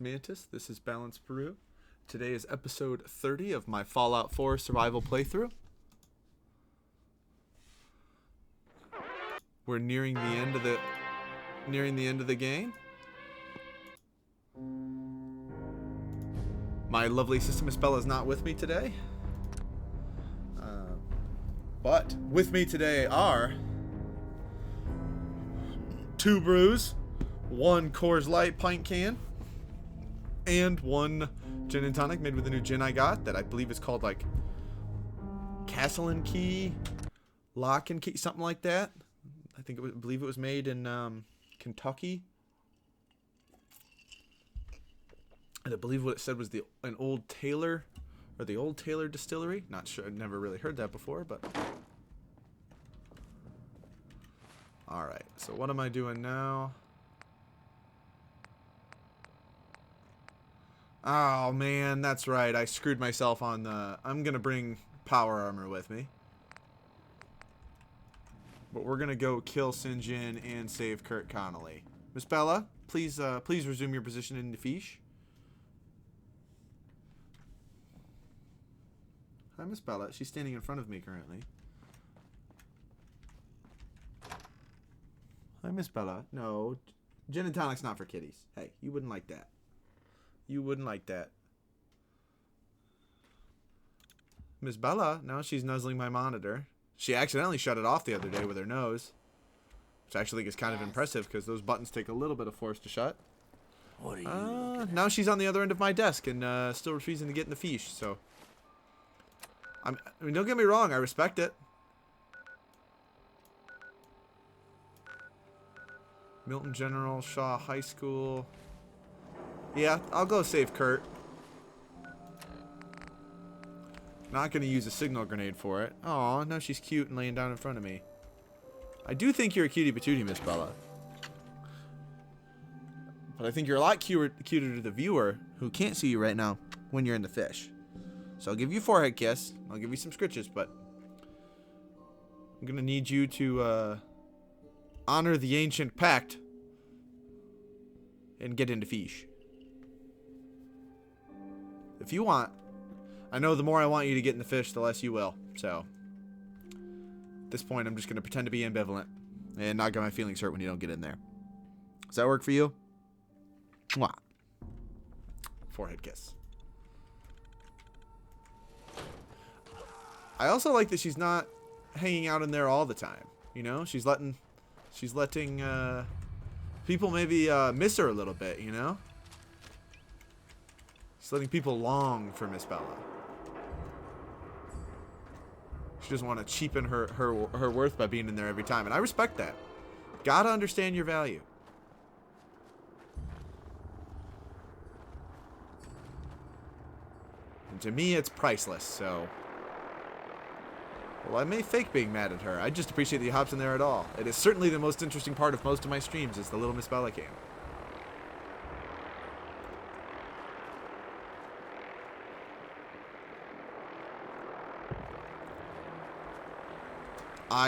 Mantis. This is Balance Peru. Today is episode 30 of my Fallout 4 survival playthrough. We're nearing the end of the game. My lovely sister Miss Bella is not with me today. But with me today are 2 brews, 1 Coors Light pint can, and 1 gin and tonic made with the new gin I got that I believe is called like Castle and Key, Lock and Key, something like that. I believe it was made in Kentucky. And I believe what it said was an Old Taylor or the Old Taylor Distillery. Not sure. I've never really heard that before, but all right. So what am I doing now? Oh man, that's right. I screwed myself on the. I'm gonna bring power armor with me, but we're gonna go kill Sinjin and save Kurt Connolly. Miss Bella, please resume your position in the fiche. Hi, Miss Bella. She's standing in front of me currently. Hi, Miss Bella. No, gin and tonic's not for kitties. Hey, you wouldn't like that. You wouldn't like that. Miss Bella, now she's nuzzling my monitor. She accidentally shut it off the other day with her nose, which I actually think is kind of impressive because those buttons take a little bit of force to shut. What are you now she's on the other end of my desk and still refusing to get in the fiche. So, I mean, don't get me wrong, I respect it. Milton General Shaw High School. Yeah, I'll go save Kurt. Not going to use a signal grenade for it. Aw, now she's cute and laying down in front of me. I do think you're a cutie patootie, Miss Bella. But I think you're a lot cuter to the viewer who can't see you right now when you're in the fish. So I'll give you a forehead kiss. I'll give you some scritches, but I'm going to need you to honor the ancient pact and get into fish. If you want. I know the more I want you to get in the fish, the less you will. So, at this point, I'm just going to pretend to be ambivalent and not get my feelings hurt when you don't get in there. Does that work for you? Mwah. Forehead kiss. I also like that she's not hanging out in there all the time. You know, she's letting people maybe miss her a little bit, you know? She's letting people long for Miss Bella. She doesn't want to cheapen her worth by being in there every time. And I respect that. Gotta understand your value. And to me, it's priceless, so. Well, I may fake being mad at her. I just appreciate that he hops in there at all. It is certainly the most interesting part of most of my streams is the little Miss Bella cam.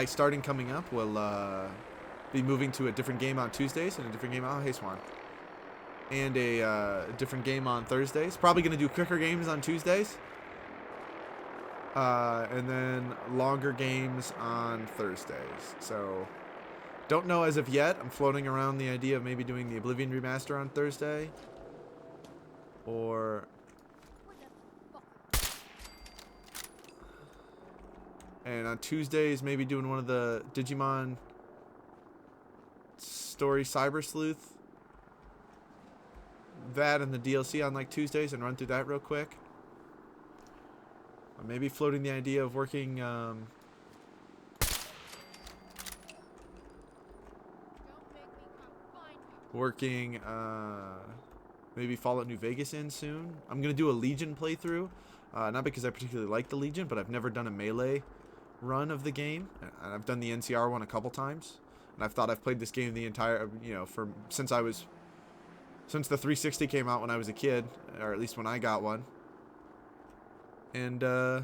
Starting coming up, will be moving to a different game on Tuesdays and a different game on Swan. And a different game on Thursdays. Probably going to do quicker games on Tuesdays. And then longer games on Thursdays. So, don't know as of yet. I'm floating around the idea of maybe doing the Oblivion remaster on Thursday. Or... And on Tuesdays, maybe doing one of the Digimon Story Cyber Sleuth. That and the DLC on like Tuesdays and run through that real quick. Or maybe floating the idea of working maybe Fallout New Vegas in soon. I'm going to do a Legion playthrough. Not because I particularly like the Legion, but I've never done a melee run of the game, and I've done the NCR one a couple times, and I've thought I've played this game the entire, you know, since the 360 came out when I was a kid, or at least when I got one, and I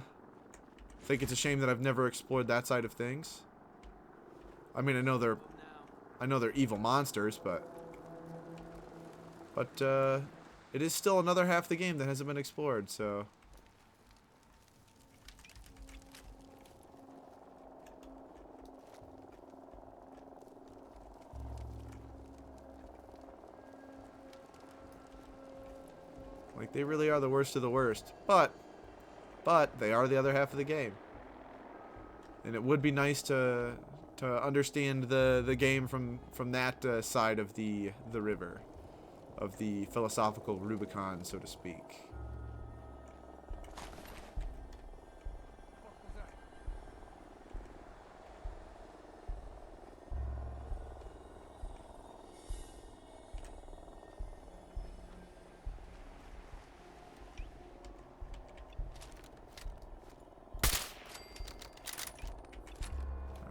think it's a shame that I've never explored that side of things. I mean, I know they're evil monsters, but it is still another half of the game that hasn't been explored, so... Like, they really are the worst of the worst. But they are the other half of the game. And it would be nice to understand the game from that side of the river. Of the philosophical Rubicon, so to speak.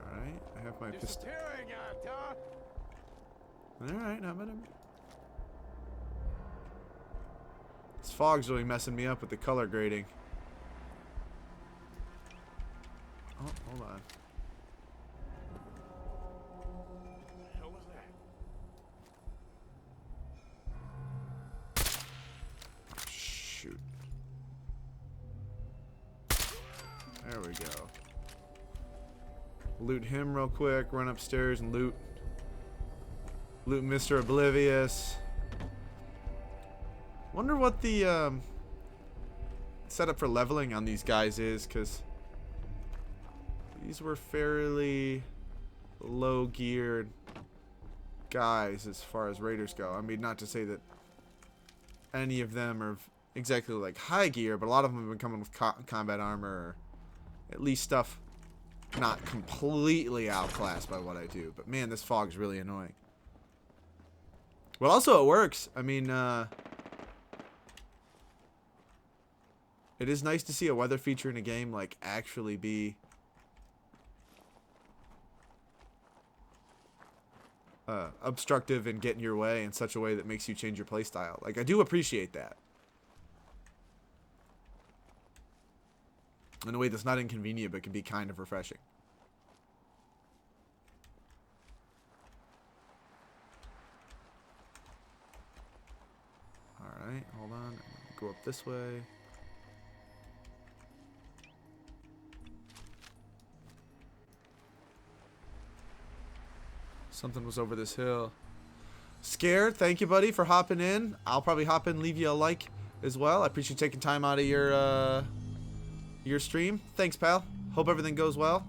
Alright, I have my pistol. Alright, I'm at him. This fog's really messing me up with the color grading. Oh, hold on. What the hell was that? Oh, shoot. There we go. Loot him real quick, run upstairs and loot Mr. Oblivious. Wonder what the setup for leveling on these guys is, because these were fairly low geared guys as far as raiders go. I mean, not to say that any of them are exactly like high gear, but a lot of them have been coming with combat armor, or at least stuff not completely outclassed by what I do. But man, this fog's really annoying. Well, also it works. I mean, it is nice to see a weather feature in a game like actually be obstructive and get in your way in such a way that makes you change your playstyle. Like, I do appreciate that. In a way that's not inconvenient, but can be kind of refreshing. Alright, hold on. Go up this way. Something was over this hill. Scared, thank you, buddy, for hopping in. I'll probably hop in and leave you a like as well. I appreciate you taking time out of your stream. Thanks, pal. Hope everything goes well.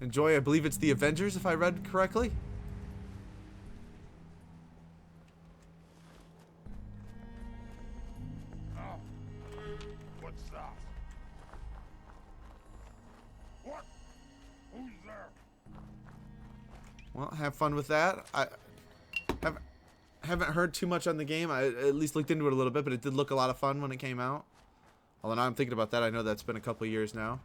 Enjoy, I believe it's the Avengers, if I read correctly. Oh. What's that? What? Who's there? Well, have fun with that. I haven't heard too much on the game. I at least looked into it a little bit, but it did look a lot of fun when it came out. Although now I'm thinking about that, I know that's been a couple of years now.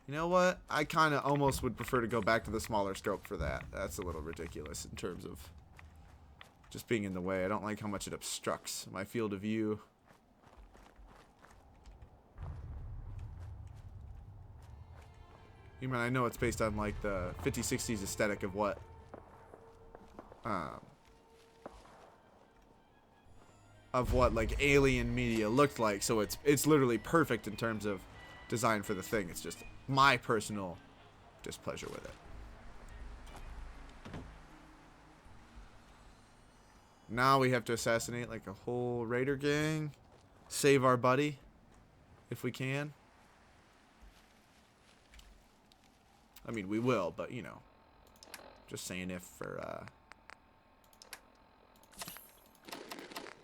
You know what? I kind of almost would prefer to go back to the smaller scope for that. That's a little ridiculous in terms of just being in the way. I don't like how much it obstructs my field of view. You mean, I know it's based on like the 50s, 60s aesthetic of what like alien media looked like, so it's literally perfect in terms of design for the thing. It's just my personal displeasure with it. Now we have to assassinate like a whole raider gang, save our buddy if we can. I mean, we will, but you know, just saying, if for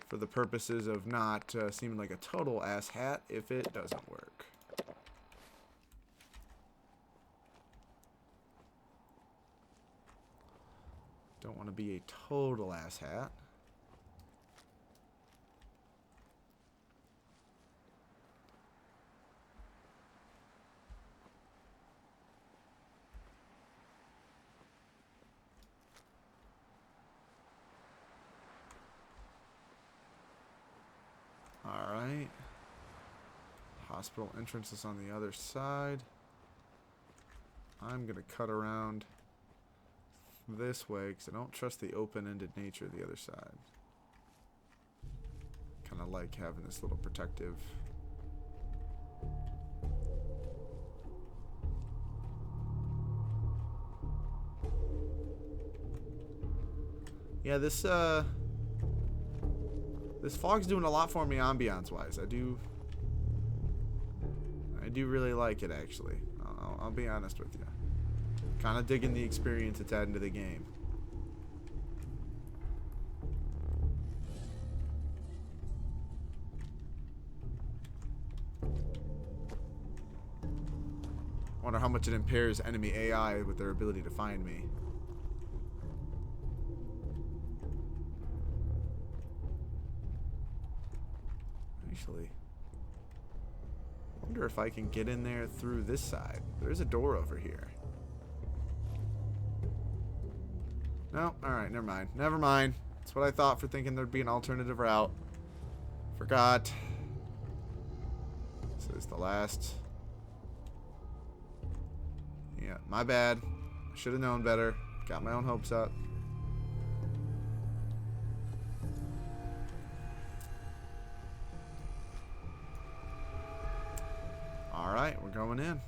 the purposes of not seeming like a total asshat if it doesn't work. Don't want to be a total asshat. Alright. Hospital entrance is on the other side. I'm going to cut around this way because I don't trust the open-ended nature of the other side. Kind of like having this little protective... Yeah, this fog's doing a lot for me ambiance-wise. I do really like it, actually. I'll be honest with you. Kind of digging the experience it's adding to the game. Wonder how much it impairs enemy AI with their ability to find me. Actually, wonder if I can get in there through this side. There's a door over here. No, alright, never mind. Never mind. That's what I thought for thinking there'd be an alternative route. Forgot. This is the last. Yeah, my bad. Should have known better. Got my own hopes up. Alright, we're going in.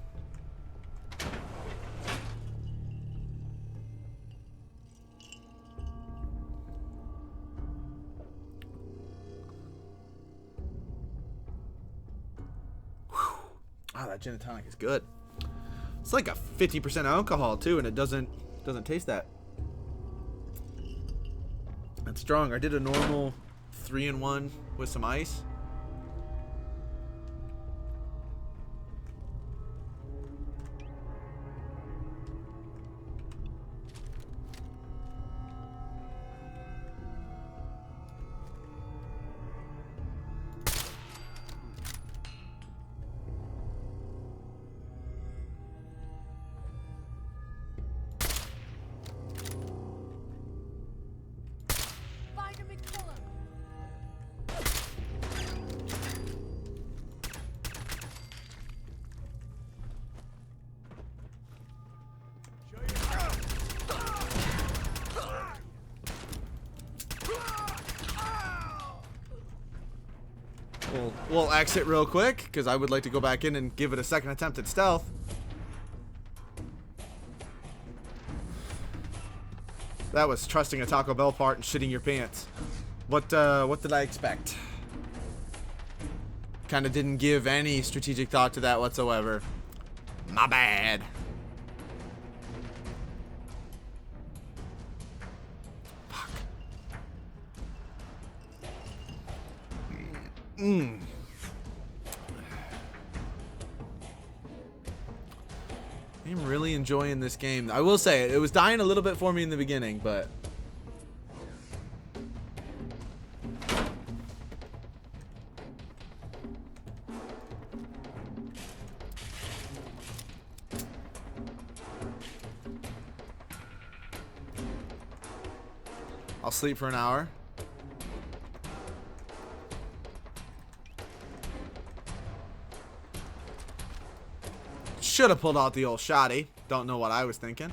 Wow, that gin and tonic is good. It's like a 50% alcohol too, and it doesn't taste that strong. I did a normal 3-in-1 with some ice. We'll exit real quick because I would like to go back in and give it a second attempt at stealth. That was trusting a Taco Bell part and shitting your pants. What did I expect? Kind of didn't give any strategic thought to that whatsoever. My bad. Fuck. I'm really enjoying this game. I will say, it was dying a little bit for me in the beginning, but... I'll sleep for an hour. Should have pulled out the old shotty. Don't know what I was thinking.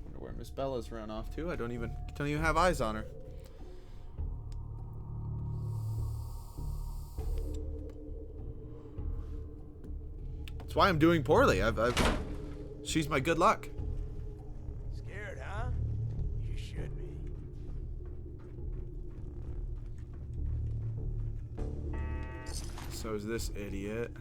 Wonder where Miss Bella's run off to. I don't even have eyes on her. That's why I'm doing poorly. She's my good luck. Scared, huh? You should be. So is this idiot.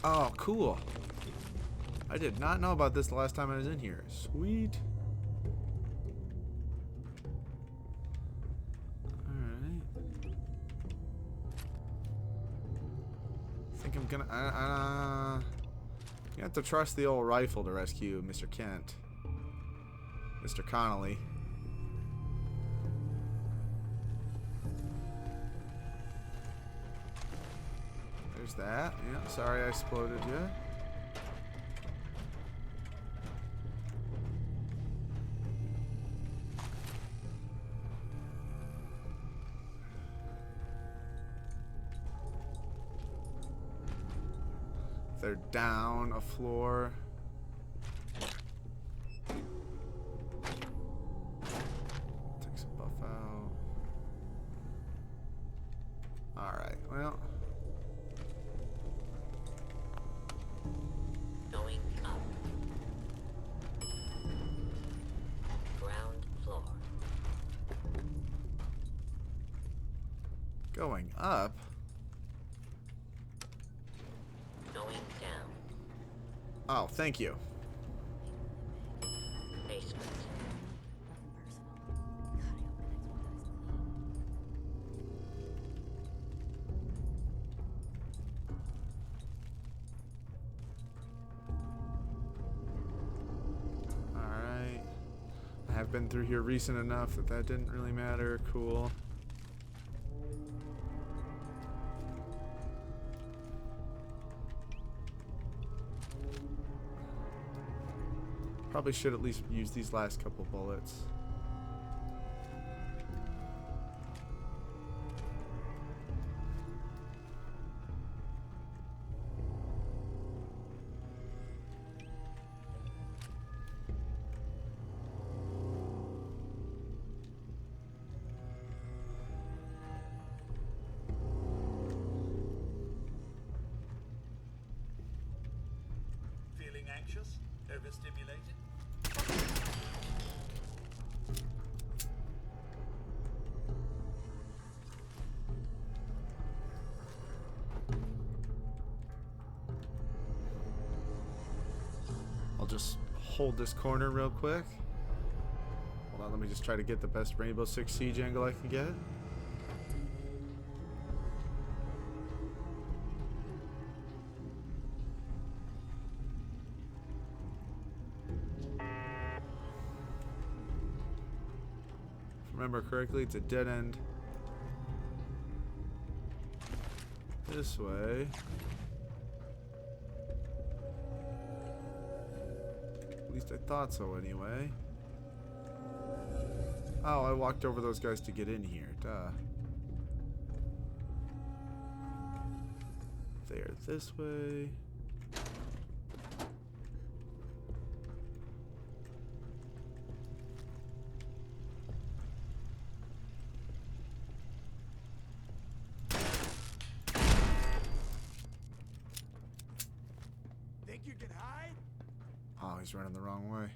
Oh, cool. I did not know about this the last time I was in here. Sweet. Alright. think I'm gonna. You have to trust the old rifle to rescue Mr. Kent. Mr. Connolly. There's that. Yeah, sorry I exploded you. They're down a floor. Take some buff out. Alright, well. Going up. Ground floor. Going up? Going down. Oh, thank you. Basement. Alright. I have been through here recent enough that that didn't really matter. Cool. Probably should at least use these last couple bullets. Feeling anxious? Overstimulated? I'll just hold this corner real quick. Hold on, let me just try to get the best Rainbow Six Siege angle I can get. If I remember correctly, it's a dead end. This way. At least I thought so anyway. Oh, I walked over those guys to get in here. Duh. They're this way. Think you can hide? Oh, he's running the wrong way.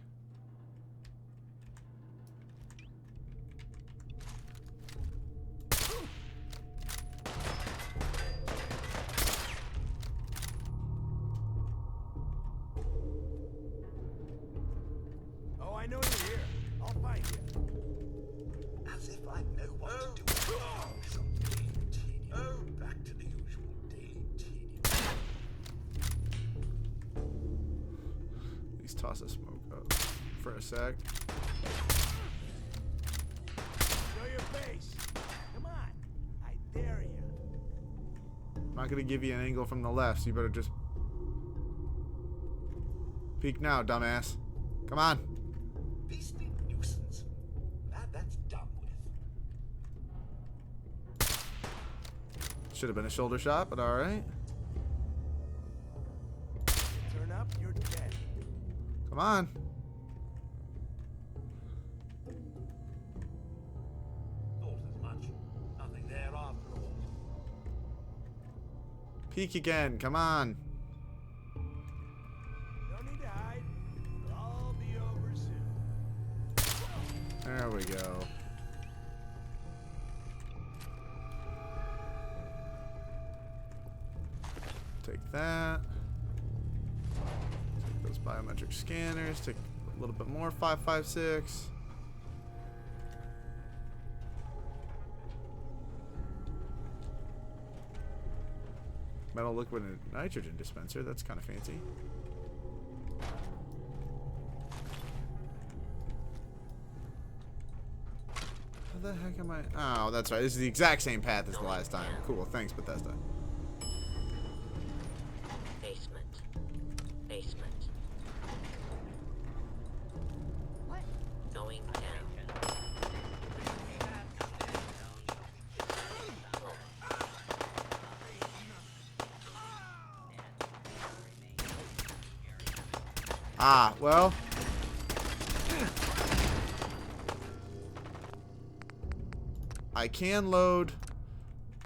Oh, I know you're here. I'll find you. As if I know what to do. Some daily tedium. Oh, back to the usual daily tedium. At least toss a smoke up for a sec. Show your face. Come on. I dare you. I'm not gonna give you an angle from the left, so you better just peek now, dumbass. Come on. Beastly nuisance. That's done with. Should have been a shoulder shot, but alright. Turn up, you're dead. Come on. Thought as much. Nothing there after all. Peek again. Come on. No need to hide. It'll all be over soon. There we go. Take that. Take those biometric scanners. Take a little bit more. 556. Metal liquid and nitrogen dispenser. That's kind of fancy. How the heck am I? Oh, that's right. This is the exact same path as the last time. Cool. Thanks, Bethesda. Basement. Basement. What? Going down. Ah, well. I can load.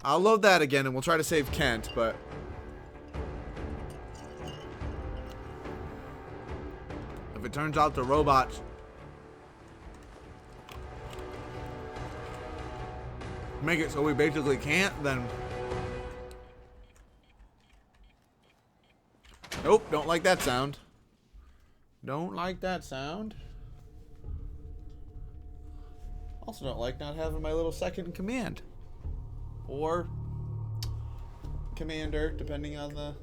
I'll load that again and we'll try to save Kent, but. If it turns out the robots make it so we basically can't, then. Nope, don't like that sound. Don't like that sound. Also don't like not having my little second in command. Or commander, depending on the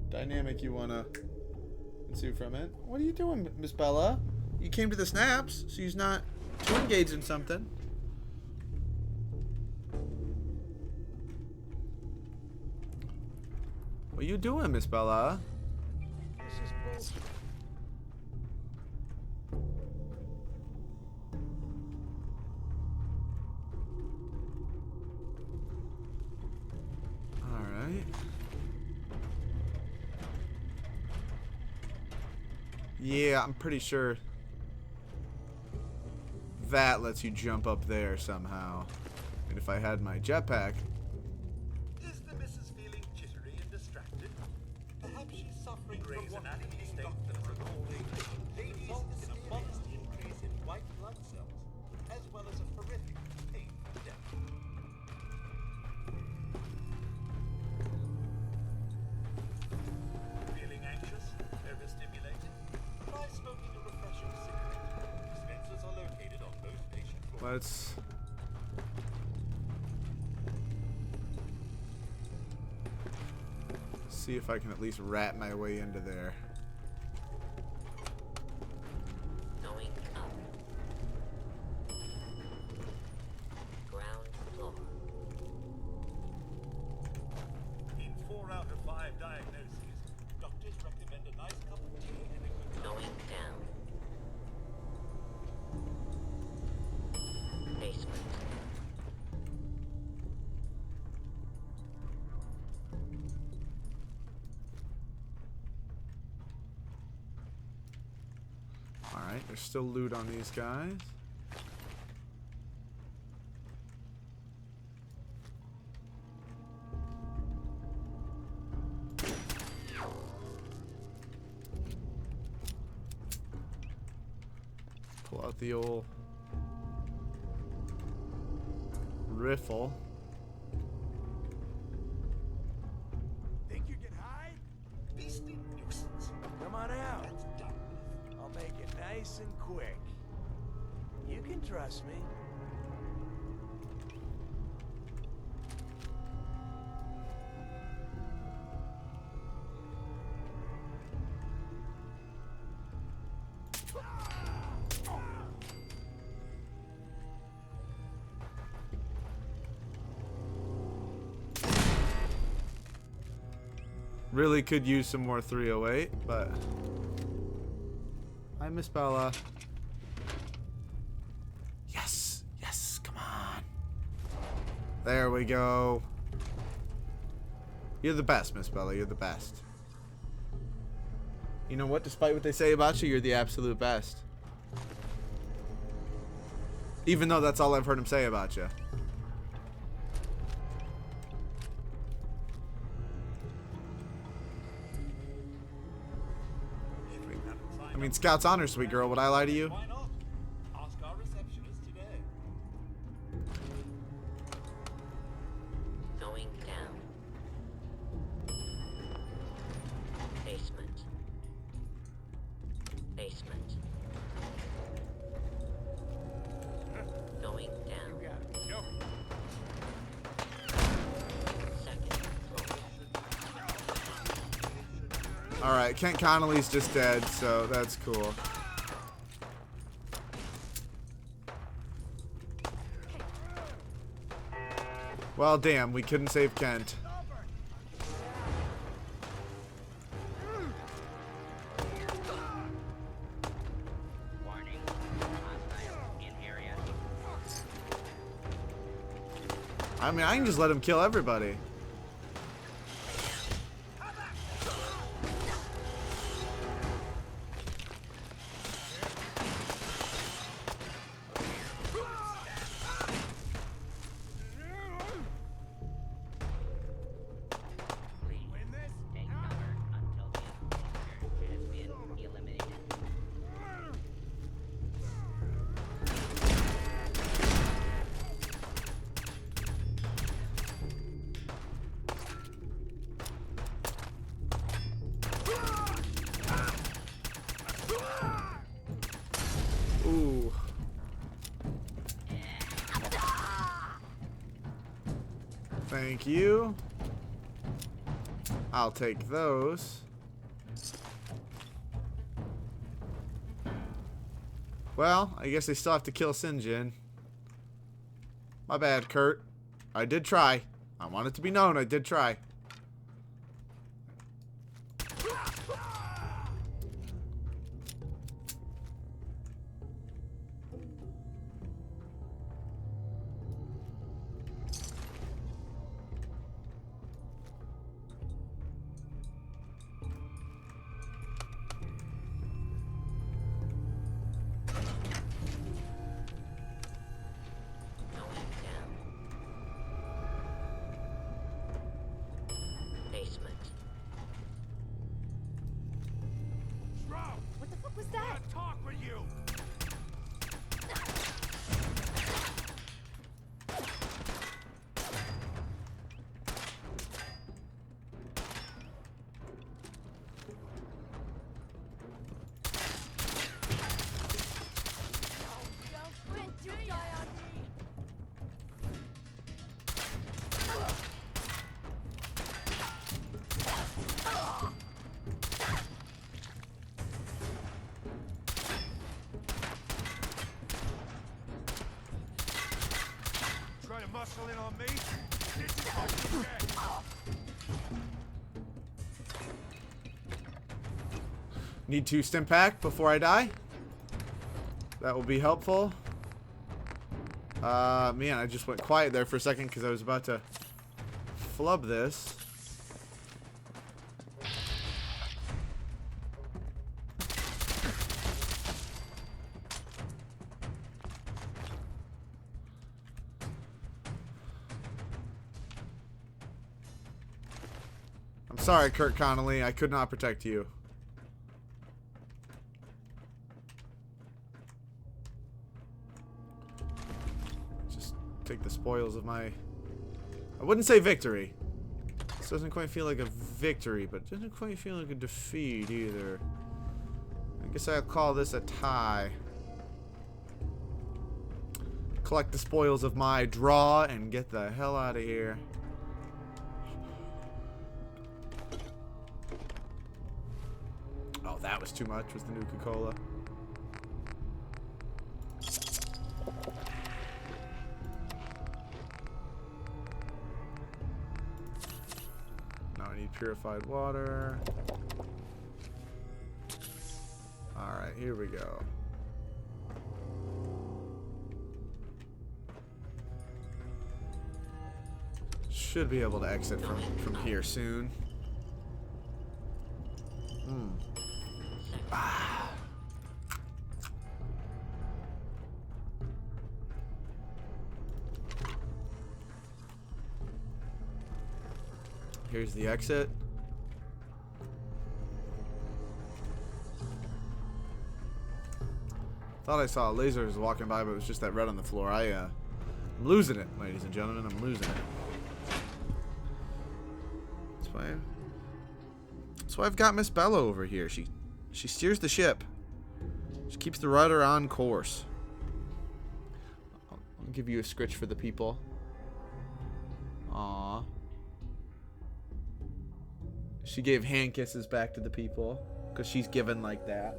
dynamic you want to ensue from it. What are you doing, Miss Bella? You came to the snaps, so she's not too engaged in something. What are you doing, Miss Bella? This is bullshit. Alright. Yeah, I'm pretty sure that lets you jump up there somehow. And if I had my jetpack, Is the missus feeling jittery and distracted? Perhaps she's suffering from what leading doctors are calling ladies in a modest increase in white blood cells, as well as a horrific painful death. Feeling anxious? Overstimulated? Try smoking a refreshing cigarette. Dispensers are located on both patient floors. let's... see if I can at least rat my way into there. Going up. Ground floor. In 4 out of 5 diagnoses, doctors recommend a nice cup of tea and a good Going down. Basement. Alright, there's still loot on these guys. Pull out the old riffle. Think you can hide? beastly nuisance. Come on out. That's done. I'll make it nice and quick. You can trust me. Really could use some more 308, but I miss Bella. Yes, yes, come on. There we go. You're the best, Miss Bella. You're the best. You know what? Despite what they say about you, you're the absolute best. Even though that's all I've heard him say about you. I mean, Scout's honor, sweet girl. Would I lie to you? Why not? Ask our receptionist today. Going down. Basement. Basement. Going down. You got it. Go. Alright, Kent Connolly's just dead, so that's cool. Well, damn, we couldn't save Kent. Warning. Hostile in area. I mean, I can just let him kill everybody. Please take cover until the monster has been eliminated. Ooh. Thank you. I'll take those. Well, I guess they still have to kill Sinjin. My bad, Kurt. I did try. I want it to be known I did try. Going down. Basement. Shroud, What the fuck was I that? wanna talk with you. Don't you die on me! Try to muscle in on me. This is what you get. Need to stim pack before I die. That will be helpful. Man, I just went quiet there for a second because I was about to flub this. I'm sorry, Kurt Connolly. I could not protect you. Just take the spoils of my... I wouldn't say victory. This doesn't quite feel like a victory, but it doesn't quite feel like a defeat either. I guess I'll call this a tie. Collect the spoils of my draw and get the hell out of here. Oh, that was too much, was the Nuka-Cola. Now I need purified water. Alright, here we go. Should be able to exit from here soon. Here's the exit. Thought I saw lasers walking by, but it was just that red on the floor. I'm losing it, ladies and gentlemen. I'm losing it. That's why I've got Miss Bella over here. She steers the ship. She keeps the rudder on course. I'll give you a scritch for the people. Aww. She gave hand kisses back to the people because she's given like that.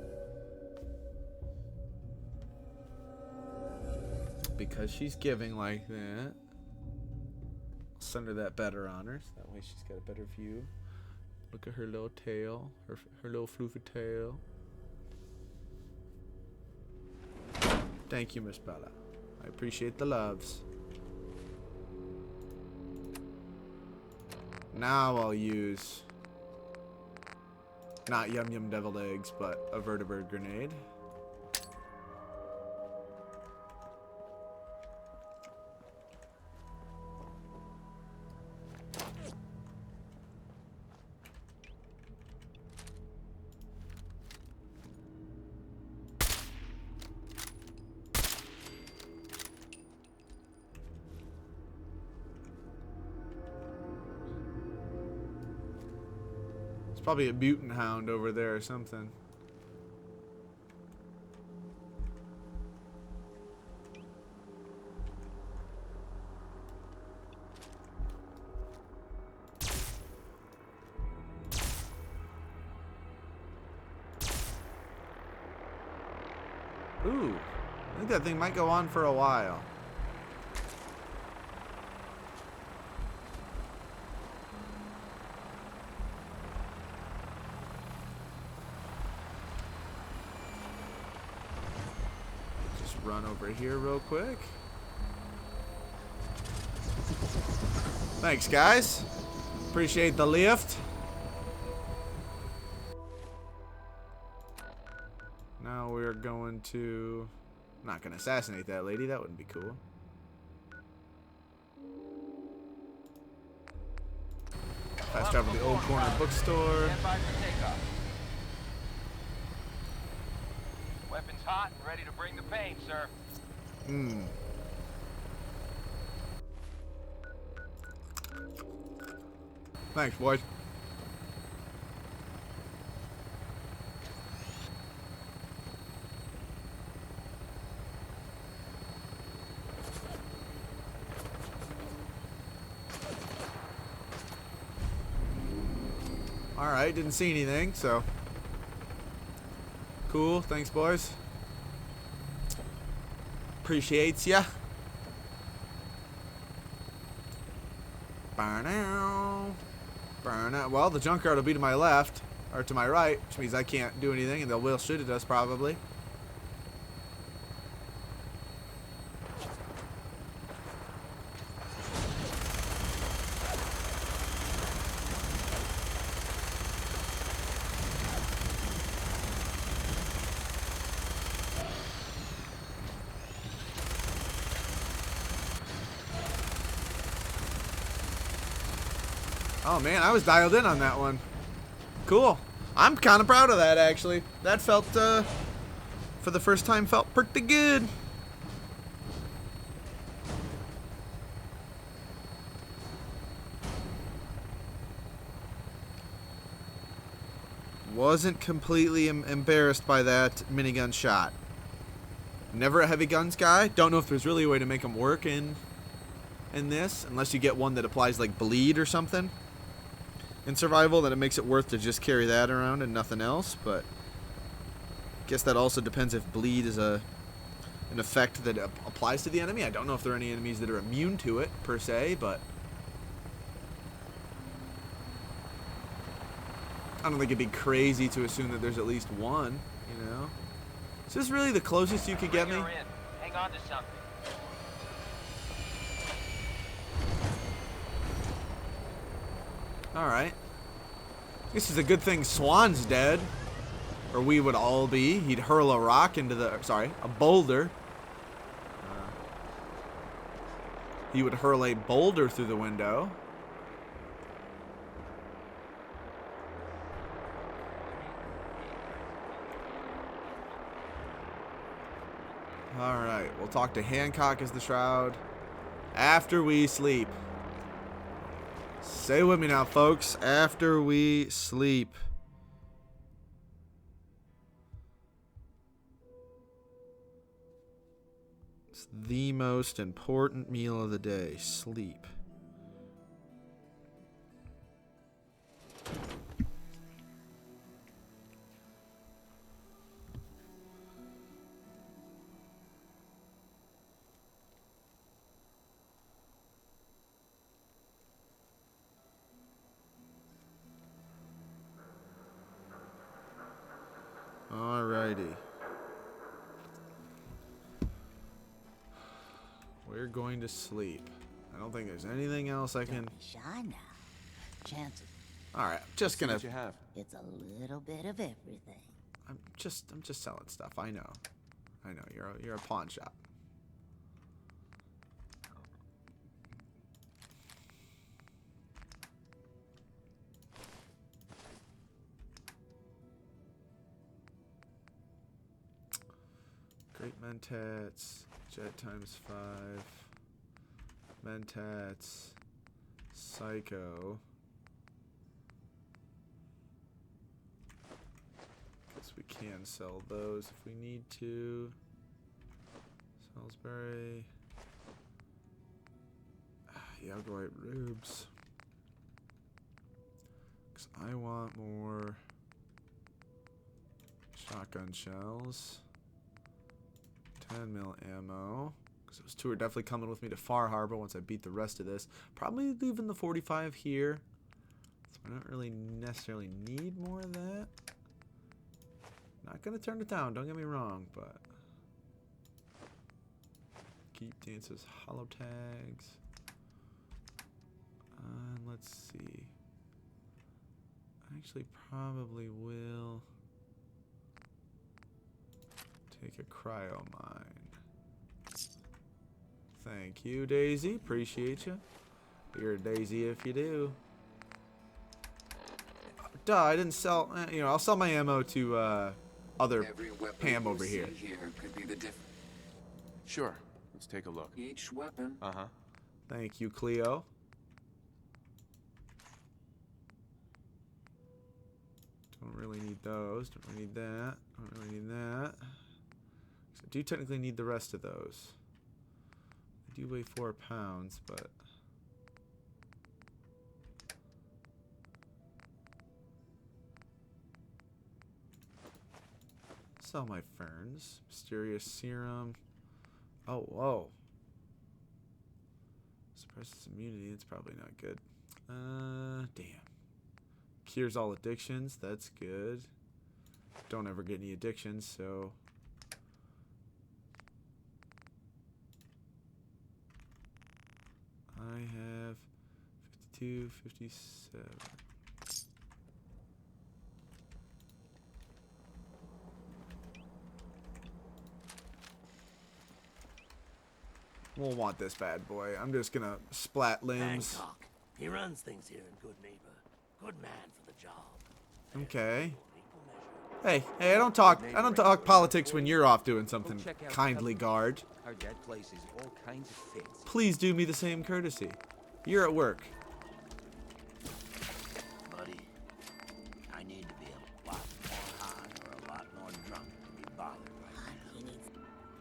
Because she's giving like that. I'll send her that better honors. That way she's got a better view. Look at her little tail. Her little floofy tail. Thank you, Miss Bella. I appreciate the loves. Now I'll use not yum yum deviled eggs, but a vertibird grenade. Probably a mutant hound over there or something. Ooh, I think that thing might go on for a while. Run over here real quick. Thanks, guys. Appreciate the lift. Now we're going to... I'm not going to assassinate that lady. That wouldn't be cool. Fast travel to the old corner bookstore. Stand by for takeoff. Weapons hot and ready to bring the pain, sir. Thanks, boys. Alright, didn't see anything, so... Cool, thanks, boys. Appreciates ya. Burn out. Burn out. Well, the junkyard will be to my left, or to my right, which means I can't do anything, and they'll will shoot at us probably. Oh man, I was dialed in on that one. Cool. I'm kind of proud of that, actually. That felt, for the first time, felt pretty good. Wasn't completely embarrassed by that minigun shot. Never a heavy guns guy. Don't know if there's really a way to make them work in this, unless you get one that applies like bleed or something. In survival, then it makes it worth to just carry that around and nothing else, but I guess that also depends if bleed is an effect that applies to the enemy. I don't know if there are any enemies that are immune to it, per se, but I don't think it'd be crazy to assume that there's at least one, you know? Is this really the closest you could get me? Hang on to something. Alright. This is a good thing Swan's dead. Or we would all be. He'd hurl a rock into the... Sorry, a boulder. He would hurl a boulder through the window. Alright, we'll talk to Hancock as the Shroud after we sleep. Say with me now, folks. After we sleep. It's the most important meal of the day. Sleep. Alrighty. We're going to sleep. I don't think there's anything else I can. Don't be shy now. Chances Alright, just gonna. What you have? it's a little bit of everything. I'm just selling stuff. I know. You're a pawn shop. Great mentats, jet times 5, mentats, psycho. Guess we can sell those if we need to. Salisbury. Yellow rubes. Cause I want more shotgun shells. 10 mil ammo. Because those two are definitely coming with me to Far Harbor once I beat the rest of this. Probably leaving the 45 here. So I don't really necessarily need more of that. Not going to turn it down, don't get me wrong, but... Keep dances, hollow tags. Let's see. I actually probably will take a cryo mine. Thank you, Daisy. Appreciate you. You're a Daisy if you do. Duh, I didn't sell. I'll sell my ammo to other Pam over here. Could be the difference. Sure. Let's take a look. Each weapon. Uh-huh. Thank you, Cleo. Don't really need those. Don't really need that. Don't really need that. So I do technically need the rest of those. They do weigh 4 pounds, but... Sell my ferns. Mysterious serum. Oh, whoa. Suppresses immunity. It's probably not good. Damn. Cures all addictions. That's good. Don't ever get any addictions, so... I have 52, 57. We'll want this bad boy. I'm just gonna splat limbs. Hancock. He runs things here in Good Neighbor. Good man for the job. Okay. Hey, I don't talk politics when you're off doing something. Kindly guard. Heard that place is all kinds of fancy. Please do me the same courtesy. You're at work. Buddy, I need to be a lot more high or a lot more drunk to be bothered right now. He needs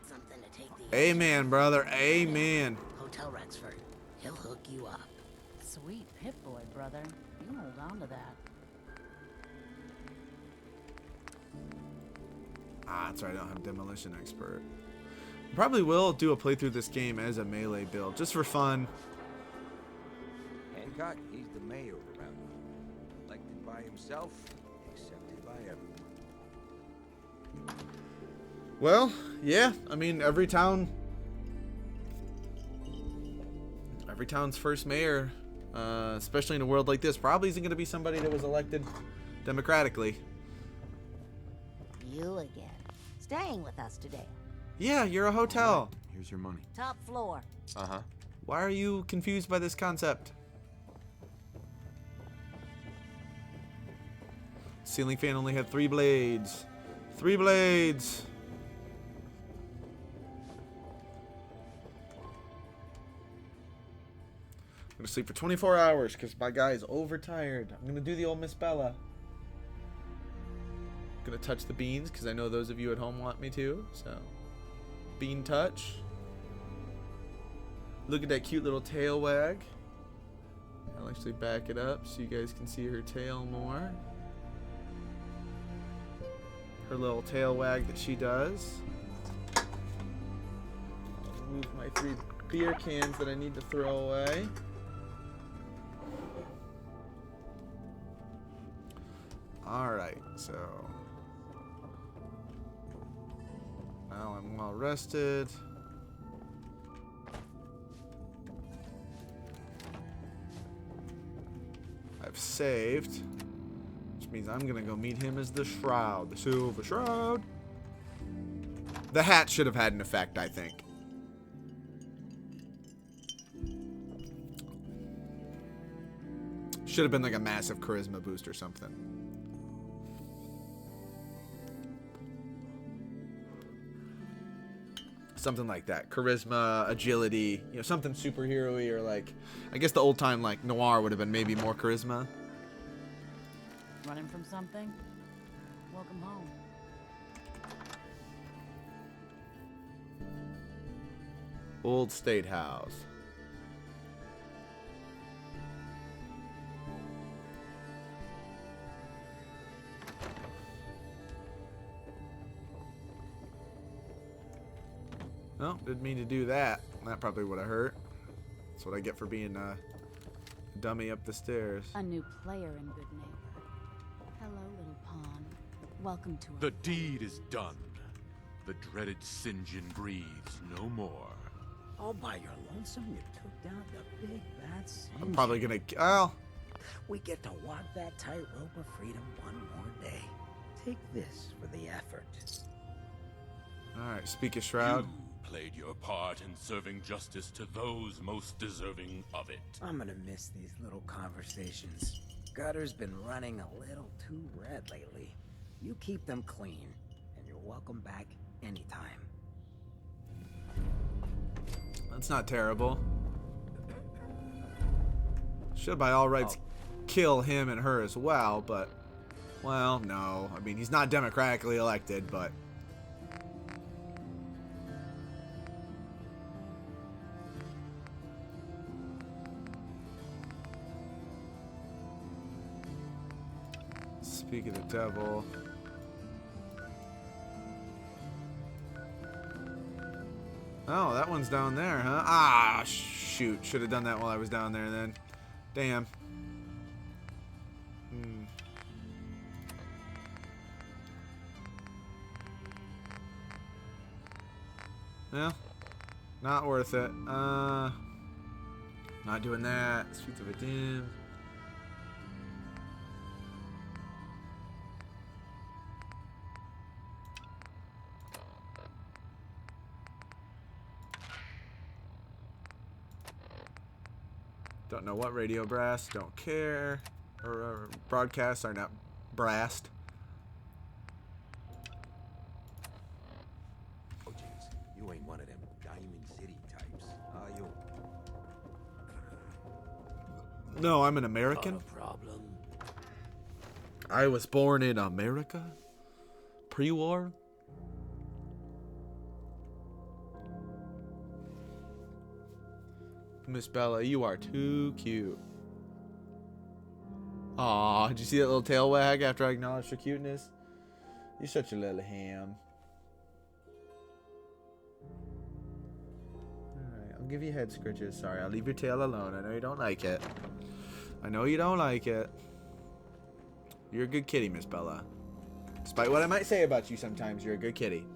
something to take the Amen, brother. Amen. Hotel Rexford. He'll hook you up. Sweet Pip-Boy, brother. You hold on to that. Ah, that's right. I don't have Demolition Expert. Probably will do a playthrough of this game as a melee build, just for fun. Hancock, he's the mayor around here. Elected by himself, accepted by everyone. Well, yeah. I mean, every town's first mayor, especially in a world like this, probably isn't going to be somebody that was elected democratically. You again. Staying with us today. Yeah, you're a hotel. Here's your money. Top floor. Uh-huh. Why are you confused by this concept? Ceiling fan only had 3 blades. 3 blades. I'm gonna sleep for 24 hours because my guy is overtired. I'm gonna do the old Miss Bella. Gonna touch the beans because I know those of you at home want me to. So, bean touch. Look at that cute little tail wag. I'll actually back it up so you guys can see her tail more. Her little tail wag that she does. I'll remove my 3 beer cans that I need to throw away. Alright, so Now I'm well rested. I've saved. Which means I'm gonna go meet him as the Shroud. The Silver Shroud. The hat should have had an effect, I think. Should have been like a massive charisma boost or something. Something like that. Charisma, agility, you know, something superhero-y, or like, I guess the old time like noir would have been maybe more charisma. Running from something? Welcome home. Old State House. No, didn't mean to do that. That probably would have hurt. That's what I get for being a dummy up the stairs. A new player and good neighbor. Hello, little pawn. Welcome to The our deed is done. The dreaded Sinjin breathes no more. All by your lonesome, you took down the big bad sin. I'm probably gonna. Oh, We get to walk that tightrope of freedom one more day. Take this for the effort. all right. Speak of Shroud. You played your part in serving justice to those most deserving of it. I'm gonna miss these little conversations. Gutter's been running a little too red lately. You keep them clean, and you're welcome back anytime. That's not terrible. Should by all rights kill him and her as well, but, well, no. I mean, he's not democratically elected, but. Speak of the devil. Oh, that one's down there, huh? Ah, shoot. Should have done that while I was down there then. Damn. Well, not worth it. Not doing that. Streets of a Dim. Don't know what radio brass. Don't care. Or broadcasts are not brassed. Oh, jeez. You ain't one of them Diamond City types, are you? No, I'm an American. Not a problem. I was born in America. Pre-war. Miss Bella, you are too cute. Aw, did you see that little tail wag after I acknowledged her cuteness? You're such a little ham. Alright, I'll give you head scratches. Sorry, I'll leave your tail alone. I know you don't like it. I know you don't like it. You're a good kitty, Miss Bella. Despite what I might say about you sometimes, you're a good kitty.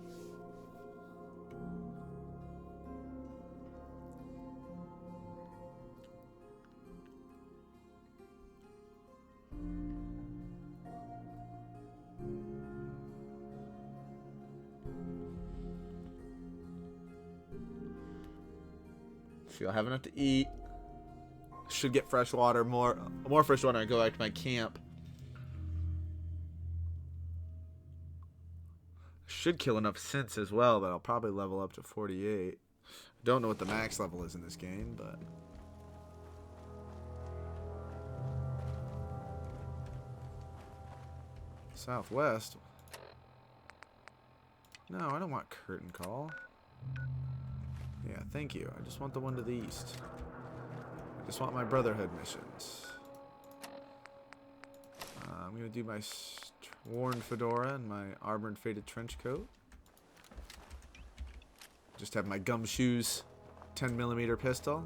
She'll have enough to eat. Should get fresh water, more fresh water, and go back to my camp. Should kill enough synths as well that I'll probably level up to 48. Don't know what the max level is in this game, but Southwest. No, I don't want curtain call. Yeah, thank you. I just want the one to the east. I just want my Brotherhood missions. I'm going to do my worn fedora and my armored faded trench coat. Just have my gumshoes 10mm pistol.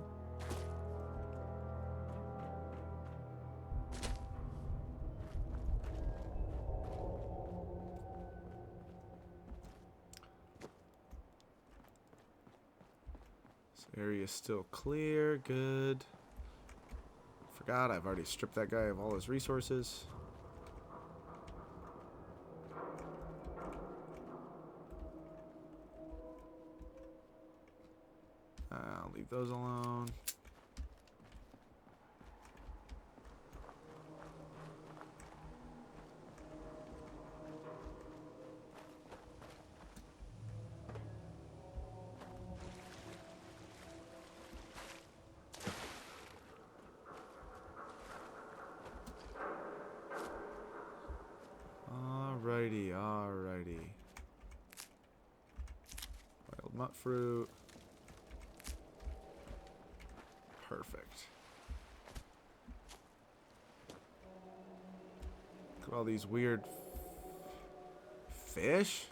This area's still clear. Good. Forgot I've already stripped that guy of all his resources. I'll leave those alone. Alrighty, alrighty. Wild nut fruit. Perfect. Look at all these weird fish.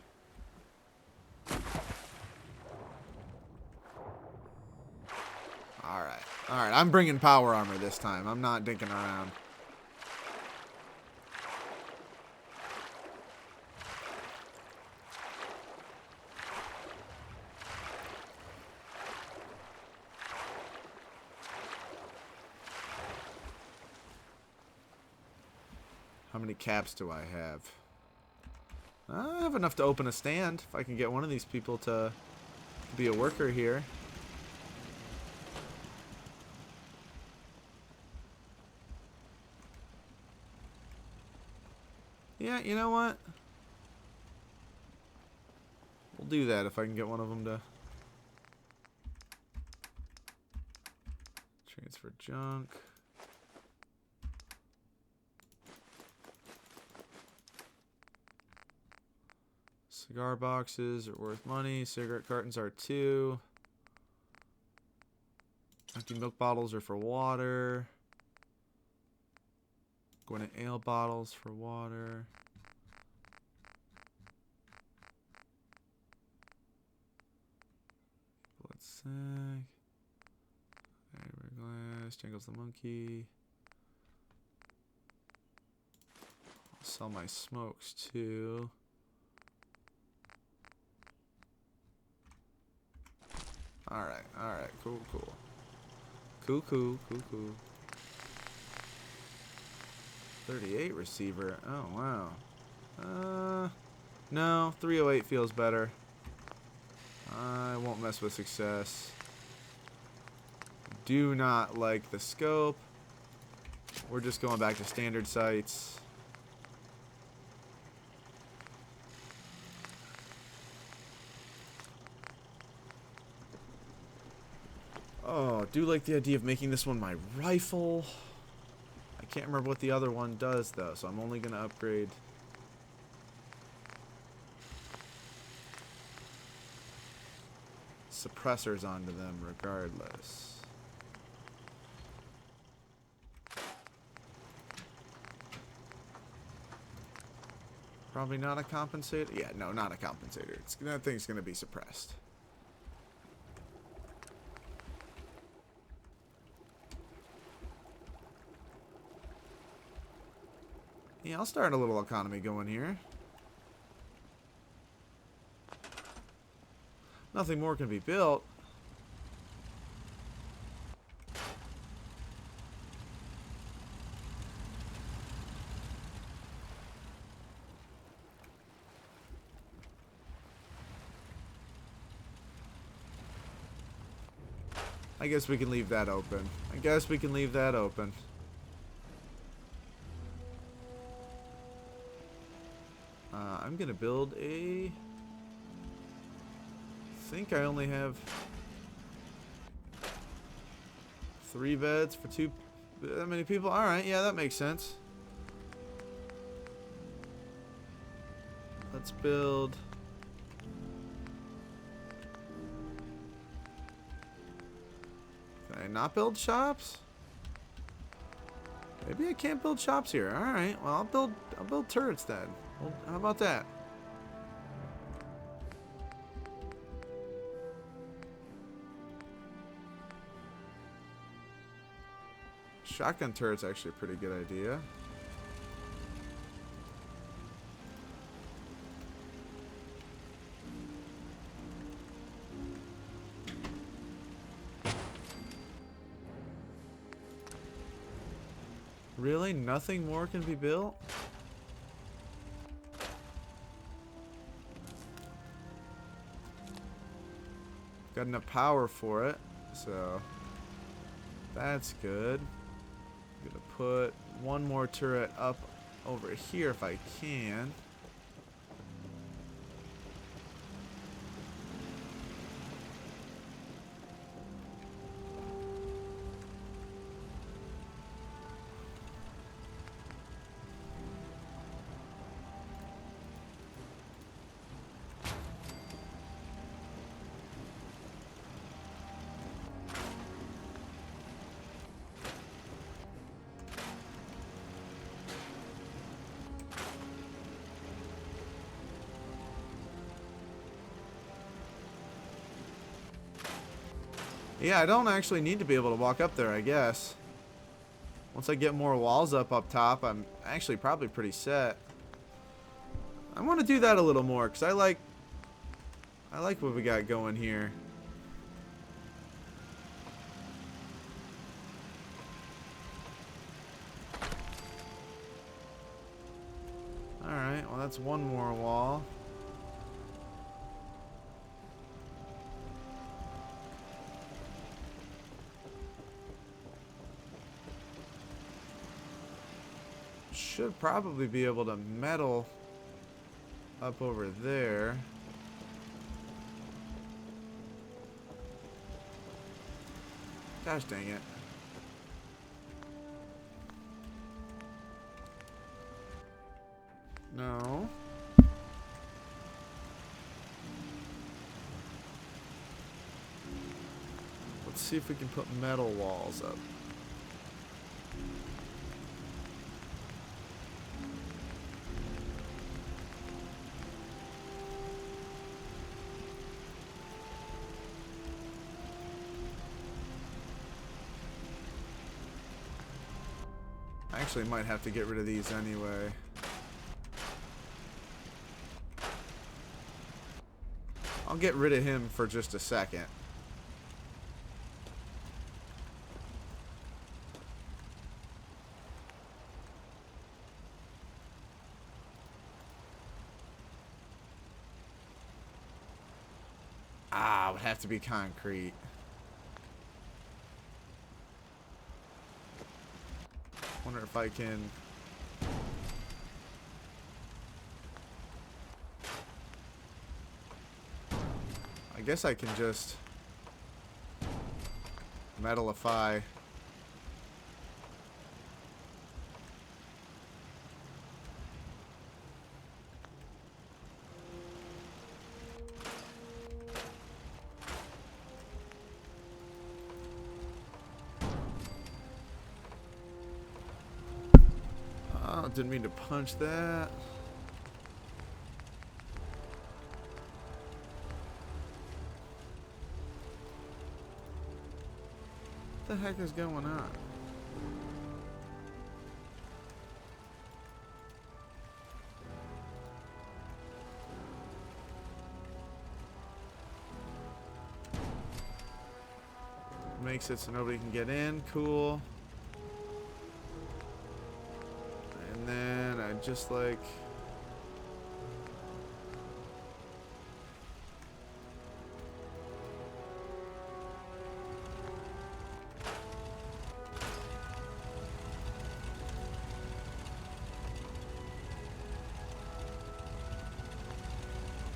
Alright. Alright, I'm bringing power armor this time. I'm not dinking around. How many caps do I have? I have enough to open a stand. If I can get one of these people to be a worker here. Yeah, you know what? We'll do that if I can get one of them to transfer junk. Cigar boxes are worth money. Cigarette cartons are too. Empty milk bottles are for water. Going to ale bottles for water. Blood sack. Glass. Jangles the monkey. I'll sell my smokes too. Alright, cool. Cool. 38 receiver. Oh, wow. No, 308 feels better. I won't mess with success. Do not like the scope. We're just going back to standard sights. Oh, I do like the idea of making this one my rifle. I can't remember what the other one does, though, so I'm only going to upgrade. Suppressors onto them regardless. Probably not a compensator. Yeah, no, not a compensator. That thing's going to be suppressed. Yeah, I'll start a little economy going here. Nothing more can be built. I guess we can leave that open. I'm gonna build a... I think I only have 3 beds for that many people. Alright, yeah, that makes sense. Let's build... Can I not build shops? Maybe I can't build shops here. Alright, well I'll build turrets then. Well, how about that? Shotgun turret's actually a pretty good idea. Really? Nothing more can be built? Got enough power for it, so that's good. I'm gonna put one more turret up over here if I can. Yeah, I don't actually need to be able to walk up there, I guess. Once I get more walls up top, I'm actually probably pretty set. I want to do that a little more, because I like what we got going here. Alright, well that's one more wall. Should probably be able to metal up over there. Gosh dang it. No. Let's see if we can put metal walls up. Actually might have to get rid of these anyway. I'll get rid of him for just a second. Ah, it would have to be concrete. Wonder if I can. I guess I can just metalify. Oh, didn't mean to punch that. What the heck is going on? Makes it so nobody can get in. Cool. And then I just like.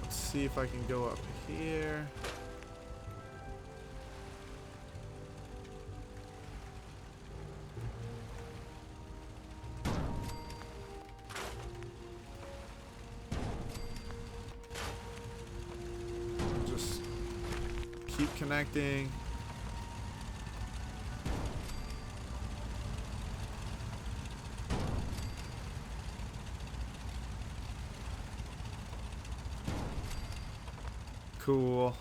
Let's see if I can go up here. Keep connecting. Cool.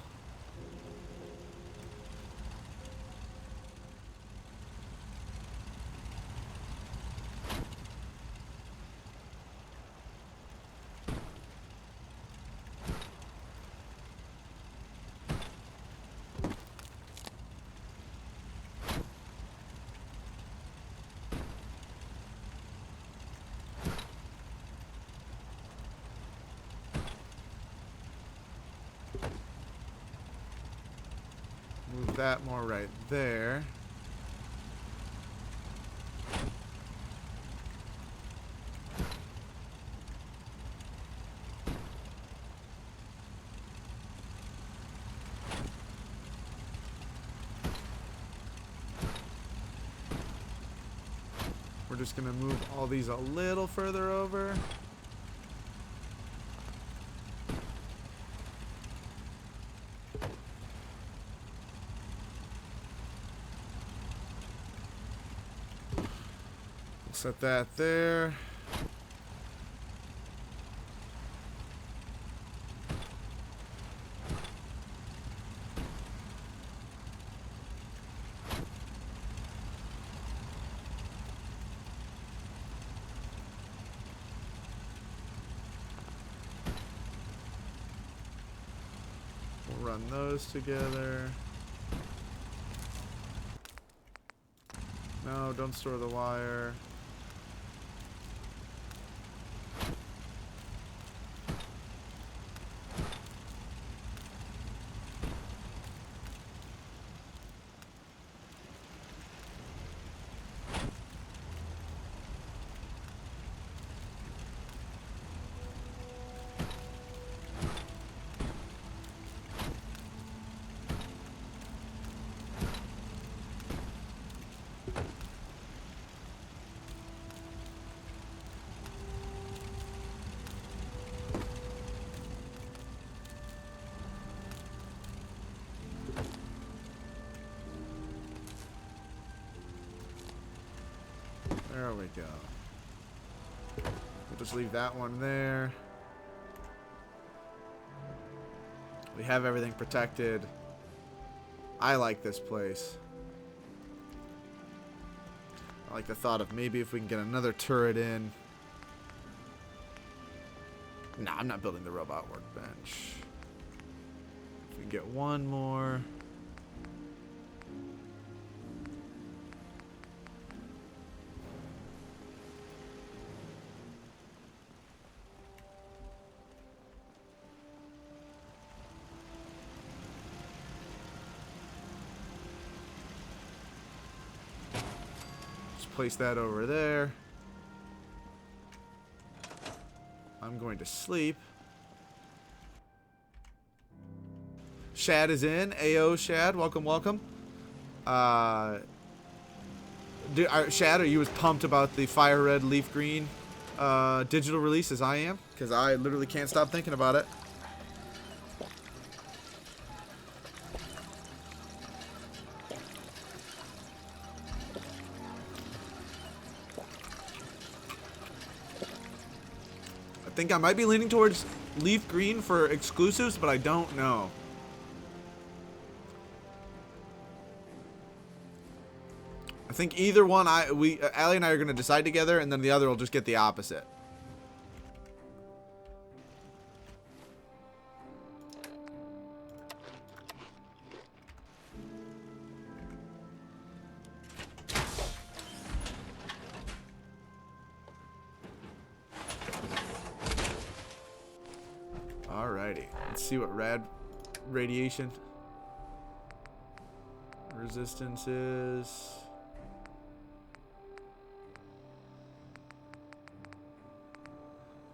that more right there. We're just gonna move all these a little further over. We'll set that there. Run those together. No, don't store the wire. There we go. We'll just leave that one there. We have everything protected. I like this place. I like the thought of maybe if we can get another turret in. Nah, I'm not building the robot workbench. If we can get one more. Place that over there. I'm going to sleep. Shad is in. AO Shad, welcome, welcome. Shad, are you as pumped about the Fire Red Leaf Green digital release as I am? Because I literally can't stop thinking about it. I think I might be leaning towards Leaf Green for exclusives, but I don't know. I think either one, Allie and I are going to decide together, and then the other will just get the opposite. Alrighty, let's see what radiation resistance is.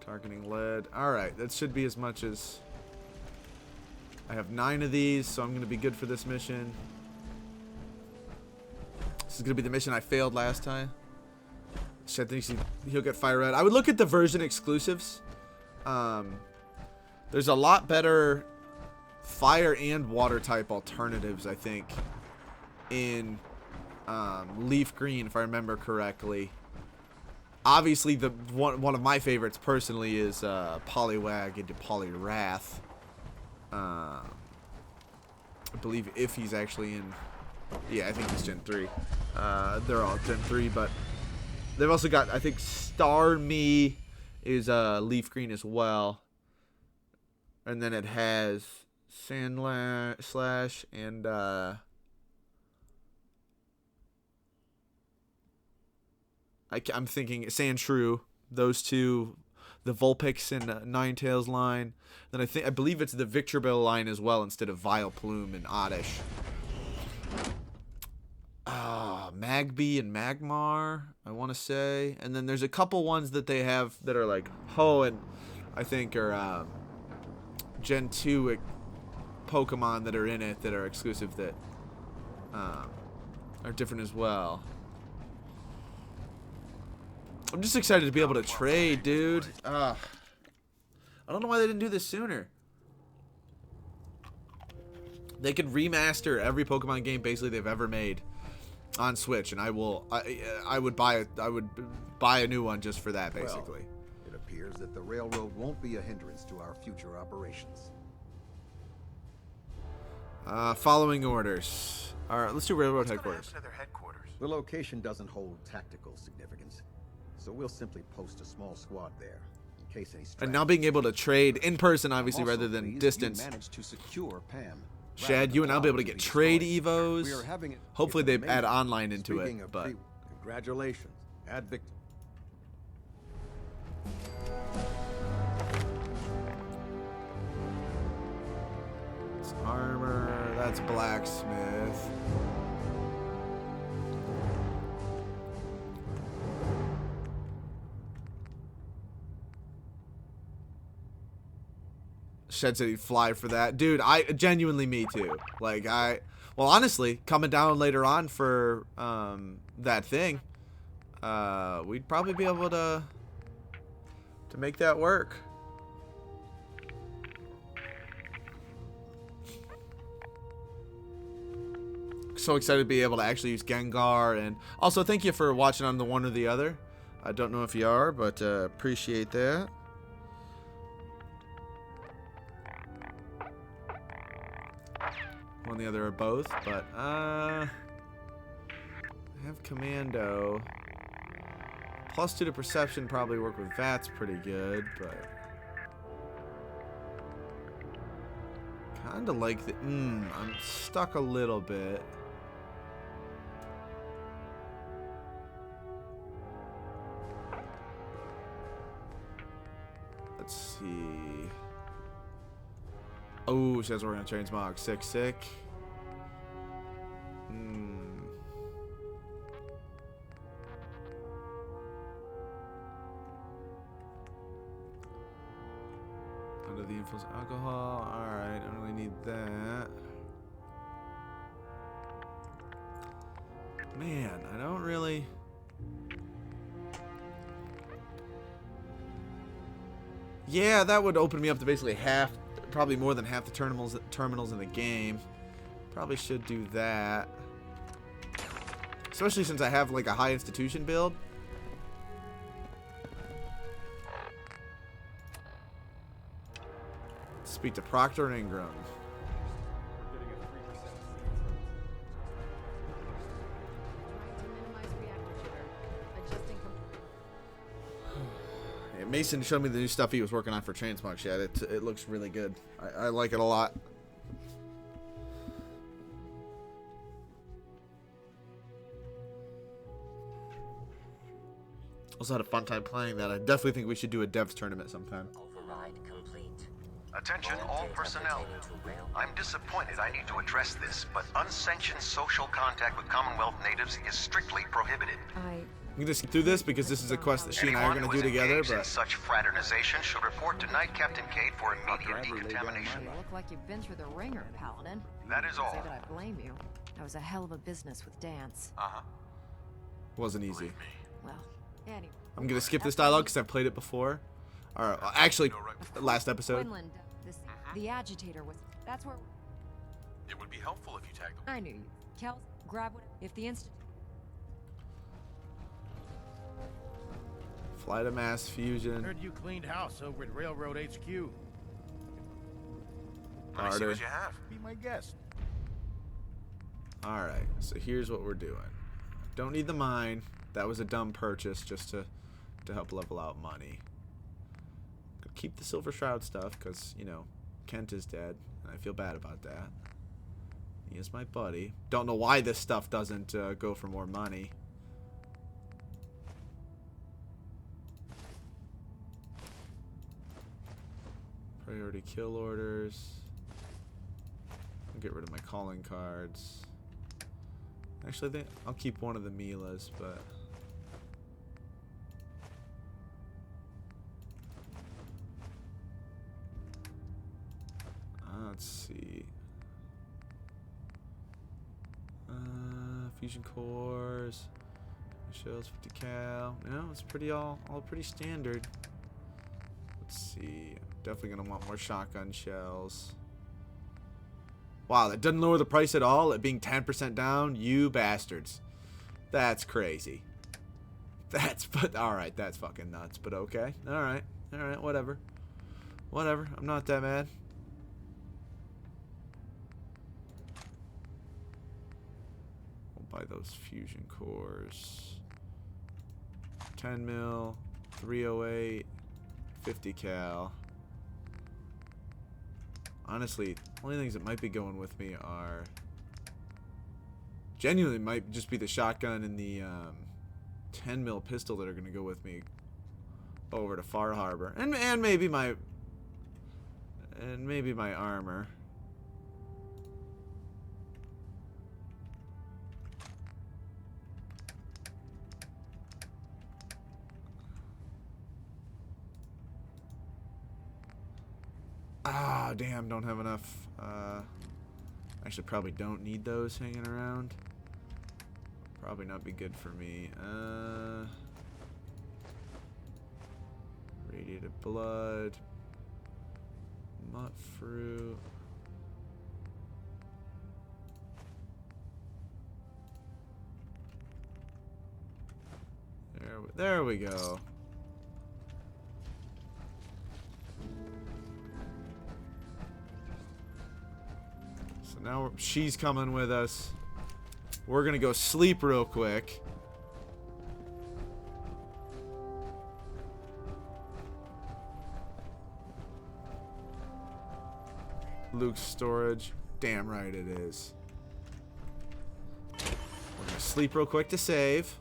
Targeting lead. Alright, that should be as much as... I have 9 of these, so I'm going to be good for this mission. This is going to be the mission I failed last time. Shit, I think he'll get Fire Red. I would look at the version exclusives. There's a lot better fire and water type alternatives, I think, in Leaf Green, if I remember correctly. Obviously, the one of my favorites personally is Poliwag into Poliwrath. I believe if he's actually in... Yeah, I think he's Gen 3. They're all Gen 3, but they've also got, I think, Starmie is Leaf Green as well. And then it has Sandslash and I'm thinking Sandshrew. Those two, the Vulpix and Ninetales line. Then I believe it's the Victreebel line as well instead of Vileplume and Oddish. Magby and Magmar, I want to say. And then there's a couple ones that they have that are like Ho and I think are Gen 2 Pokemon that are in it that are exclusive that are different as well. I'm just excited to be able to trade, dude. I don't know why they didn't do this sooner. They could remaster every Pokemon game basically they've ever made on Switch, and I would buy a new one just for that, basically. Well, it appears that the railroad won't be a hindrance to our future operations. Following orders. All right, let's do railroad headquarters. The location doesn't hold tactical significance, so we'll simply post a small squad there in case any. And now being able to trade in person, obviously, Also rather than pleased distance. you managed to secure Pam. Shad, you and I'll be able to get trade evos. Hopefully they add online into Speaking it, of but congratulations, ad victim. it's armor. That's blacksmith. Shed said he'd fly for that. Dude, I genuinely me too. Like well honestly, coming down later on for that thing, we'd probably be able to make that work. So excited to be able to actually use Gengar, and also thank you for watching on the one or the other. I don't know if you are, but appreciate that. One or the other or both, but I have Commando. +2 to Perception probably work with Vats pretty good, but kind of like the I'm stuck a little bit. Let's see. Oh, says we're gonna transmog. Sick. Under the influence of alcohol. Alright, I don't really need that. Man, I don't really. Yeah, that would open me up to basically half, probably more than half the terminals in the game. Probably should do that. Especially since I have like a high institution build. Speak to Procter and Ingram. Yeah, Mason showed me the new stuff he was working on for Transmog Shed. It looks really good. I like it a lot. Also had a fun time playing that. I definitely think we should do a devs tournament sometime. Override complete. Attention all personnel. I'm disappointed I need to address this, but unsanctioned social contact with Commonwealth natives is strictly prohibited. We can just get through this because this is a quest that she and I are going to do together. But such fraternization should report to Knight Captain Cade for immediate decontamination. You look like you've been through the ringer, Paladin. That is all. Say that I blame you. That was a hell of a business with Dance. wasn't easy. Well, anyway. I'm going to skip this dialogue because I've played it before. Or actually, last episode. Quinlan, the agitator was. That's where. It would be helpful if you tagged them. I knew you. Kel, grab what. If the instant. Flight of Mass Fusion. Heard you cleaned house over at Railroad HQ. Let me see what you have. Be my guest. Alright, so here's what we're doing. Don't need the mine. That was a dumb purchase just to help level out money. Could keep the Silver Shroud stuff because, you know, Kent is dead. And I feel bad about that. He is my buddy. Don't know why this stuff doesn't go for more money. Priority kill orders. I'll get rid of my calling cards. Actually, I think I'll keep one of the Milas, but... let's see. Fusion cores. Shells 50 cal. No, it's pretty all pretty standard. Let's see. I'm definitely gonna want more shotgun shells. Wow, that doesn't lower the price at all at being 10% down. You bastards. That's crazy. Alright, that's fucking nuts, but okay. Alright, whatever. Whatever, I'm not that mad. We'll buy those fusion cores. 10 mil, 308, 50 cal. Honestly, only things that might be going with me are genuinely might just be the shotgun and the 10 mil pistol that are going to go with me over to Far Harbor, and maybe my armor. Ah, damn, don't have enough. Actually, probably don't need those hanging around. Probably not be good for me. Radiated blood. Mutt fruit. There we go. Now she's coming with us. We're gonna go sleep real quick. Luke's storage. Damn right it is. We're gonna sleep real quick to save.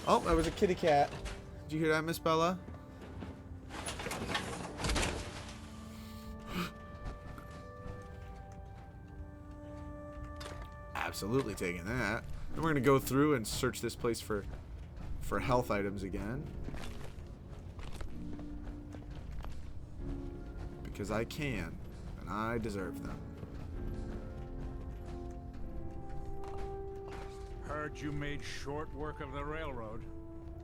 Oh, that was a kitty cat. Did you hear that, Miss Bella? Absolutely taking that. Then we're gonna go through and search this place for health items again, because I can and I deserve them. Heard you made short work of the railroad.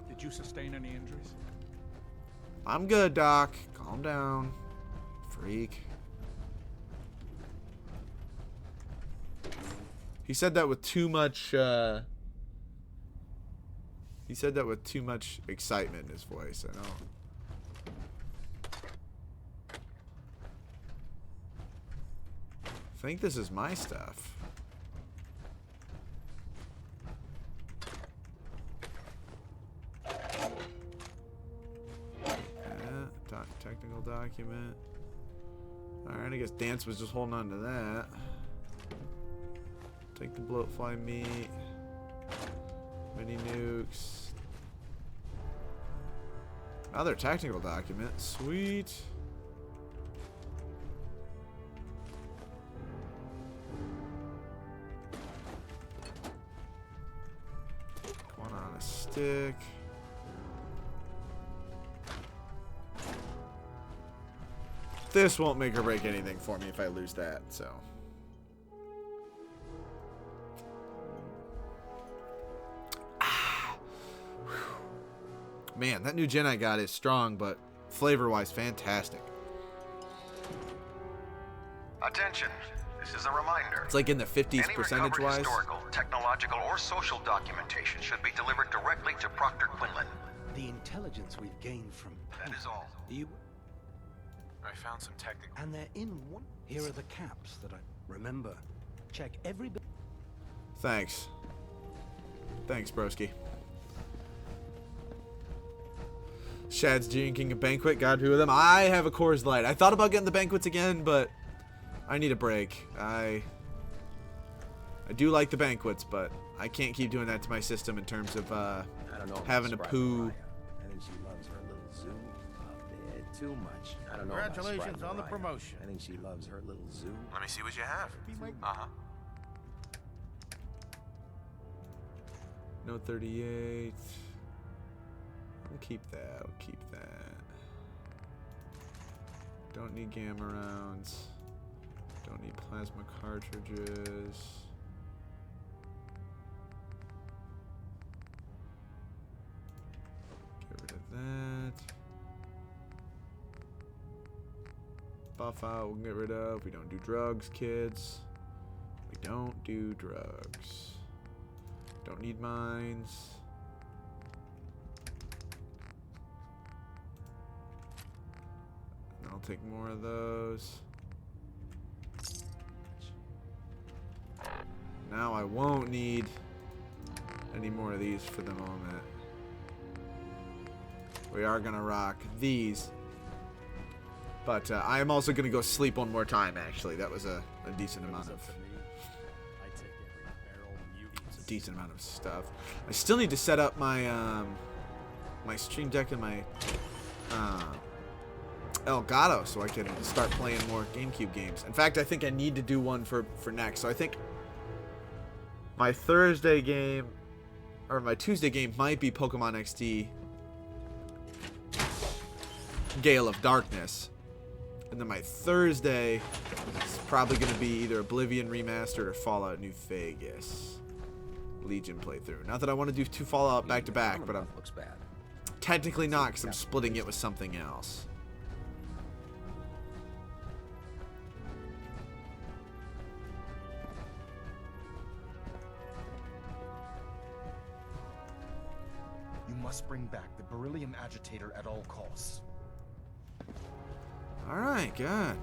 Did you sustain any injuries? I'm good, Doc. Calm down, freak. He said that with too much, he said that with too much excitement in his voice. I don't... I think this is my stuff. Yeah, technical document. Alright, I guess Dance was just holding on to that. Take the bloatfly meat. Mini nukes. Another technical document. Sweet. One on a stick. This won't make or break anything for me if I lose that, so. Man, that new gen I got is strong, but flavor-wise, fantastic. Attention. This is a reminder. It's like in the 50s percentage-wise. Historical, technological, or social documentation should be delivered directly to Proctor Quinlan. The intelligence we've gained from... That is all. I found some technical... And they're in one... Here are the caps that I... Remember, check every... Thanks. Thanks, broski. Shad's drinking a banquet. God be with him. I have a Coors Light. I thought about getting the banquets again, but I need a break. I do like the banquets, but I can't keep doing that to my system in terms of having to poo. And she loves her little zoo a bit. too much. I don't know about Sprite Congratulations on the Mariah. promotion. I think she loves her little zoo. Let me see what you have. Uh-huh. No 38. We'll keep that. We'll keep that. Don't need gamma rounds. Don't need plasma cartridges. Get rid of that. Buff out, we'll get rid of. We don't do drugs, kids. We don't do drugs. Don't need mines. I'll take more of those. Now I won't need any more of these for the moment. We are gonna rock these. But I am also gonna go sleep one more time, actually. That was a decent amount of... It's a decent amount of stuff. I still need to set up my my stream deck and my Elgato so I can start playing more GameCube games. In fact, I think I need to do one for next. So I think my Thursday game, or my Tuesday game, might be Pokemon XD Gale of Darkness. And then my Thursday is probably going to be either Oblivion Remastered or Fallout New Vegas Legion playthrough. Not that I want to do 2 Fallout back to back, but I'm looks bad. technically not because I'm splitting it with something else. You must bring back the beryllium agitator at all costs. Alright, good.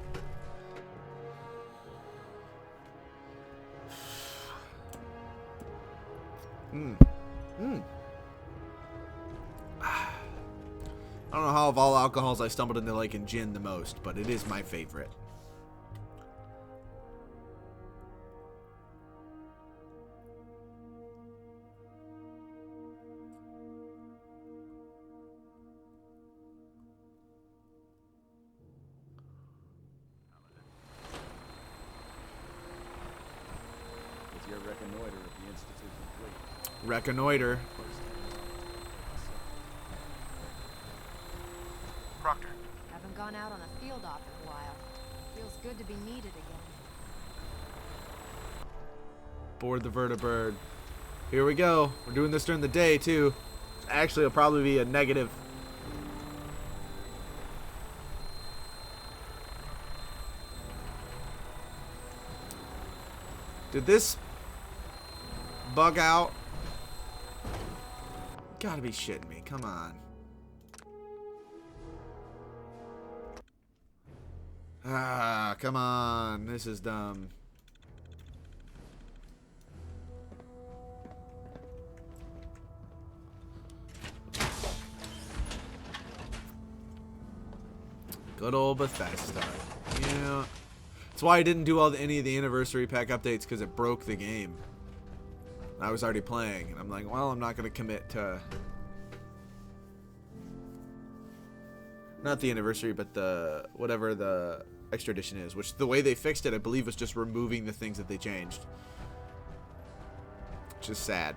I don't know how of all alcohols I stumbled into liking gin the most, but it is my favorite. With your reconnoiter of the Institute complete. Reconnoiter. Proctor. Haven't gone out on a field op in a while. Feels good to be needed again. Board the vertibird. Here we go. We're doing this during the day, too. Actually, it'll probably be a negative. Did this bug out? Gotta be shitting me. Come on. Ah, come on. This is dumb. Good old Bethesda. Yeah. That's why I didn't do any of the anniversary pack updates, because it broke the game. I was already playing, and I'm like, well, I'm not going to commit to... Not the anniversary, but the... whatever the extra edition is, which the way they fixed it, I believe, was just removing the things that they changed. Which is sad.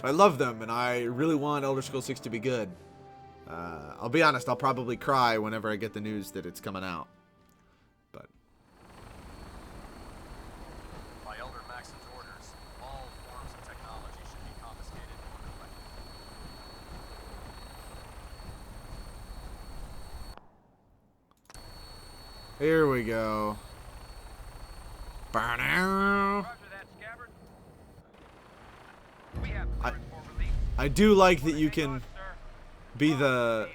I love them, and I really want Elder Scrolls 6 to be good. I'll be honest, I'll probably cry whenever I get the news that it's coming out. But... By Elder Maxon's orders, all forms of technology should be confiscated and Here we go. I do like that you can be the...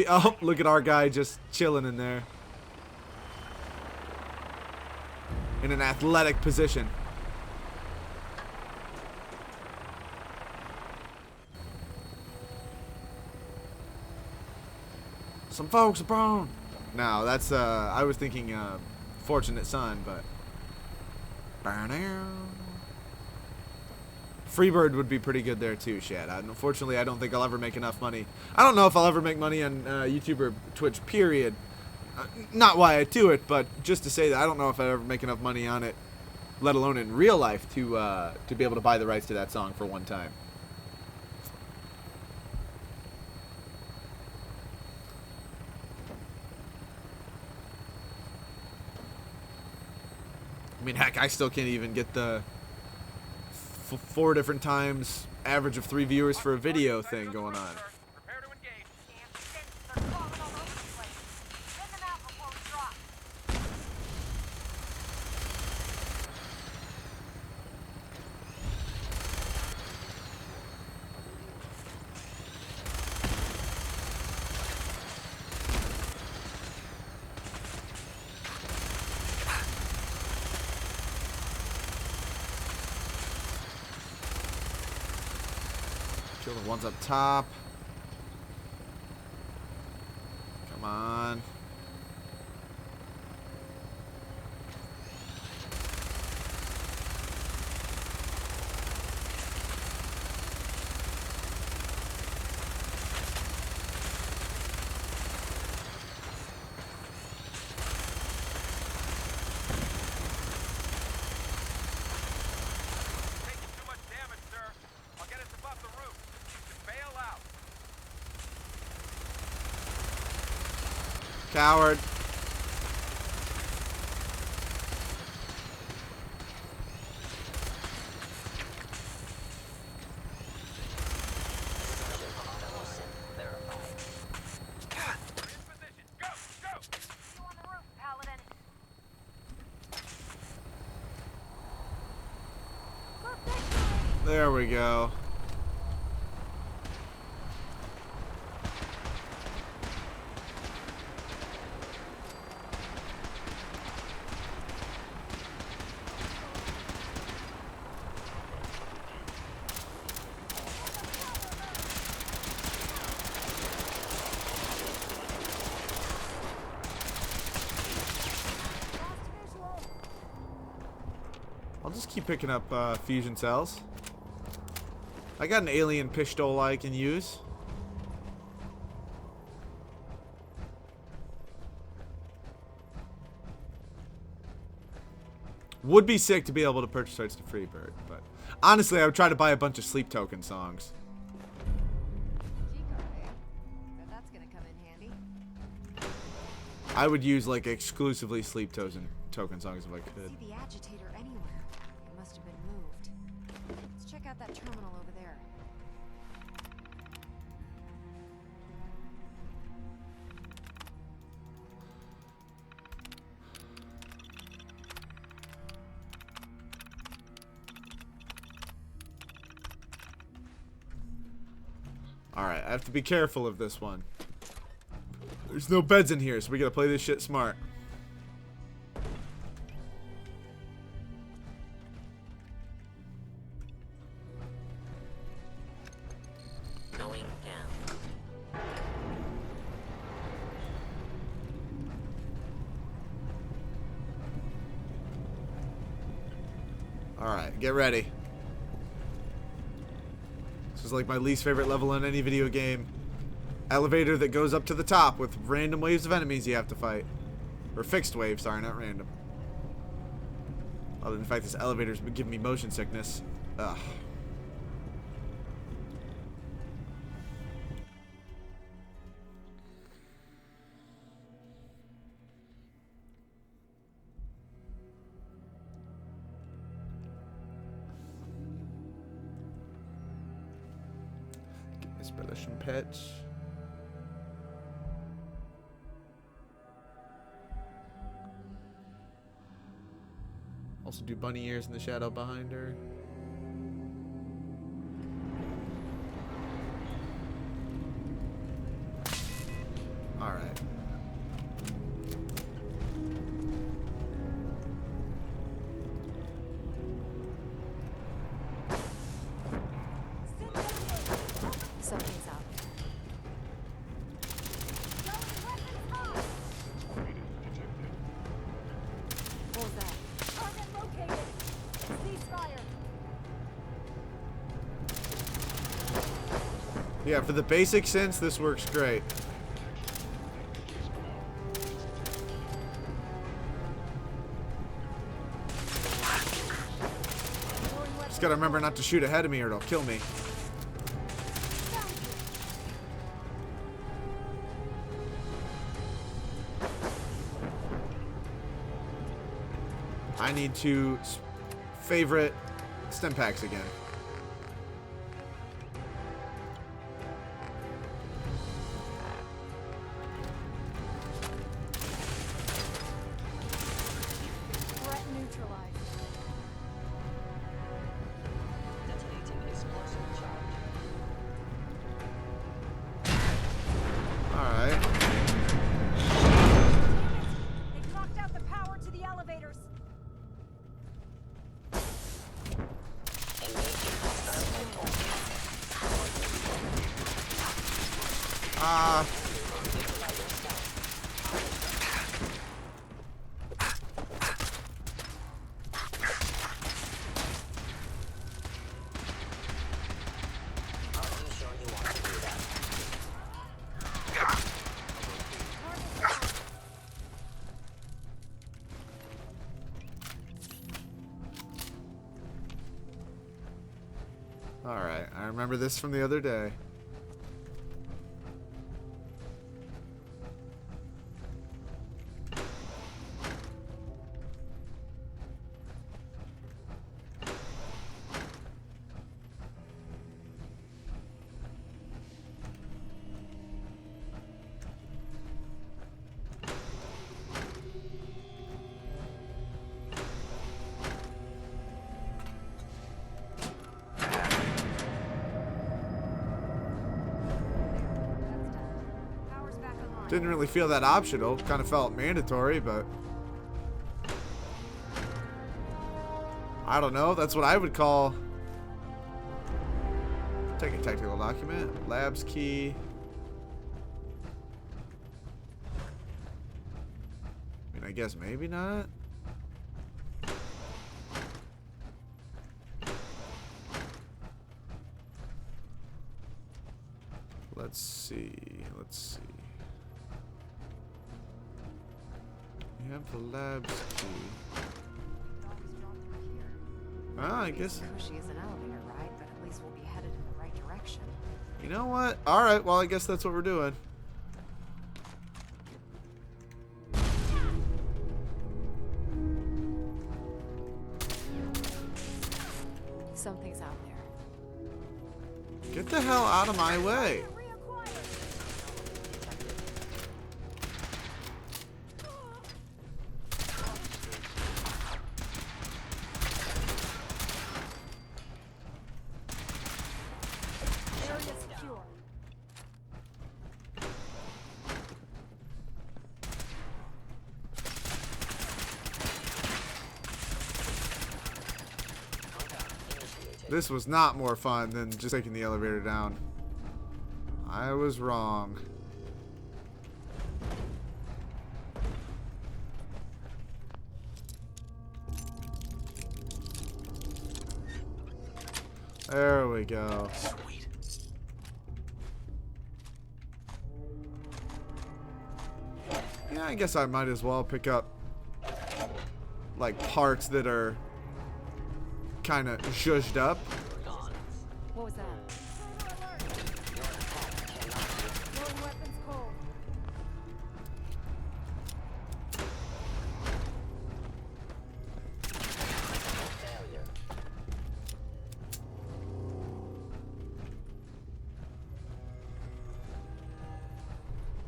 Oh, look at our guy just chilling in there. In an athletic position. Some folks are prone. No, that's, I was thinking, Fortunate Son, but... Freebird would be pretty good there too, Shad. Unfortunately, I don't think I'll ever make enough money. I don't know if I'll ever make money on YouTube or Twitch, period. Not why I do it, but just to say that I don't know if I'd ever make enough money on it, let alone in real life, to be able to buy the rights to that song for one time. I mean, heck, I still can't even get the 4 different times average of 3 viewers for a video thing going on. Kill the ones up top. Come on. Coward. There we go. I'll just keep picking up fusion cells. I got an alien pistol I can use. Would be sick to be able to purchase rights to Freebird, but honestly, I would try to buy a bunch of Sleep Token songs. That's gonna come in handy. I would use like exclusively Sleep Token songs if I could. See the agitator anywhere. It must have been moved. Let's check out that terminal over there. Alright, I have to be careful of this one. There's no beds in here, so we gotta play this shit smart. Going down. Alright, get ready. This is like my least favorite level in any video game. Elevator that goes up to the top with random waves of enemies you have to fight. Or fixed waves, sorry, not random. Other than the fact this elevator's been giving me motion sickness. Ugh. Get this brother some pets. Also do bunny ears in the shadow behind her. Alright. Something's out there. What was that? Yeah, for the basic sense, this works great. Just gotta remember not to shoot ahead of me or it'll kill me. I need to favorite stim packs again. Threat neutralized. Detonating explosive charge. Alright. They've knocked out the power to the elevators. Ah. Alright, I remember this from the other day. Power's back online. Didn't really feel that optional. Kind of felt mandatory, but I don't know. That's what I would call take a technical document. Labs key. I mean, I guess maybe not. Let's see. Let's see. You have the labs key. Ah, I guess. Cushy is an elevator ride, but at least we'll be headed in the right direction. You know what? All right. Well, I guess that's what we're doing. Something's out there. Get the hell out of my way. Area secure. This was not more fun than just taking the elevator down. I was wrong. There we go. Sweet. Yeah, I guess I might as well pick up like parts that are kind of zhuzhed up. What was that? Throwing weapons cold.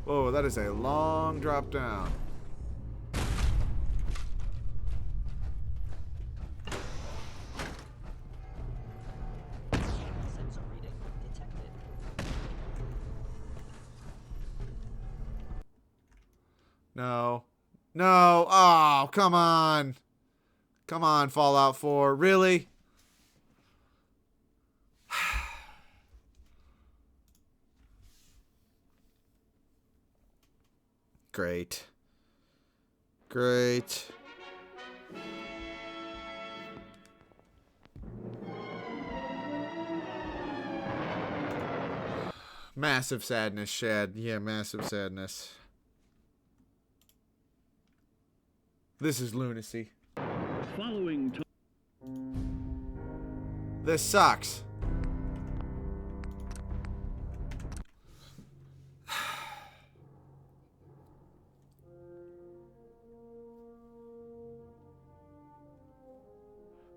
Whoa, that is a long drop down. Sensor reading detected. No. No. Oh, come on. Come on, Fallout 4. Really? Great. Great. Massive sadness, Shad. Yeah, massive sadness. This is lunacy. Following. This sucks.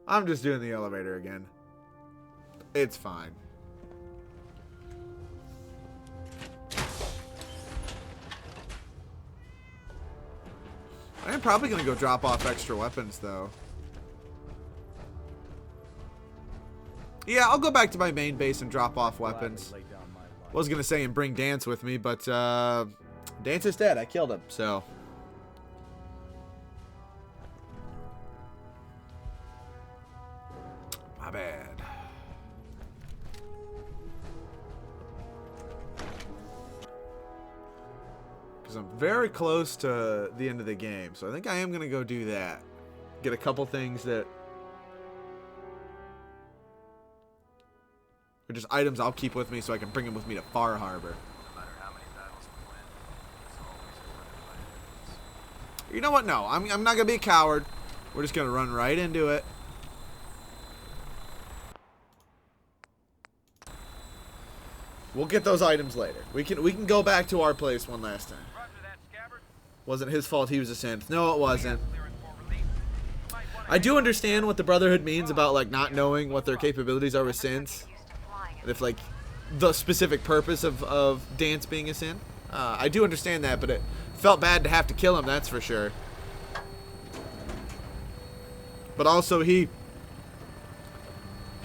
I'm just doing the elevator again. It's fine. I'm probably going to go drop off extra weapons, though. Yeah, I'll go back to my main base and drop off weapons. Was going to say and bring Dance with me, but Dance is dead. I killed him, so... My bad. Because I'm very close to the end of the game, so I think I am going to go do that. Get a couple things that... or just items I'll keep with me so I can bring them with me to Far Harbor. You know what? No, I'm not going to be a coward. We're just going to run right into it. We'll get those items later. We can go back to our place one last time. Wasn't his fault he was a synth. No, it wasn't. I do understand what the Brotherhood means about like not knowing what their capabilities are with synths. And if like the specific purpose of Dance being a synth. I do understand that, but it felt bad to have to kill him, that's for sure. But also he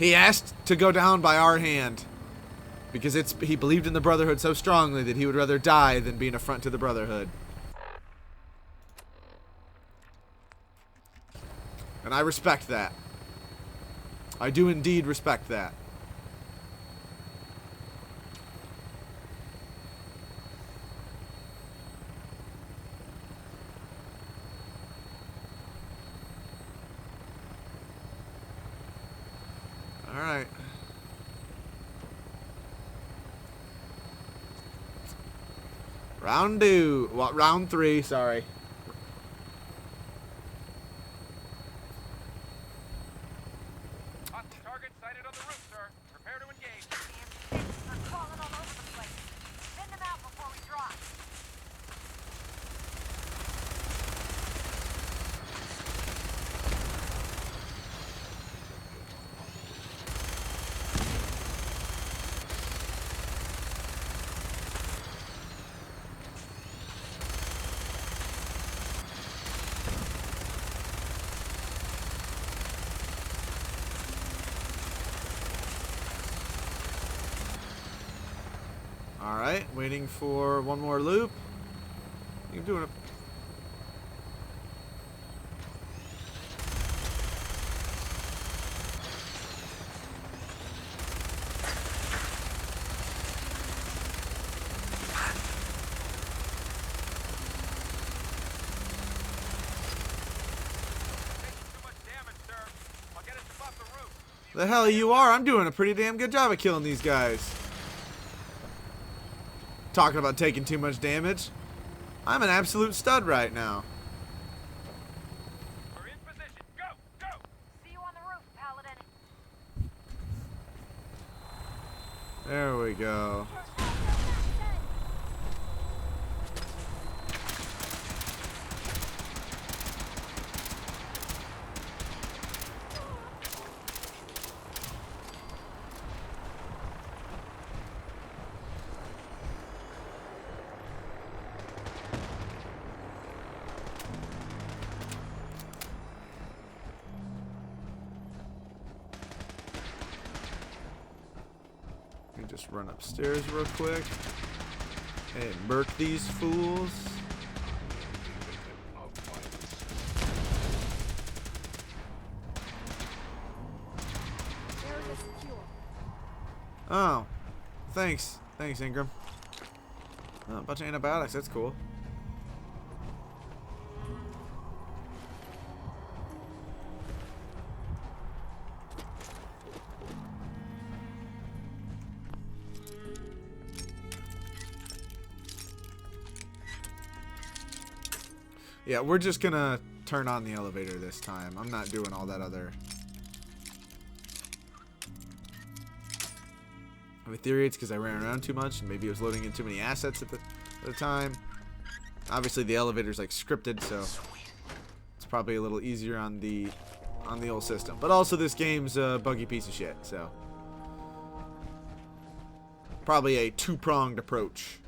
asked to go down by our hand. Because he believed in the Brotherhood so strongly that he would rather die than be an affront to the Brotherhood. And I respect that. I do indeed respect that. All right. Round 3, sorry. Target sighted on the roof, sir. Prepare to engage. They're crawling all over the place. Send them out before we drop. Alright, waiting for one more loop. You're doing it. The hell you are? I'm doing a pretty damn good job of killing these guys. Talking about taking too much damage. I'm an absolute stud right now. We're in position. Go! Go! See you on the roof, Paladin. There we go. Just run upstairs real quick and murk these fools. Area secure. Oh, thanks. Thanks, Ingram. Oh, a bunch of antibiotics. That's cool. Yeah, we're just gonna turn on the elevator this time. I'm not doing all that other. I have a theory it's because I ran around too much and maybe it was loading in too many assets at the time. Obviously the elevator's like scripted, so it's probably a little easier on the old system. But also this game's a buggy piece of shit, so probably a two-pronged approach.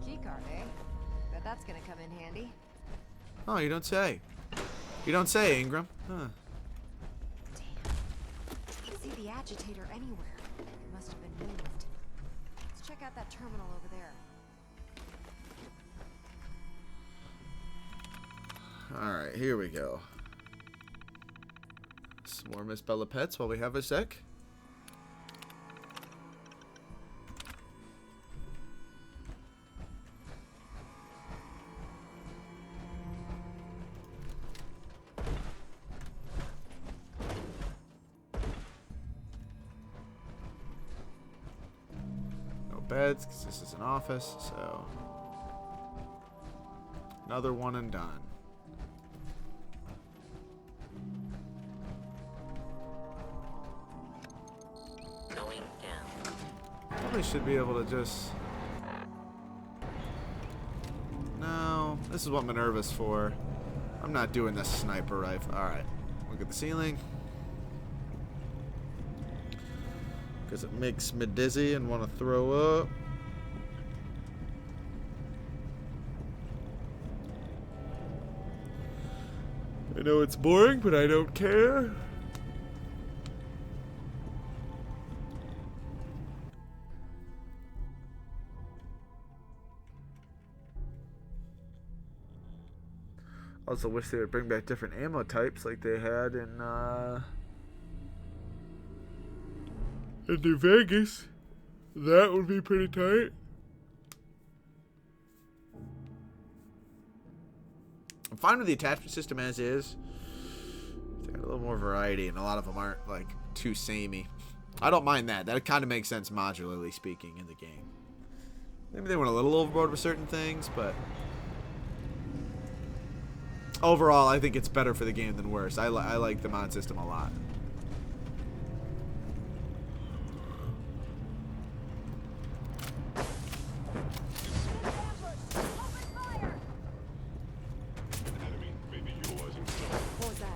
Keycard, eh? Bet that's gonna come in handy. Oh, you don't say. You don't say, Ingram. Huh. Can't see the agitator anywhere. It must have been moved. Let's check out that terminal over there. Alright, here we go. Some more Miss Bella pets while we have a sec. No beds, because this is an office, so another one and done. Probably should be able to just... No, this is what Minerva's for. I'm not doing this sniper rifle. Alright, look at the ceiling. Because it makes me dizzy and want to throw up. I know it's boring, but I don't care. Also wish they would bring back different ammo types like they had in New Vegas. That would be pretty tight. I'm fine with the attachment system as is. They got a little more variety, and a lot of them aren't like too samey. I don't mind that. That kind of makes sense modularly speaking in the game. Maybe they went a little overboard with certain things, but overall, I think it's better for the game than worse. I like the mod system a lot. What was that?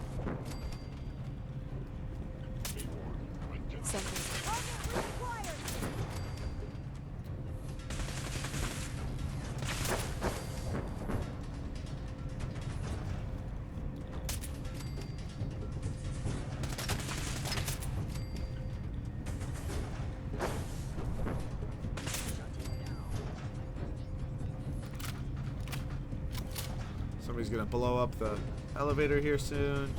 Somebody's gonna blow up the elevator here soon.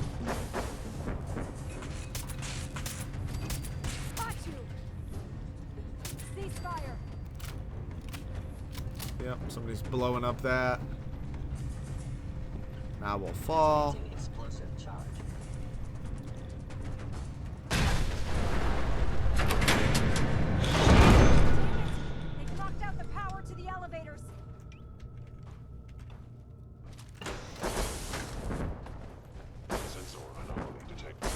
Ceasefire. Yep, somebody's blowing up that. Now we'll fall. Explosive charge. They've knocked out the power to the elevators. Sensor anomaly detected.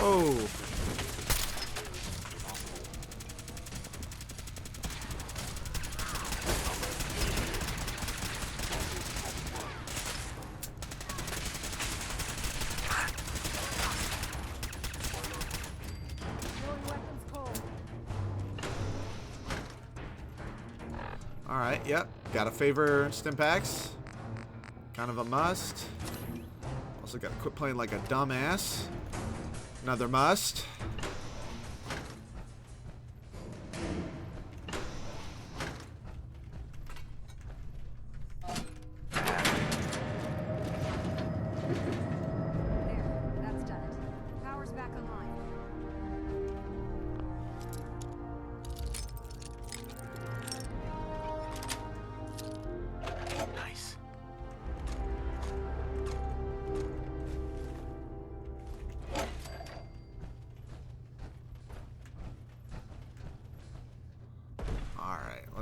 Oh. Alright, yep. Gotta favor Stimpaks. Kind of a must. Also gotta quit playing like a dumbass. Another must. That's done it. Power's back online. Nice.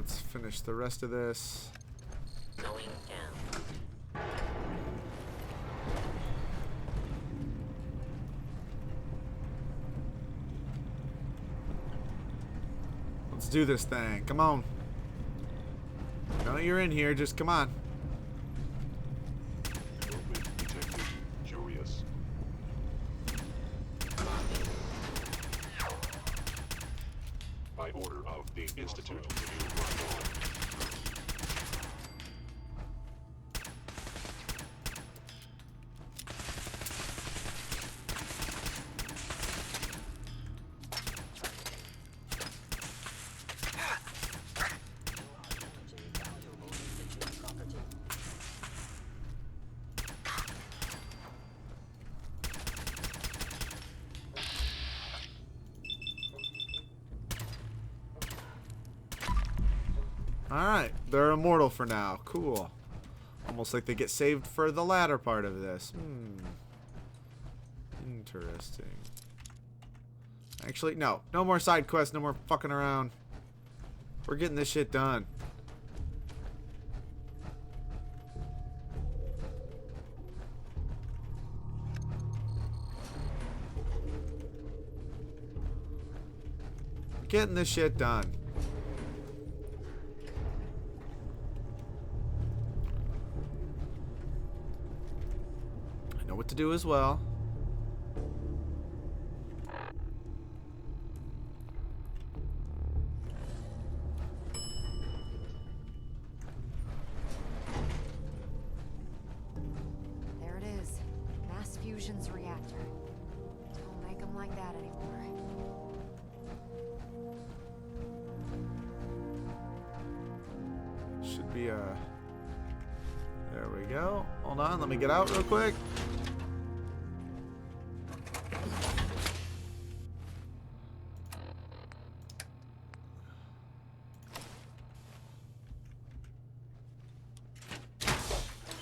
let's finish the rest of this. Going down. Let's do this thing. Come on. I know you're in here. Just come on. Curious. By order of the Institute, you run on. Alright, they're immortal for now. Cool. Almost like they get saved for the latter part of this. Interesting. Actually, no. No more side quests, no more fucking around. We're getting this shit done. Getting this shit done. Know what to do as well. There it is. Mass fusion's reactor. Don't make them like that anymore. Should be a... There we go. Hold on, let me get out real quick.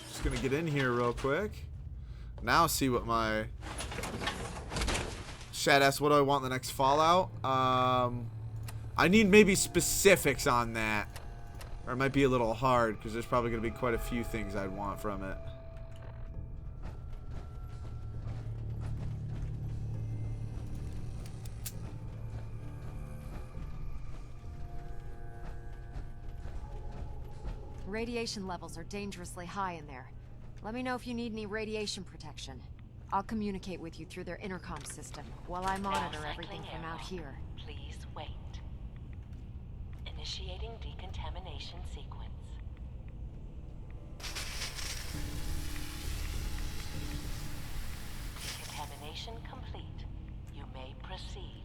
Just gonna get in here real quick. Now see what my... Shad asks, what do I want in the next Fallout? I need maybe specifics on that. Or it might be a little hard, because there's probably going to be quite a few things I'd want from it. Radiation levels are dangerously high in there. Let me know if you need any radiation protection. I'll communicate with you through their intercom system while I monitor everything from out here. Please wait. Initiating decontamination sequence. Decontamination complete. You may proceed.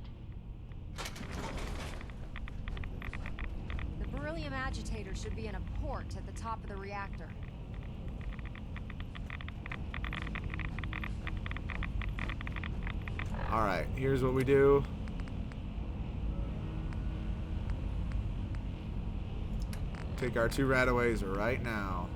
The beryllium agitator should be in a port at the top of the reactor. Alright, here's what we do. Take our 2 rataways right now.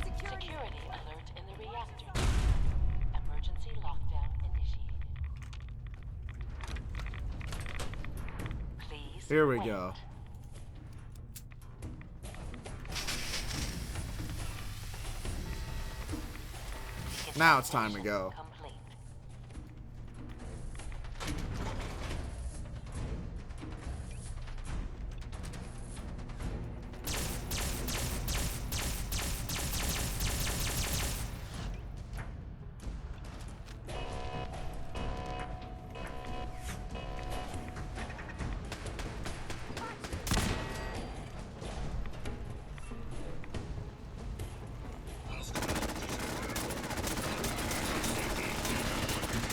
Security alert in the reactor. Emergency lockdown initiated. Please. Here we go. Now it's time to go.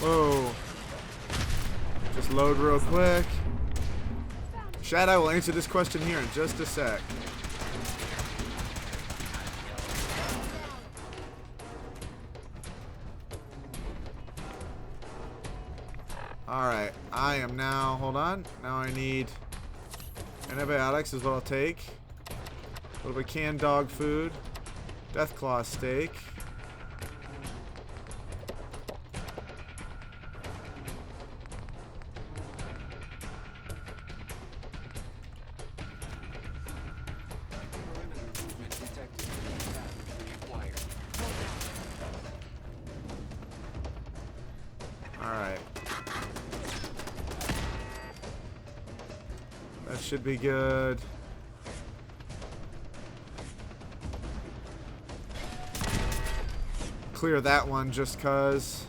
Whoa. Just load real quick. Shad, I will answer this question here in just a sec. Alright, I am now, hold on. Now I need antibiotics is what I'll take. A little bit of canned dog food. Deathclaw steak. Alright. That should be good. Clear that one just cuz.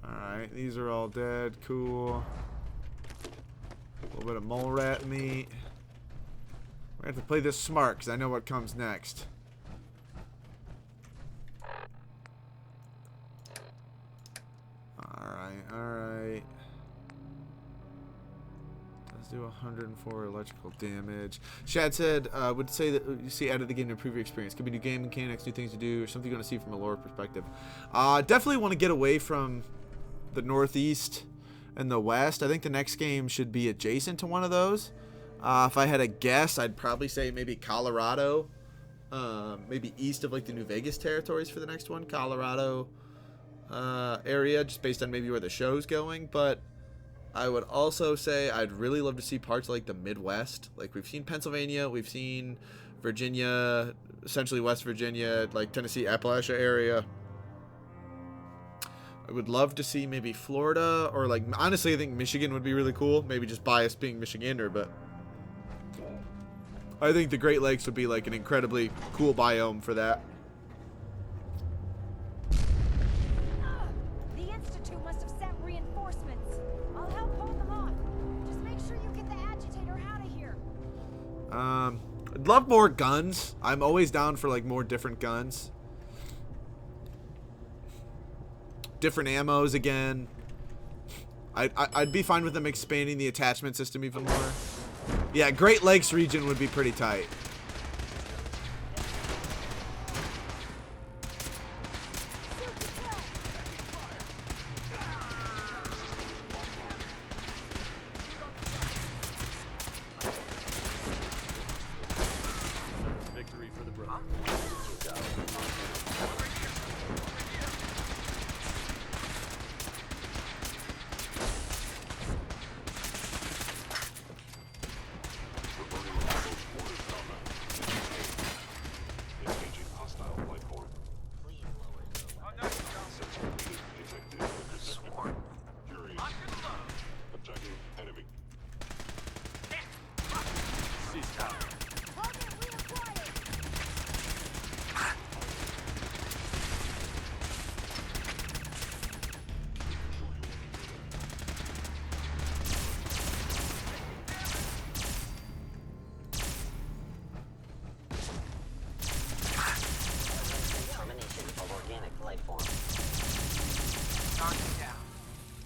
Alright, these are all dead. Cool. A little bit of mole rat meat. We have to play this smart because I know what comes next. Alright. Let's do 104 electrical damage. Shad said, would say that you see added the game to improve your experience. Could be new game mechanics, new things to do, or something you want to see from a lore perspective. Definitely want to get away from the northeast and the west. I think the next game should be adjacent to one of those. If I had a guess, I'd probably say maybe Colorado. Maybe east of like the New Vegas territories for the next one. Colorado area, just based on maybe where the show's going. But I would also say I'd really love to see parts like the Midwest. Like we've seen Pennsylvania, we've seen Virginia, essentially West Virginia, like Tennessee, Appalachia area. I would love to see maybe Florida, or like, honestly, I think Michigan would be really cool. Maybe just biased being Michigander, but I think the Great Lakes would be like an incredibly cool biome for that. The Institute must have sent reinforcements. I'll help hold them off. Just make sure you get the agitator out of here. I'd love more guns. I'm always down for like more different guns. Different ammos again. I'd be fine with them expanding the attachment system even more. Yeah, Great Lakes region would be pretty tight. Victory for the brother.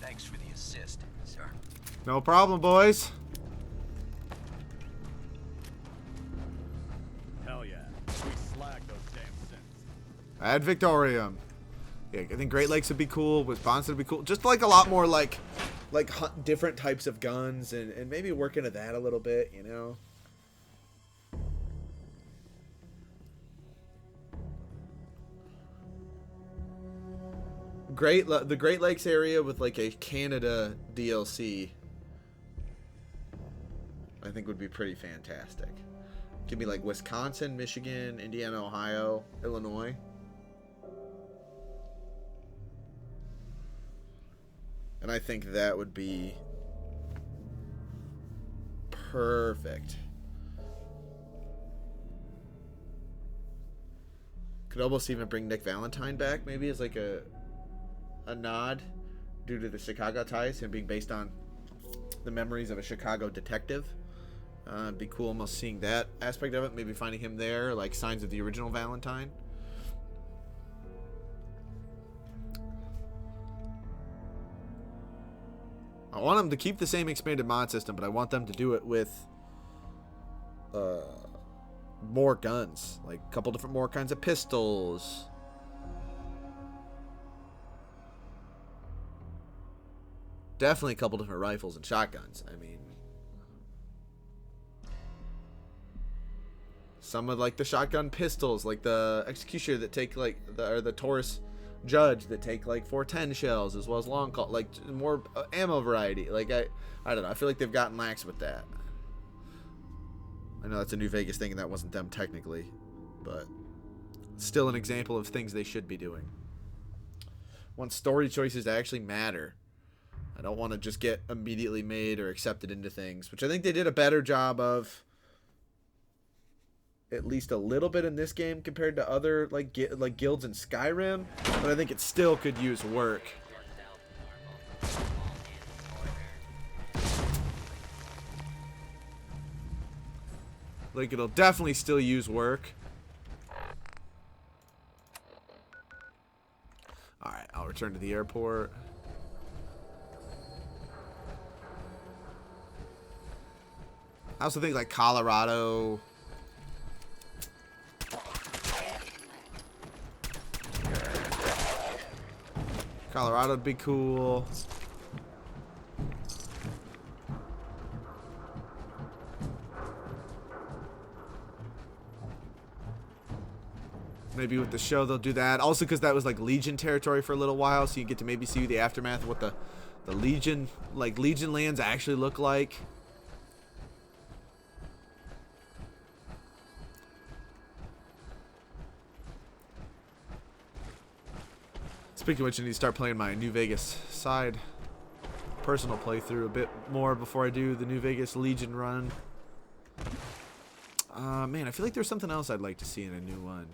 Thanks for the assist, sir. No problem, boys. Hell yeah. We slag those damn sins. Ad Victorium. Yeah, I think Great Lakes would be cool. Wisconsin would be cool. Just like a lot more like hunt different types of guns and maybe work into that a little bit, you know. The Great Lakes area with like a Canada DLC, I think would be pretty fantastic. Give me like Wisconsin, Michigan, Indiana, Ohio, Illinois. And I think that would be perfect. Could almost even bring Nick Valentine back, maybe as like a nod due to the Chicago ties, him being based on the memories of a Chicago detective. It'd be cool almost seeing that aspect of it, maybe finding him there, like signs of the original Valentine. I want them to keep the same expanded mod system, but I want them to do it with more guns, like a couple different more kinds of pistols. Definitely a couple different rifles and shotguns. I mean, some of like the shotgun pistols, like the executioner that take like the Taurus Judge that take like 410 shells, as well as long call, like more ammo variety. Like I don't know. I feel like they've gotten lax with that. I know that's a New Vegas thing, and that wasn't them technically, but still an example of things they should be doing. Want story choices to actually matter. I don't want to just get immediately made or accepted into things, which I think they did a better job of, at least a little bit in this game compared to other like guilds in Skyrim, but I think it still could use work. Like, it'll definitely still use work. Alright, I'll return to the airport. I also think like Colorado. Colorado would be cool. Maybe with the show they'll do that. Also because that was like Legion territory for a little while, so you get to maybe see the aftermath of what the Legion, like Legion lands actually look like. Speaking of which, I need to start playing my New Vegas side personal playthrough a bit more before I do the New Vegas Legion run. Man, I feel like there's something else I'd like to see in a new one.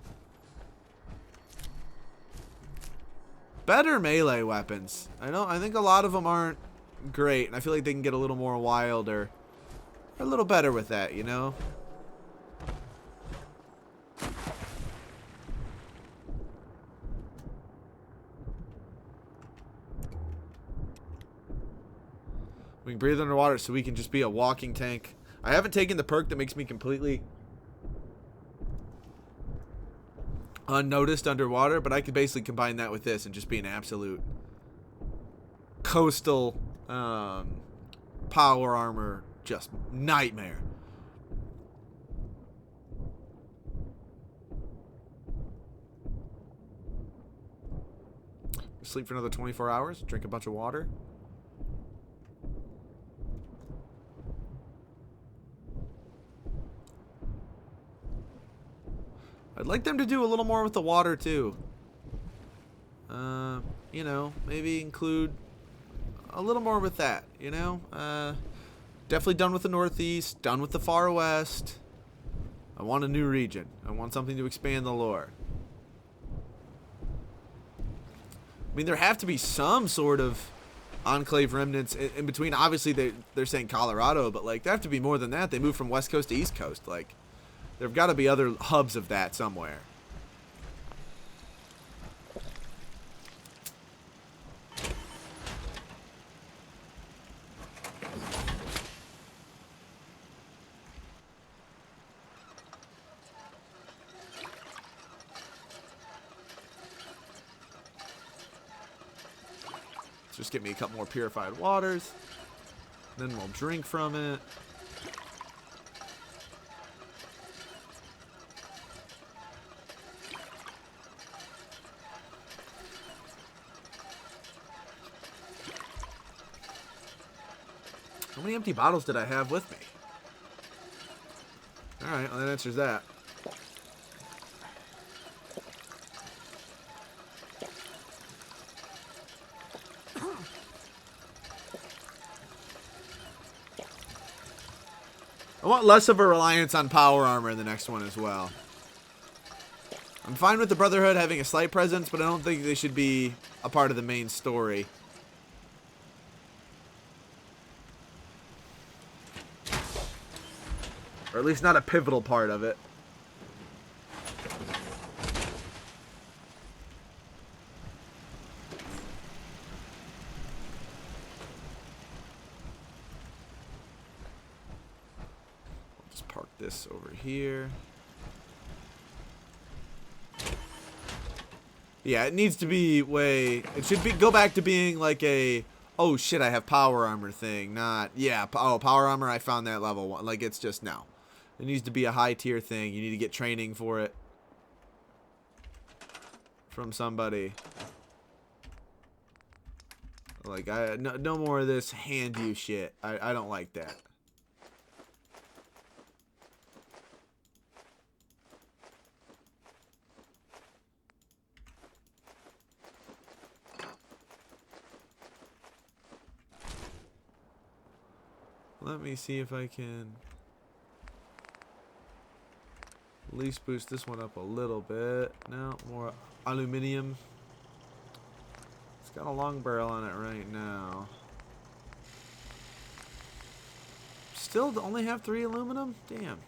Better melee weapons. I think a lot of them aren't great, and I feel like they can get a little more wild or a little better with that, you know? We can breathe underwater, so we can just be a walking tank. I haven't taken the perk that makes me completely unnoticed underwater, but I could basically combine that with this and just be an absolute coastal power armor just nightmare. Sleep for another 24 hours, drink a bunch of water. I'd like them to do a little more with the water too. You know, maybe include a little more with that, you know? Definitely done with the Northeast, done with the Far West. I want a new region. I want something to expand the lore. I mean, there have to be some sort of enclave remnants in between. Obviously, they're saying Colorado, but like there have to be more than that. They moved from West Coast to East Coast. Like, there've got to be other hubs of that somewhere. Let's just get me a couple more purified waters. Then we'll drink from it. How many empty bottles did I have with me? Alright, well that answers that. I want less of a reliance on power armor in the next one as well. I'm fine with the Brotherhood having a slight presence, but I don't think they should be a part of the main story. Or at least not a pivotal part of it. I'll just park this over here. Yeah, it needs to be way... It should be go back to being like a... Oh, shit, I have power armor thing. Not... Yeah, oh, power armor, I found that level 1. Like, it's just... No. It needs to be a high tier thing. You need to get training for it. From somebody. Like, no more of this hand you shit. I don't like that. Let me see if I can at least boost this one up a little bit. No, more aluminum. It's got a long barrel on it right now. Still only have 3 aluminum? Damn.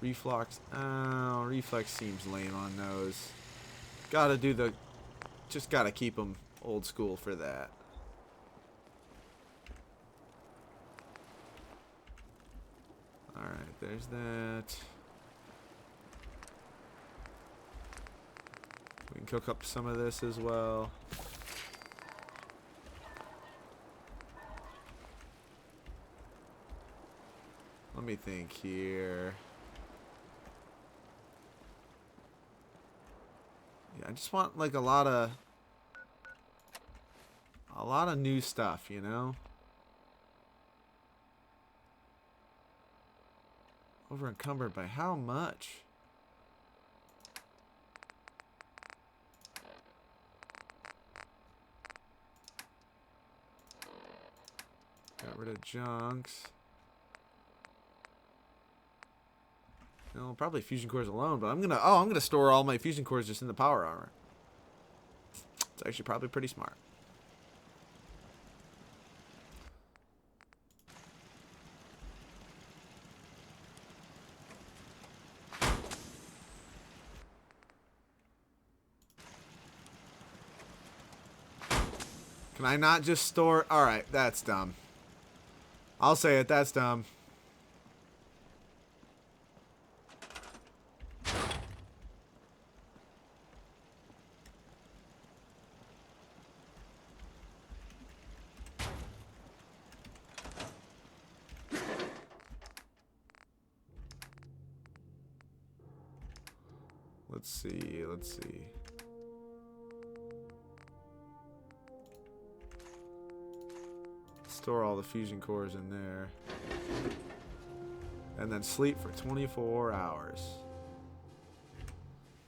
Reflex. Oh, reflex seems lame on those. Gotta do the... Just gotta keep them old school for that. Alright, there's that. We can cook up some of this as well. Let me think here. Yeah, I just want like a lot of new stuff, you know? Over encumbered by how much? Got rid of junks. No, probably fusion cores alone, but I'm gonna store all my fusion cores just in the power armor. It's actually probably pretty smart. Can I not just store? Alright, that's dumb. I'll say it, that's dumb. Let's see. Store all the fusion cores in there. And then sleep for 24 hours.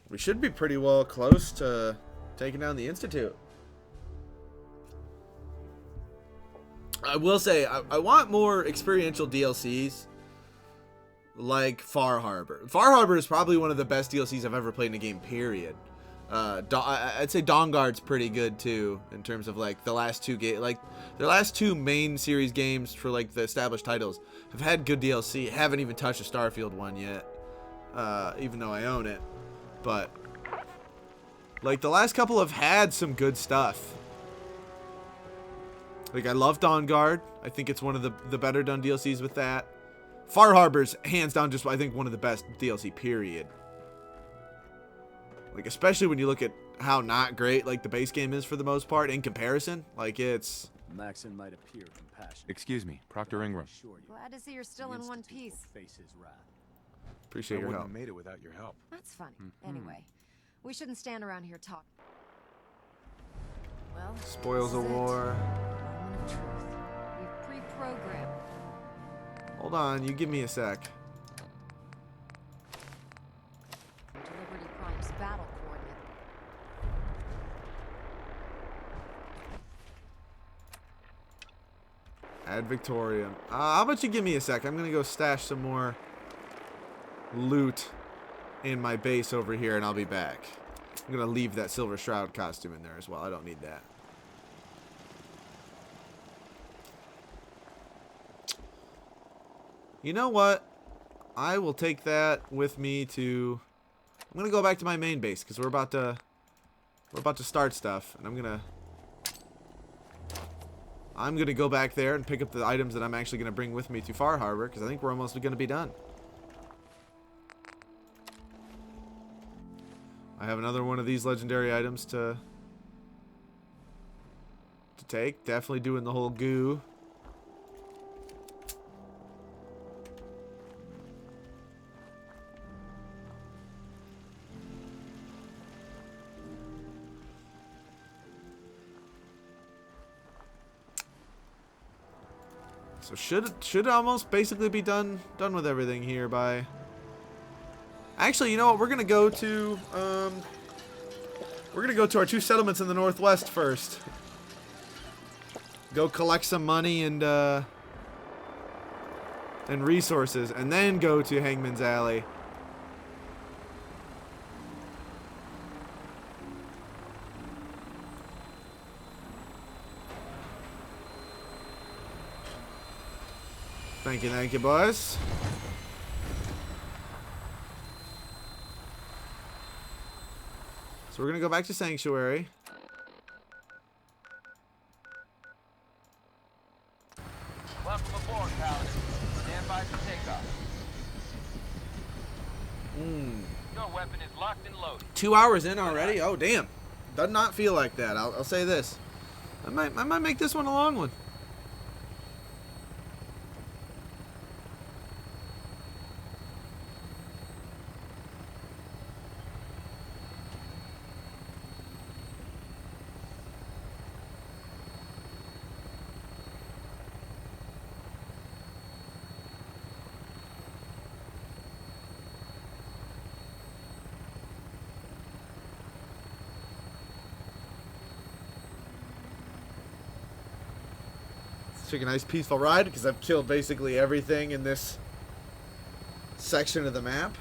We should be pretty well close to taking down the Institute. I will say, I want more experiential DLCs. Like Far Harbor. Far Harbor is probably one of the best DLCs I've ever played in a game, period. I'd say Dawn Guard's pretty good too, in terms of like the last 2 their last 2 main series games for like the established titles have had good DLC. Haven't even touched a Starfield one yet, even though I own it. But like the last couple have had some good stuff. Like I love Dawn Guard. I think it's one of the better done DLCs with that. Far Harbor's hands down just, I think, one of the best DLC, period. Like, especially when you look at how not great, like, the base game is for the most part in comparison. Like, it's... Maxon might appear compassionate. Excuse me, Proctor Ingram. Glad to see you're still in one piece. Appreciate your help. I wouldn't have made it without your help. That's funny. Anyway, we shouldn't stand around here talking. Well, Spoils of war. Moment of truth. We've pre-programmed. Hold on, you give me a sec. To Liberty Prime's battle coordinate. Add Victoria. How about you give me a sec? I'm gonna go stash some more loot in my base over here, and I'll be back. I'm gonna leave that Silver Shroud costume in there as well. I don't need that. You know what? I will take that with me to... I'm gonna go back to my main base because we're about to start stuff, and I'm gonna go back there and pick up the items that I'm actually gonna bring with me to Far Harbor because I think we're almost gonna be done. I have another one of these legendary items to take. Definitely doing the whole goo. So should almost basically be done with everything here by. Actually, you know what? We're gonna go to our 2 settlements in the northwest first. Go collect some money and resources, and then go to Hangman's Alley. Thank you, boys. So we're gonna go back to Sanctuary. Welcome aboard, Paladin. Stand by for takeoff. Your weapon is locked and loaded. 2 hours in already? Oh, damn. Does not feel like that. I'll say this. I might make this one a long one. Take a nice peaceful ride because I've killed basically everything in this section of the map.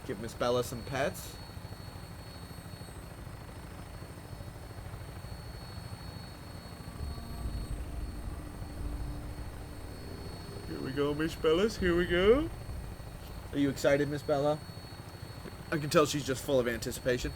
Give Miss Bella some pets. Here we go, Miss Bellas. Here we go. Are you excited, Miss Bella? I can tell she's just full of anticipation.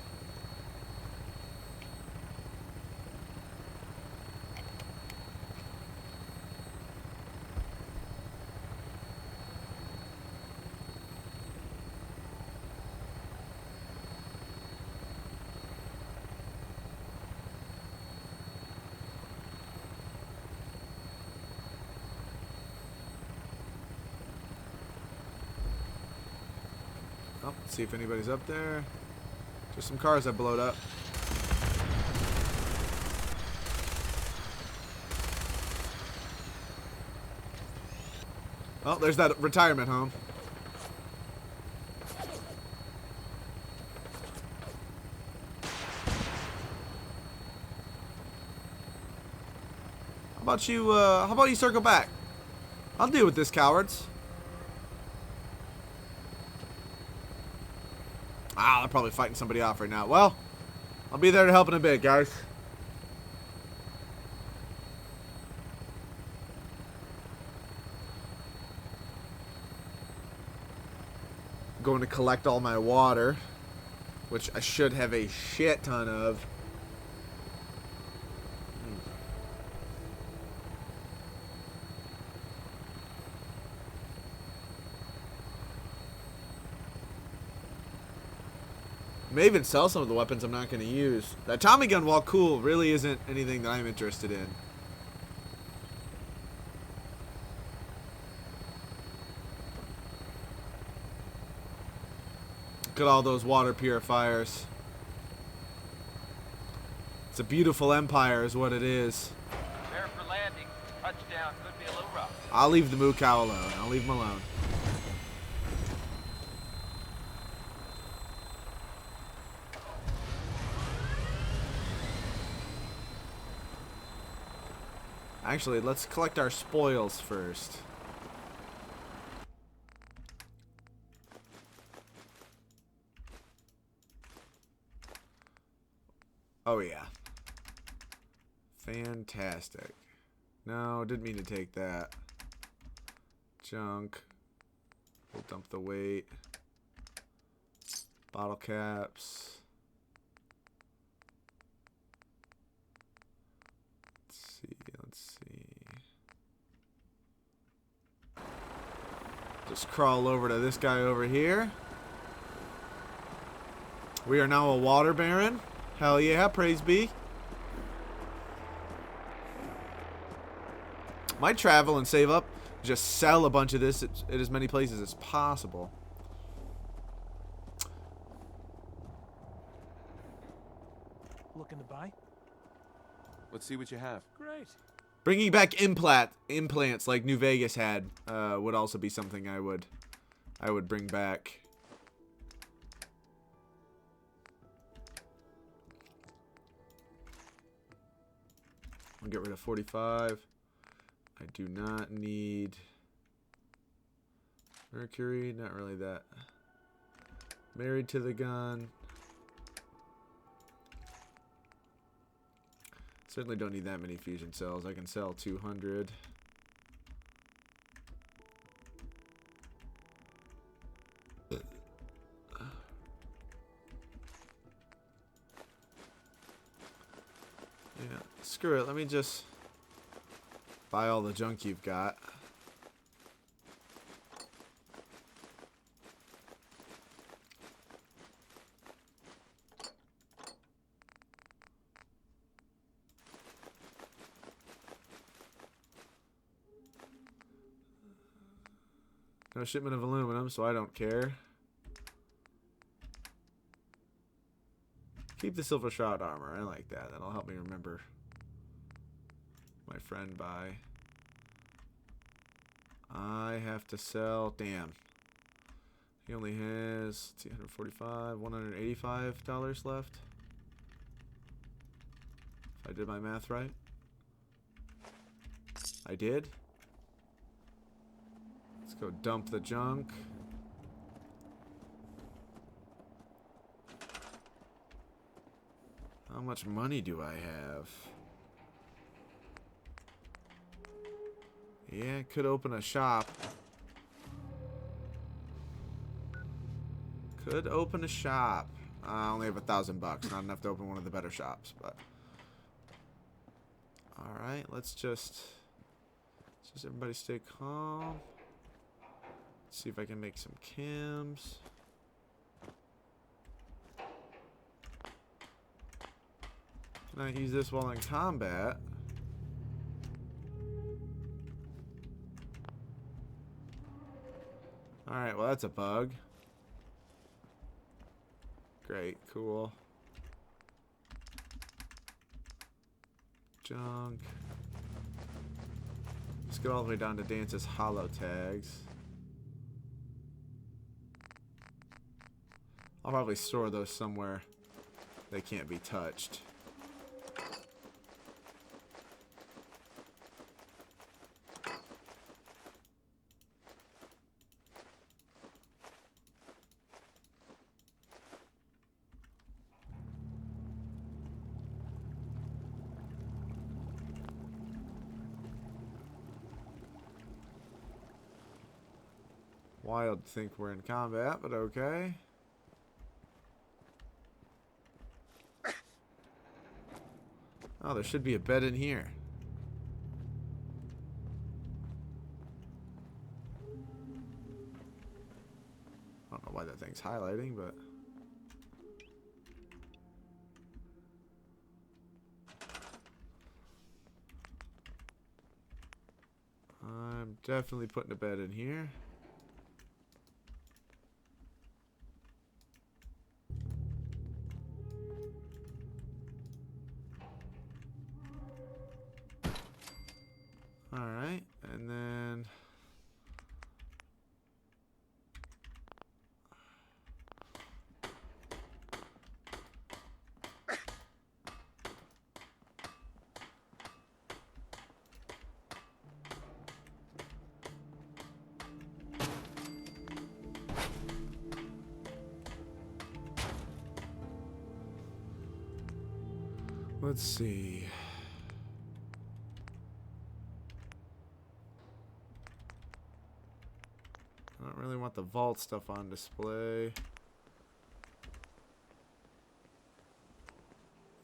Oh, let's see if anybody's up there. Just some cars that blowed up. Oh, there's that retirement home. How about you circle back? I'll deal with this, cowards. Ah, they're probably fighting somebody off right now. Well, I'll be there to help in a bit, guys. I'm going to collect all my water, which I should have a shit ton of. May even sell some of the weapons I'm not going to use. That Tommy gun, while cool, really isn't anything that I'm interested in. Look at all those water purifiers. It's a beautiful empire is what it is. Prepare for landing. Touchdown could be a little rough. I'll leave the moo cow alone. I'll leave him alone. Actually, let's collect our spoils first. Oh, yeah. Fantastic. No, didn't mean to take that. Junk. We'll dump the weight. Bottle caps. Let's see. Just crawl over to this guy over here. We are now a water baron. Hell yeah, praise be. Might travel and save up. Just sell a bunch of this at as many places as possible. Looking to buy? Let's see what you have. Great. Bringing back implants like New Vegas had would also be something I would bring back. I'll get rid of 45. I do not need Mercury, not really that. Married to the gun. Certainly don't need that many fusion cells. I can sell 200. Yeah, screw it. Let me just buy all the junk you've got. No shipment of aluminum, so I don't care. Keep the silver shroud armor. I like that. That'll help me remember my friend by. I have to sell. Damn. He only has $245, $185 left. If I did my math right. I did. Let's go dump the junk. How much money do I have? Yeah, could open a shop. Could open a shop. I only have $1,000. Not enough to open one of the better shops, but. Alright, let's just everybody stay calm. See if I can make some chems. Can I use this while in combat? Alright, well that's a bug. Great, cool. Junk. Let's get all the way down to Dance's hollow tags. I'll probably store those somewhere they can't be touched. Wild to think we're in combat, but okay. Oh, there should be a bed in here. I don't know why that thing's highlighting, but... I'm definitely putting a bed in here. Alright, and then... let's see. I don't really want the vault stuff on display.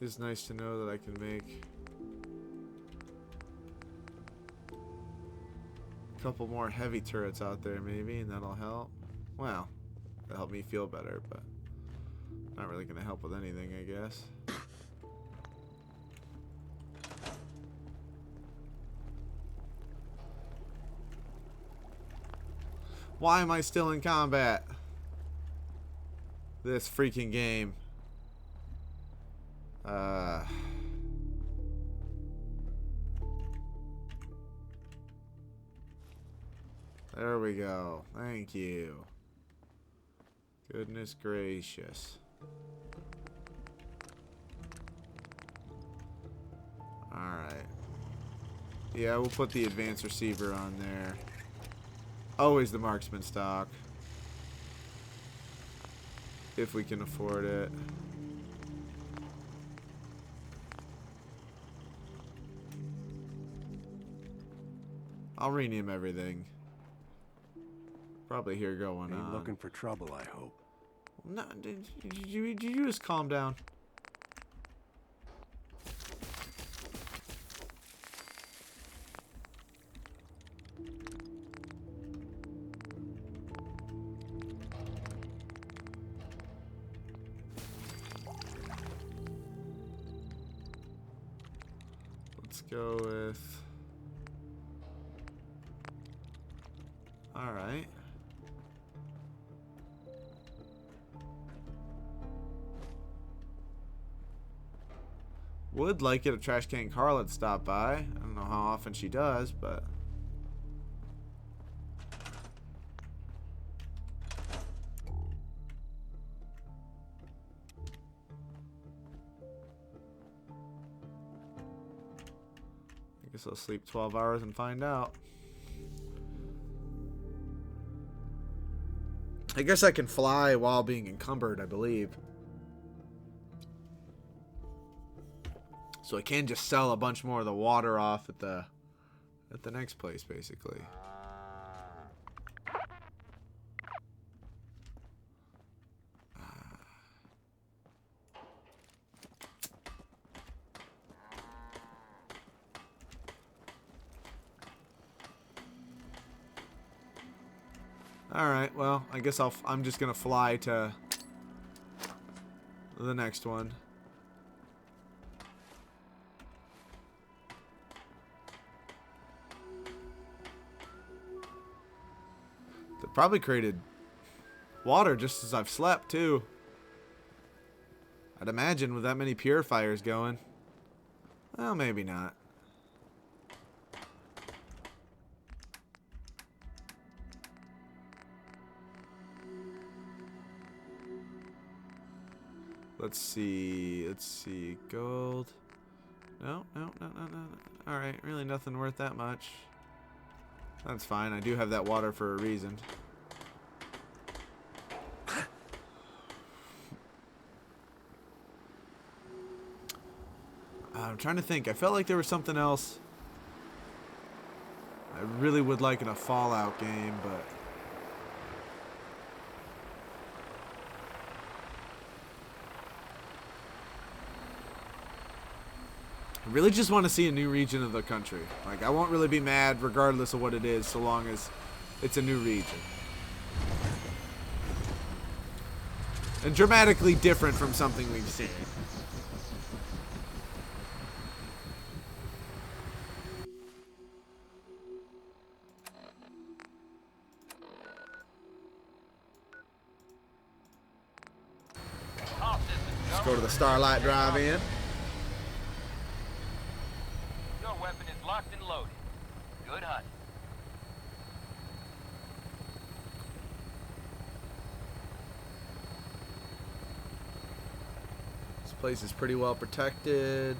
It's nice to know that I can make a couple more heavy turrets out there maybe, and that'll help. Well, that'll help me feel better, but not really gonna help with anything, I guess. Why am I still in combat? This freaking game. There we go. Thank you. Goodness gracious. Alright. Yeah, we'll put the advanced receiver on there. Always the marksman stock. If we can afford it. I'll rename everything. Probably hear going on. Ain't looking for trouble, I hope. No, did you just calm down? Let's go with... Alright. Would like it if Trash Can Carl'd stop by. I don't know how often she does, but... I guess I'll sleep 12 hours and find out. I guess I can fly while being encumbered, I believe. So I can just sell a bunch more of the water off at the next place, basically. Alright, well, I guess I'm just gonna fly to the next one. They probably created water just as I've slept, too. I'd imagine with that many purifiers going. Well, maybe not. Let's see, gold. No. Alright, really nothing worth that much. That's fine, I do have that water for a reason. I'm trying to think, I felt like there was something else I really would like in a Fallout game, but... I really just want to see a new region of the country. Like, I won't really be mad regardless of what it is, so long as it's a new region. And dramatically different from something we've seen. Let's go to the Starlight Drive-In. Your weapon is locked and loaded. Good hunting. This place is pretty well protected.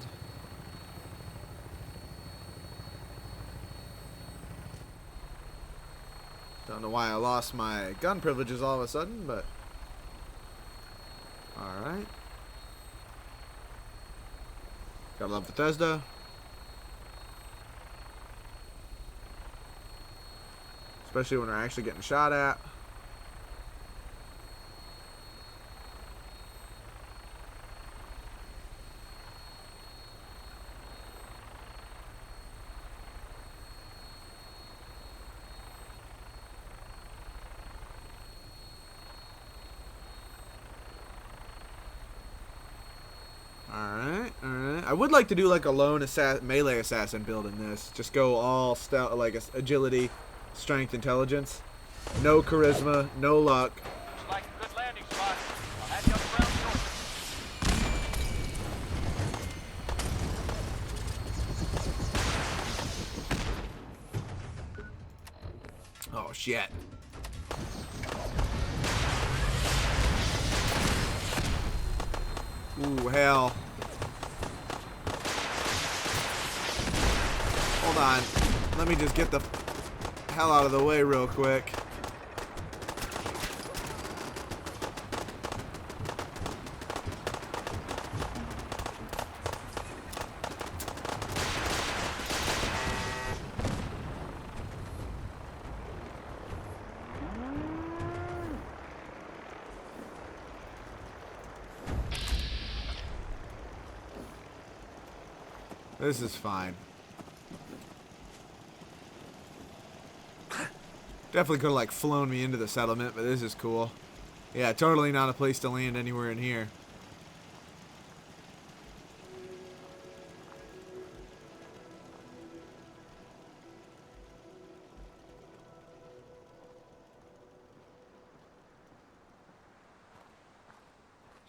Don't know why I lost my gun privileges all of a sudden, but... Alright. Gotta love Bethesda. Especially when they're actually getting shot at. I would like to do like a lone melee assassin build in this. Just go all stealth, like agility, strength, intelligence. No charisma, no luck. Like a good landing spot. I'll have you on the ground Oh shit. Ooh, hell. Hold on. Let me just get the hell out of the way real quick. This is fine. Definitely could have like flown me into the settlement, but this is cool. Yeah, totally not a place to land anywhere in here.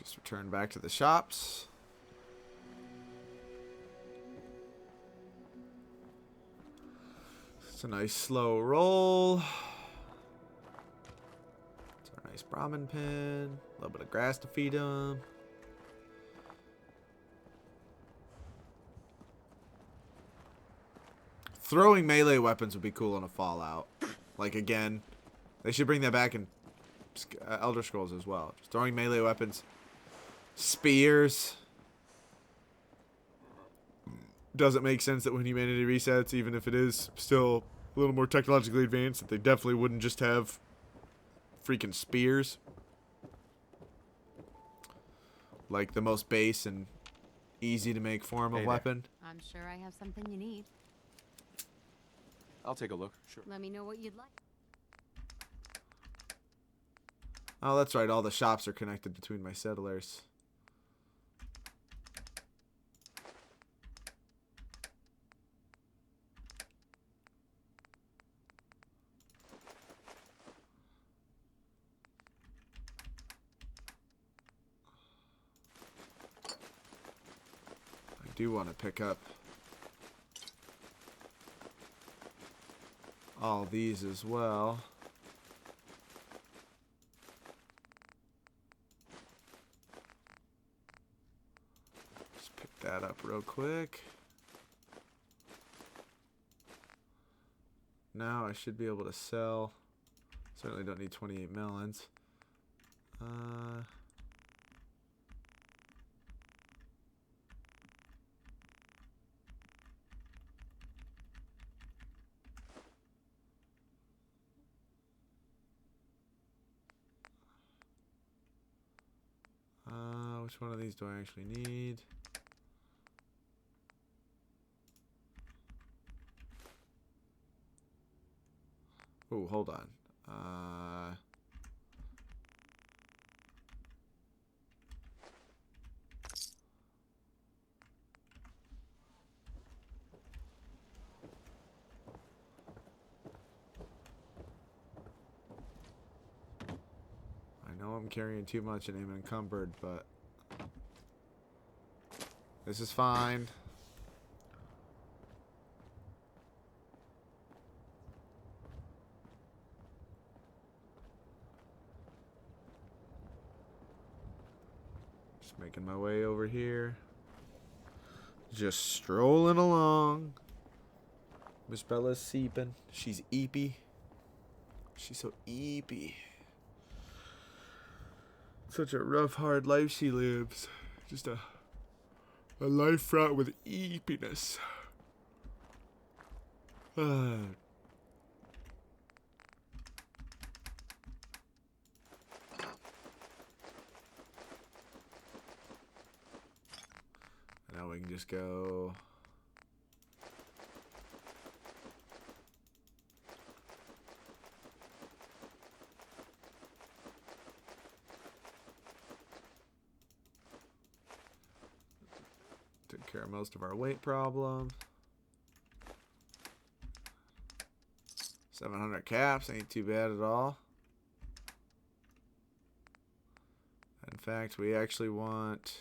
Just return back to the shops. It's a nice slow roll. It's our nice Brahmin pin. A little bit of grass to feed them. Throwing melee weapons would be cool in a Fallout. Like, again, they should bring that back in Elder Scrolls as well. Just throwing melee weapons. Spears. Doesn't make sense that when humanity resets, even if it is still a little more technologically advanced, that they definitely wouldn't just have freaking spears. Like the most base and easy to make form of weapon. I'm sure I have something you need. I'll take a look. Sure. Let me know what you'd like. Oh, that's right. All the shops are connected between my settlers. I do want to pick up all these as well. Just pick that up real quick. Now I should be able to sell. Certainly don't need 28 melons. Which one of these do I actually need? Oh, hold on. I know I'm carrying too much and I'm encumbered, but this is fine. Just making my way over here. Just strolling along. Miss Bella's seeping. She's eepy. She's so eepy. Such a rough, hard life she lives. Just a life fraught with eepiness. Now we can just go. Took care care of most of our weight problem. 700 caps ain't too bad at all. In fact, we actually want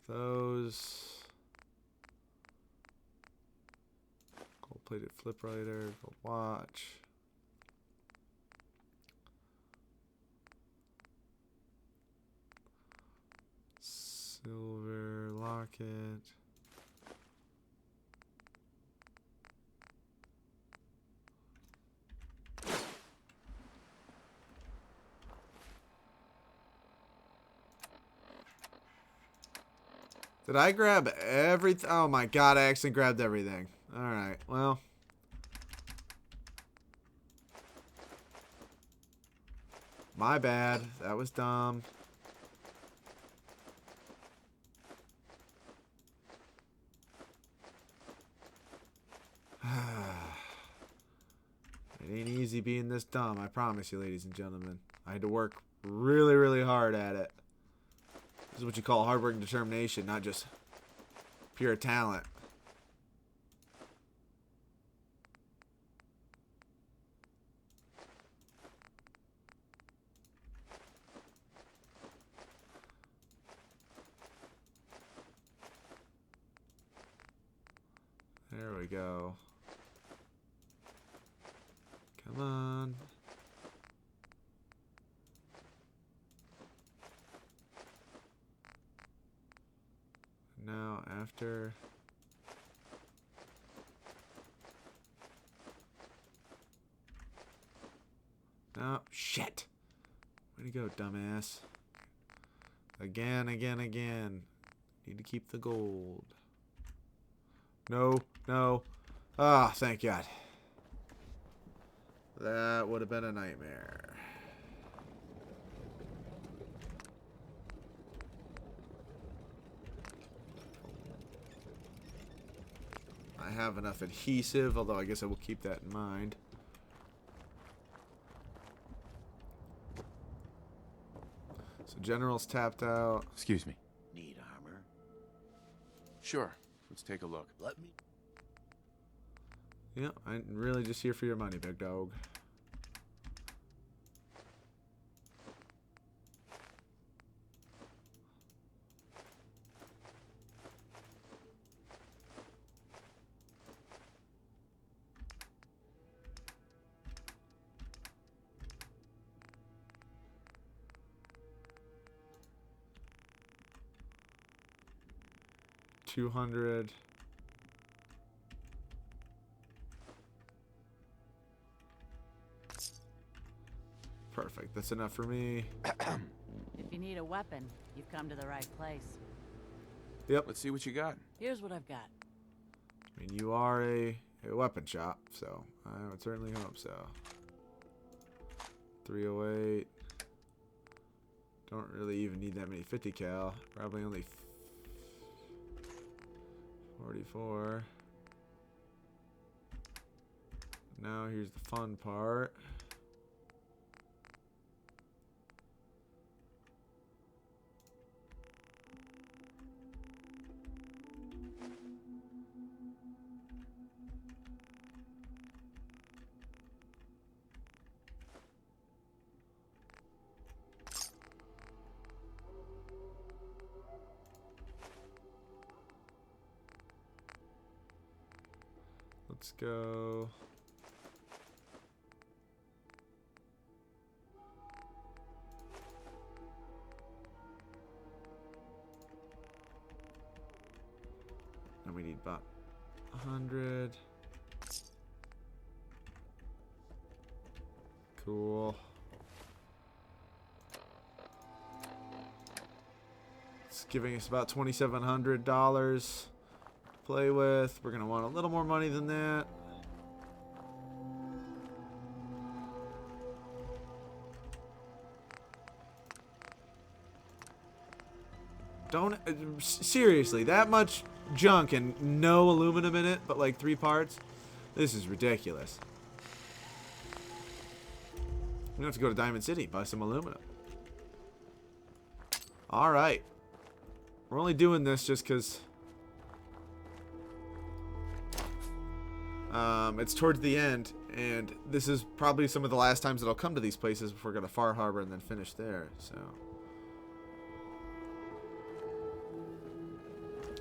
those. Gold-plated flip writer, gold watch. Silver locket. Did I grab everything? Oh my god, I actually grabbed everything. Alright, well. My bad. That was dumb. It ain't easy being this dumb, I promise you, ladies and gentlemen. I had to work really, really hard at it. This is what you call hard work and determination, not just pure talent. There we go. Come on. Now after no shit. Way to go, dumbass. Again. Need to keep the gold. No. Ah, thank God. That would have been a nightmare. I have enough adhesive, although I guess I will keep that in mind. So General's tapped out. Excuse me. Need armor? Sure. Let's take a look. Let me. Yeah, I'm really just here for your money, big dog. $200. Perfect. That's enough for me. If you need a weapon, you've come to the right place. Yep. Let's see what you got. Here's what I've got. I mean, you are a weapon shop, so I would certainly hope so. 308. Don't really even need that many 50 cal. Probably only 44. Now here's the fun part. Let's go. And we need about 100. Cool. It's giving us about $2,700 play with. We're gonna want a little more money than that. Don't seriously, that much junk and no aluminum in it, but like 3 parts. This is ridiculous. We have to go to Diamond City, buy some aluminum. All right, We're only doing this just because it's towards the end, and this is probably some of the last times that I'll come to these places before I go to Far Harbor and then finish there. So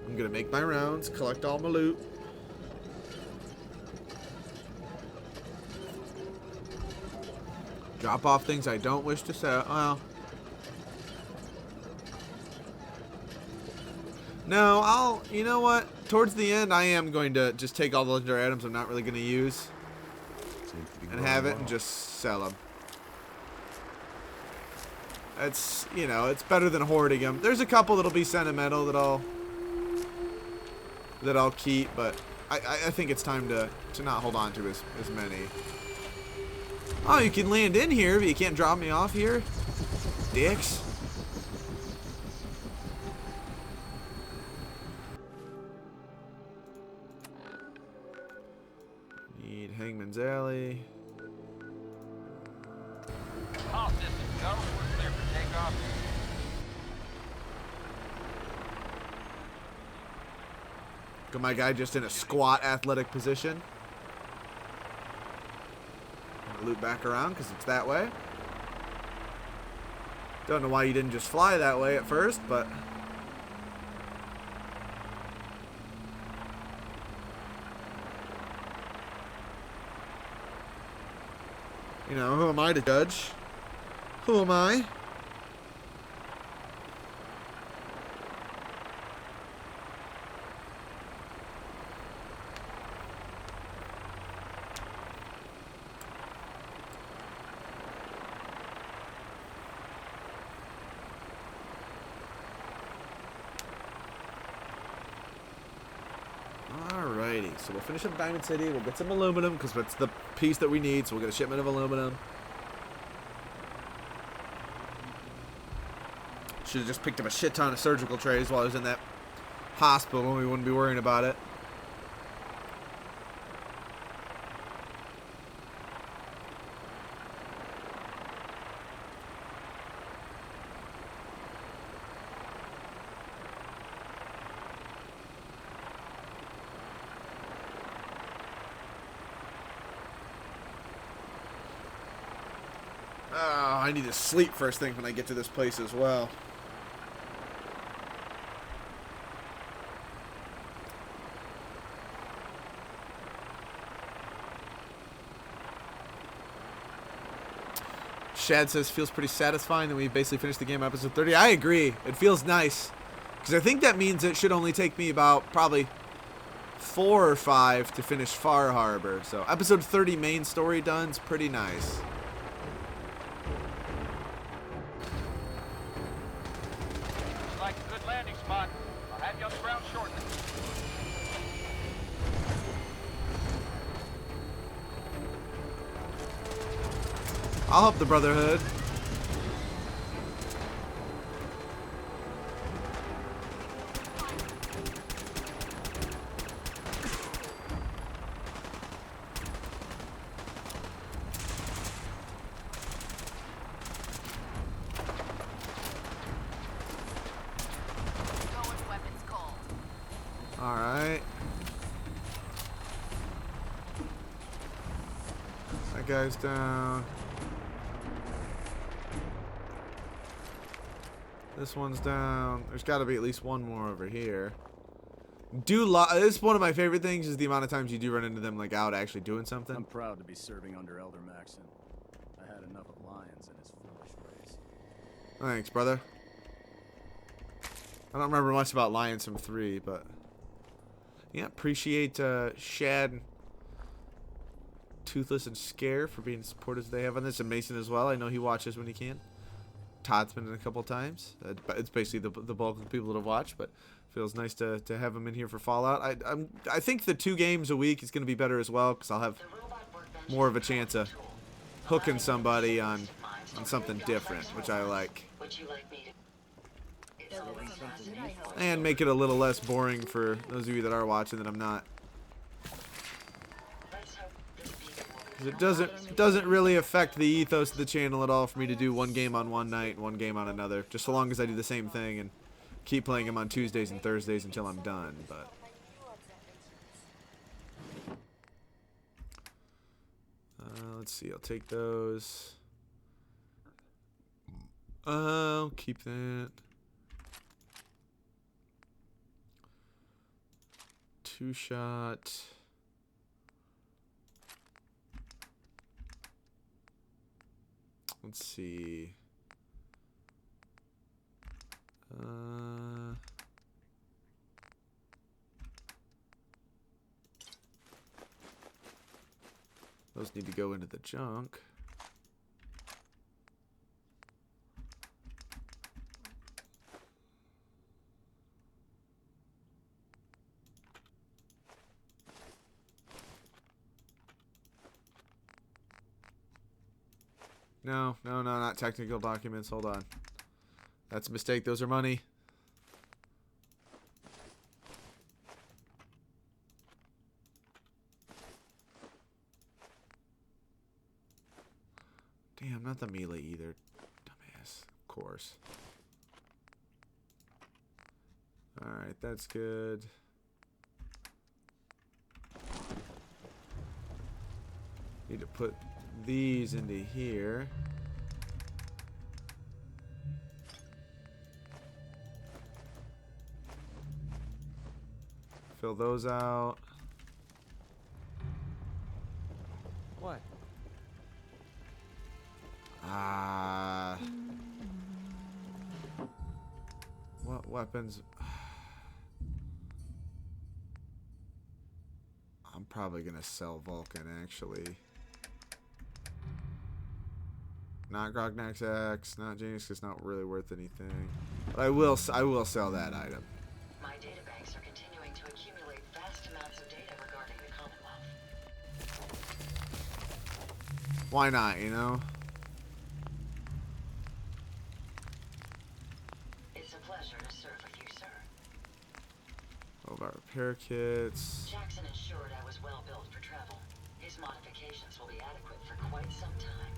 I'm gonna make my rounds, collect all my loot. Drop off things I don't wish to sell. Well, no, you know what? Towards the end, I am going to just take all the legendary items I'm not really going to use and have it and just sell them. It's, you know, it's better than hoarding them. There's a couple that'll be sentimental that I'll keep, but I think it's time to not hold on to as many. Oh, you can land in here, but you can't drop me off here? Dicks. Need Hangman's Alley. All systems go. We're clear for takeoff. Got my guy just in a squat athletic position. Loop back around because it's that way. Don't know why you didn't just fly that way at first, but you know, who am I to judge? Who am I? Alrighty, so we'll finish up Diamond City. We'll get some aluminum because that's the piece that we need. So we'll get a shipment of aluminum. Should have just picked up a shit ton of surgical trays while I was in that hospital. We wouldn't be worrying about it. Oh, I need to sleep first thing when I get to this place as well. Shad says feels pretty satisfying that we basically finished the game episode 30. I agree. It feels nice. Because I think that means it should only take me about probably 4 or 5 to finish Far Harbor. So episode 30 main story done's pretty nice. Looks like a good landing spot. I'll have you on the ground shortly. I'll help the Brotherhood. Alright. That guy's down. This one's down. There's got to be at least one more over here. This is one of my favorite things is the amount of times you do run into them like out actually doing something. I'm proud to be serving under Elder Maxon. I had enough of Lyons and his foolish ways. Thanks, brother. I don't remember much about Lions from 3, but yeah, appreciate Shad, Toothless, and Scare for being supportive they have on this, and Mason as well. I know he watches when he can. Todd's been in a couple times. It's basically the bulk of the people that have watched, but feels nice to have him in here for Fallout. I think the 2 games a week is going to be better as well because I'll have more of a chance of hooking somebody on something different, which I like. And make it a little less boring for those of you that are watching that I'm not. It doesn't really affect the ethos of the channel at all for me to do one game on one night and one game on another. Just so long as I do the same thing and keep playing them on Tuesdays and Thursdays until I'm done, but let's see, I'll take those. I'll keep that. 2-shot. Let's see. Those need to go into the junk. No, not technical documents. Hold on. That's a mistake. Those are money. Damn, not the melee either. Dumbass. Of course. Alright, that's good. Need to put these into here. Fill those out. What? What weapons? I'm probably gonna sell Vulcan, actually. Not Grognak's Axe, not Genius, it's not really worth anything. But I will sell that item. My databanks are continuing to accumulate vast amounts of data regarding the Commonwealth. Why not, you know? It's a pleasure to serve with you, sir. All of our repair kits. Jackson ensured I was well built for travel. His modifications will be adequate for quite some time.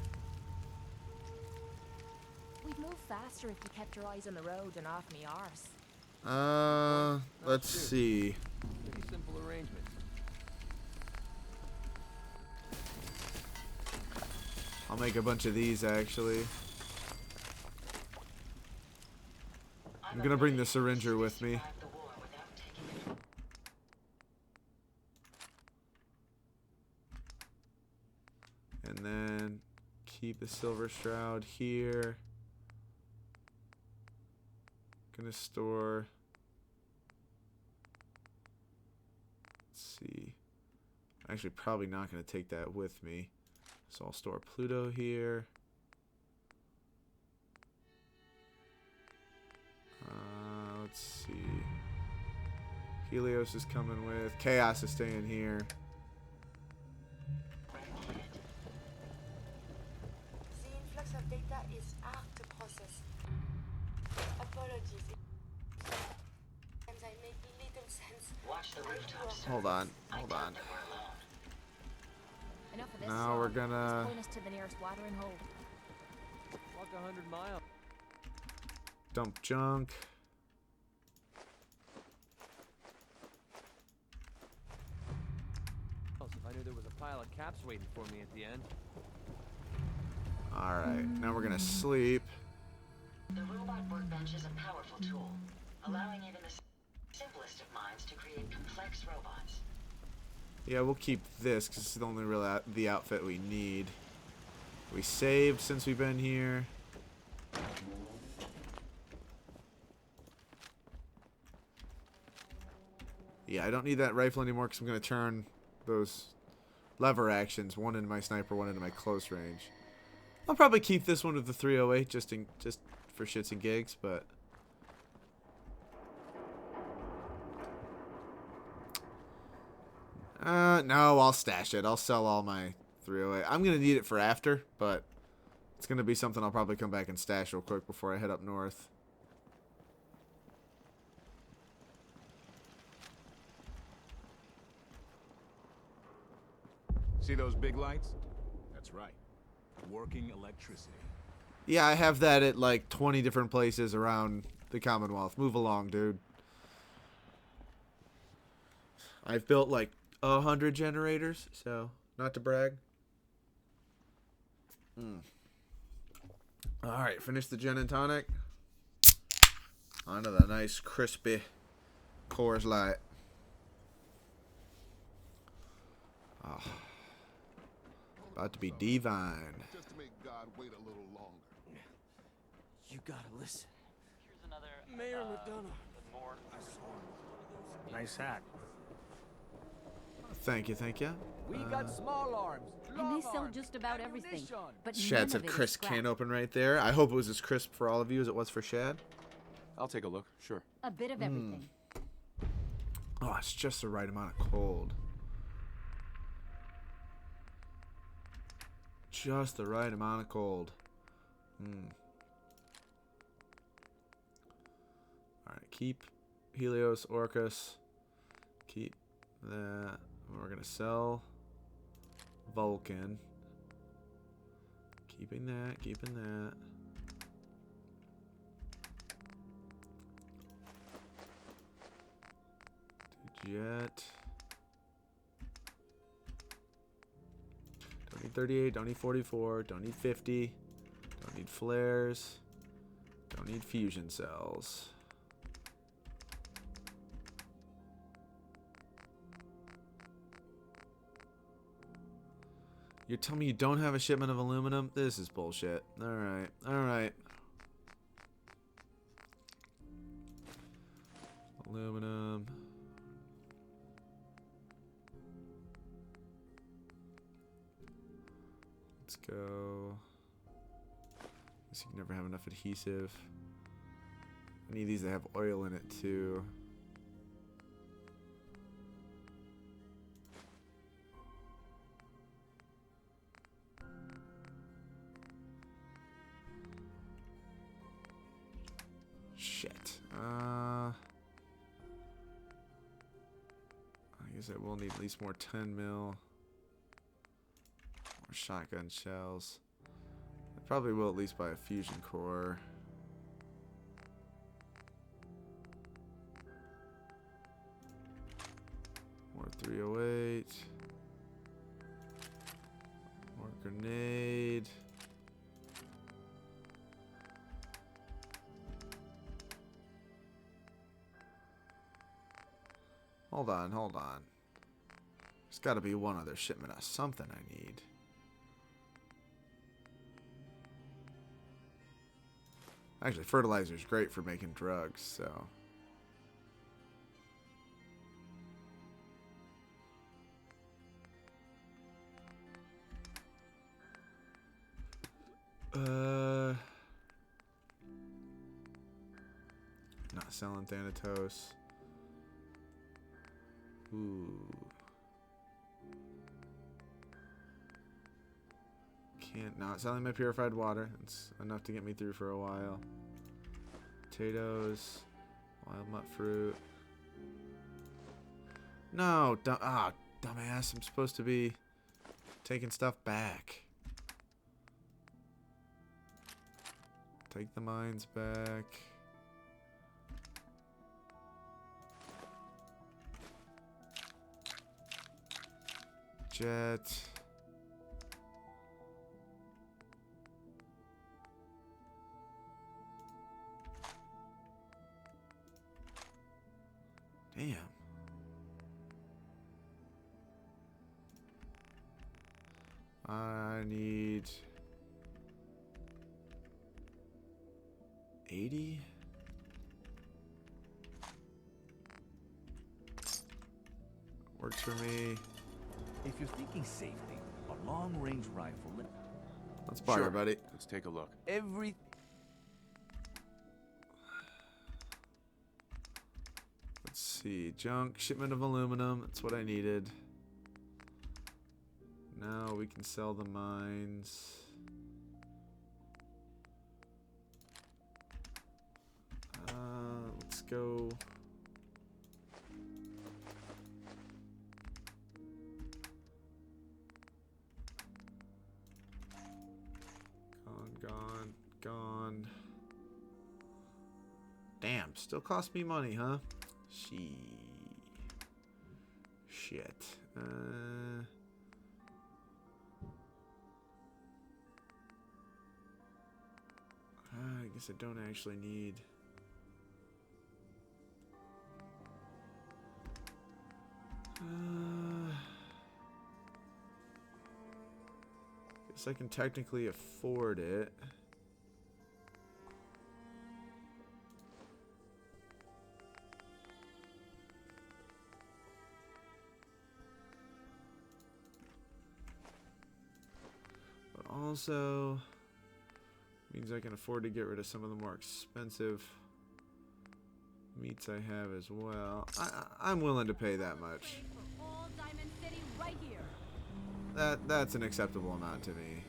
We'd move faster if you kept your eyes on the road and off me arse. Let's see. Pretty simple arrangement. I'll make a bunch of these, actually. I'm gonna bring the syringer with me. And then keep the silver shroud here. Gonna store. Let's see. Actually, probably not gonna take that with me. So I'll store Pluto here. Let's see. Helios is coming with. Chaos is staying here. The influx of data is hard to process. Apologies. Sometimes I make little sense. Watch the rooftops. Hold on. Enough of this. Now we're gonna Just point us to the nearest watering hole. Walk 100 miles. dump junk. If I knew there was a pile of caps waiting for me at the end. Alright, now we're gonna sleep. The robot workbench is a powerful tool, allowing even the simplest of minds to create complex robots. Yeah, we'll keep this because it's the only real the outfit we need. We saved since we've been here. Yeah, I don't need that rifle anymore because I'm going to turn those lever actions, one into my sniper, one into my close range. I'll probably keep this one with the 308 just for shits and gigs, but no, I'll stash it. I'll sell all my 308. I'm going to need it for after, but it's going to be something I'll probably come back and stash real quick before I head up north. See those big lights? That's right. Working electricity. Yeah, I have that at like 20 different places around the Commonwealth. Move along, dude. I've built like 100 generators, so not to brag. Alright, finish the gin and tonic. Onto the nice crispy Coors Light. Oh. About to be divine. Just to make God wait a little longer. You gotta listen. Here's another. Mayor McDonough. More. Nice hat. Thank you, thank you. We got small arms, And long they sell arms, just about everything. ammunition. But Shad none said of it is crisp scrap. can open right there. I hope it was as crisp for all of you as it was for Shad. I'll take a look, sure. A bit of everything. Oh, it's just the right amount of cold. Just the right amount of cold. Alright, keep Helios, Orcus. Keep that. We're going to sell Vulcan. Keeping that, keeping that. Jet. Don't need 38, don't need 44, don't need 50, don't need flares, don't need fusion cells. You're telling me you don't have a shipment of aluminum? This is bullshit. Alright, alright. Aluminum. Let's go. Guess you can never have enough adhesive. I need these that have oil in it too. Shit. I guess I will need at least more 10 mil. More shotgun shells. I probably will at least buy a fusion core. More 308. More grenade. Hold on, hold on. There's got to be one other shipment of something I need. Actually, fertilizer is great for making drugs, so. Not selling Thanatos. Ooh. Not selling my purified water. It's enough to get me through for a while. Potatoes. Wild nut fruit. No, dumbass. I'm supposed to be taking stuff back. Take the mines back. Jet. Damn. I need 80. Works for me. If you're thinking safety, a long-range rifle. Let's buy her, buddy. Let's take a look. Every. Let's see. Junk, shipment of aluminum. That's what I needed. Now we can sell the mines. Let's go. Gone. Damn, still cost me money, huh? Shit. I guess I don't actually need... guess I can technically afford it. But also means I can afford to get rid of some of the more expensive meats I have as well. I'm willing to pay that much. That's an acceptable amount to me.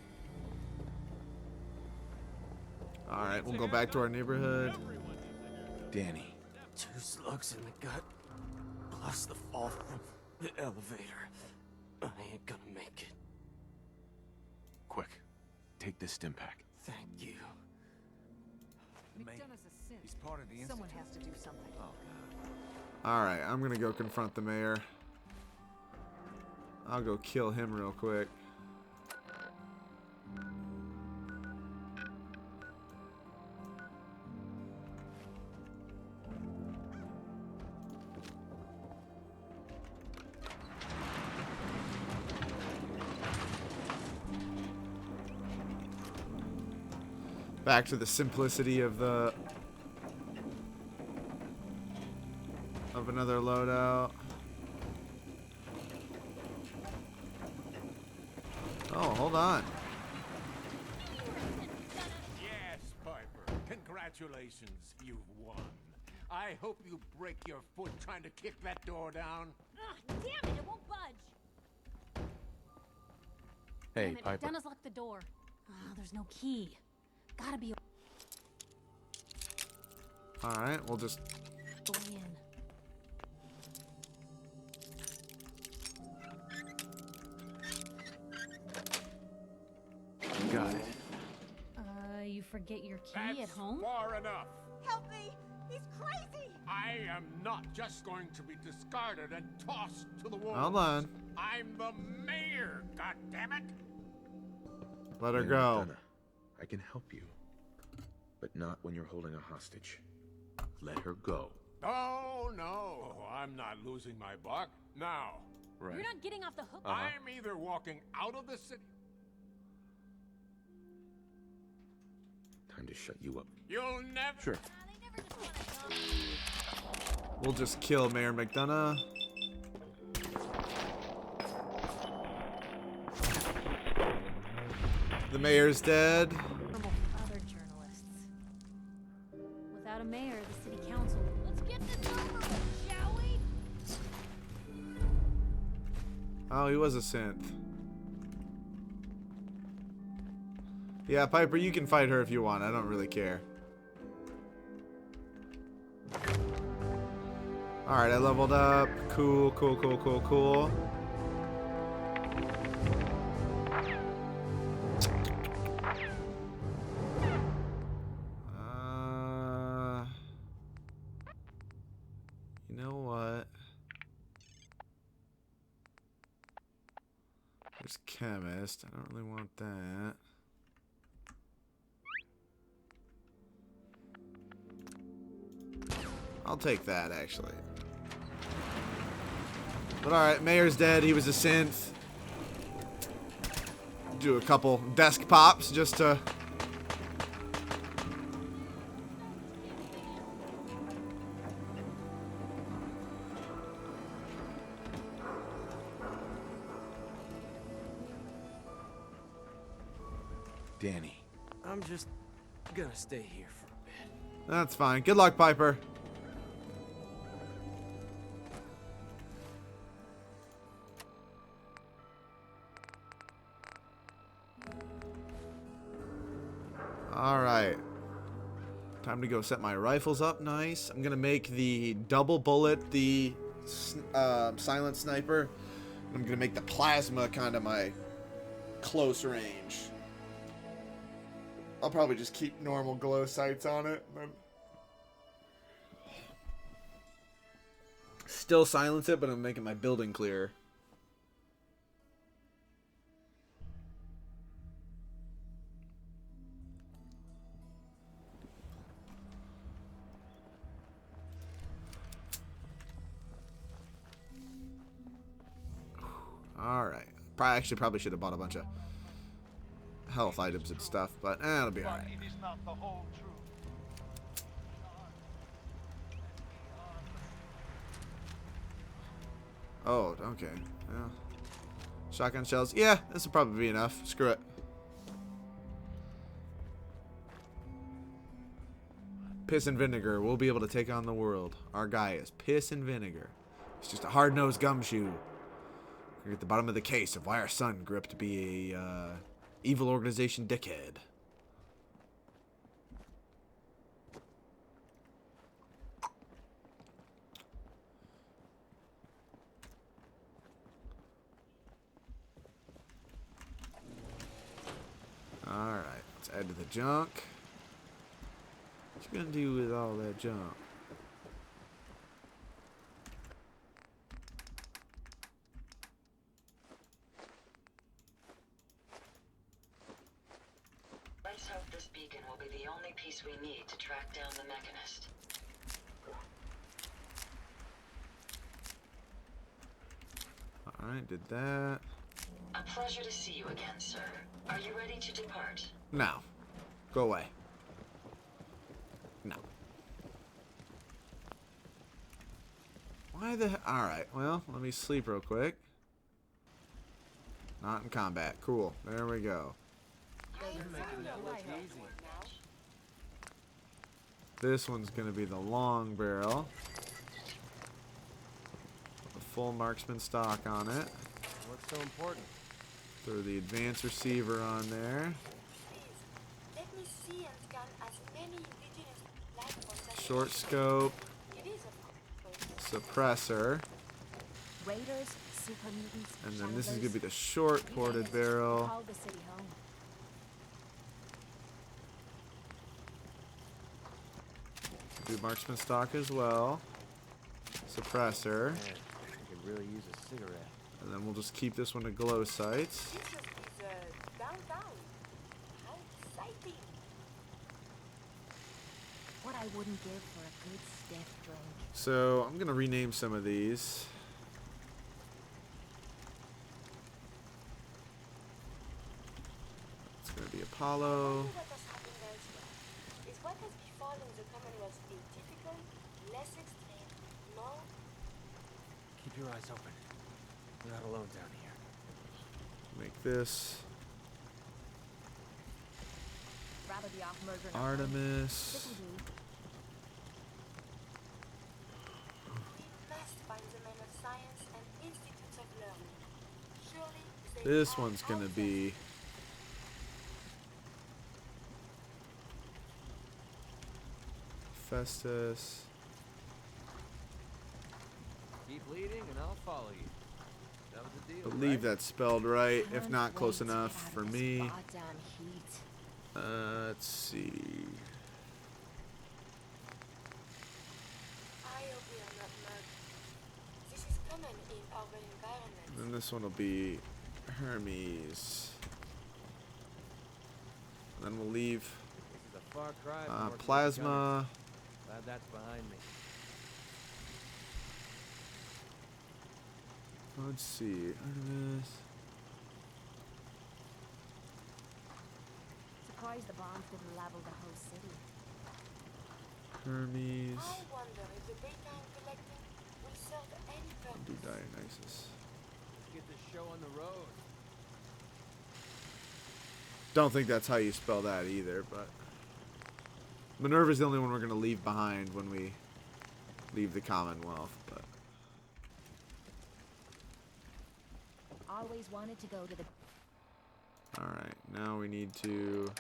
Alright, we'll go back to our neighborhood. Danny. 2 slugs in the gut, plus the fall from the elevator. I ain't gonna make it. Quick, take this stim pack. Thank you. He's part of the institute. Someone has to do something. Oh, God. Alright, I'm gonna go confront the mayor. I'll go kill him real quick. Back to the simplicity of another loadout. Oh, hold on. Yes, Piper. Congratulations, you've won. I hope you break your foot trying to kick that door down. Ugh, damn it, it won't budge. Hey, Damn it, Piper. Dennis locked the door. There's no key. Gotta be Alright, we'll just... going in. Got it. You forget your key at home? Far enough. Help me! He's crazy! I am not just going to be discarded and tossed to the wolves. Hold on. I'm the mayor, goddammit! Let her Mayor go. McDonough, I can help you, but not when you're holding a hostage. Let her go. Oh, no. I'm not losing my buck. Now. Right. You're not getting off the hook. I'm either walking out of the city... Time to shut you up. You'll never... Sure. We'll just kill Mayor McDonough. The mayor's dead. Other journalists. Without a mayor, the city council. Let's get this over with, shall we? Oh, he was a synth. Yeah, Piper, you can fight her if you want. I don't really care. Alright, I leveled up. Cool, cool, cool, cool, cool. You know what? There's chemist. I don't really want that. I'll take that, actually. But alright, Mayor's dead. He was a synth. Do a couple desk pops just to... Danny. I'm just gonna stay here for a bit. That's fine. Good luck, Piper. Alright. Time to go set my rifles up nice. I'm going to make the double bullet the silent sniper. I'm going to make the plasma kind of my close range. I'll probably just keep normal glow sights on it. still silence it, but I'm making my building clearer. Alright. Probably should have bought a bunch of health items and stuff, but it'll be alright. It is not the whole truth. Oh, okay. Well, shotgun shells. Yeah, this will probably be enough. Screw it. Piss and vinegar. We'll be able to take on the world. Our guy is piss and vinegar. He's just a hard-nosed gumshoe. We're at the bottom of the case of why our son grew up to be a evil organization dickhead. Alright, let's add to the junk. What you gonna do with all that junk? Let's hope this beacon will be the only piece we need to track down the Mechanist. Alright, did that. A pleasure to see you again, sir. Are you ready to depart? No. Go away. No. Why the... Alright, well, let me sleep real quick. Not in combat. Cool. There we go. This one's going to be the long barrel. A full marksman stock on it. What's so important? Throw the advanced receiver on there. Let me see and scan as many indigenous life forms as Short scope. It is a Suppressor. Raiders, super mutants, And then this is going to be the short ported barrel. call the city home. Do marksman stock as well. Suppressor. Man, I could really use a cigarette. And then we'll just keep this one to glow sights. This is downtown. How exciting! What I wouldn't give for a good stiff drink. So I'm going to rename some of these. It's going to be Apollo. What has happened elsewhere? Is what has befallen the Commonwealth atypical, less extreme, more? Keep your eyes open. We're not alone down here. Make this Rather be off murdering Artemis. This'll do. We must find the men of science and institutes of learning. Surely they This are one's going to out there. be Festus. Keep leading and I'll follow you. That was the deal, Believe right? that's spelled right, if not close enough for me. Goddamn heat. Let's see. I hope we are not murdered. This is common in urban environments. And then this one will be Hermes. And then we'll leave This is a far cry from working with Plasma. gunners. Glad that's behind me. Let's see. Artemis. Surprised the bombs didn't level the whole city. Hermes. I wonder if the data I'm collecting will serve any Do purpose. Dionysus. Let's get this show on the road. Don't think that's how you spell that either, but Minerva's the only one we're going to leave behind when we leave the Commonwealth, but Always wanted to go to the... alright, now we need to do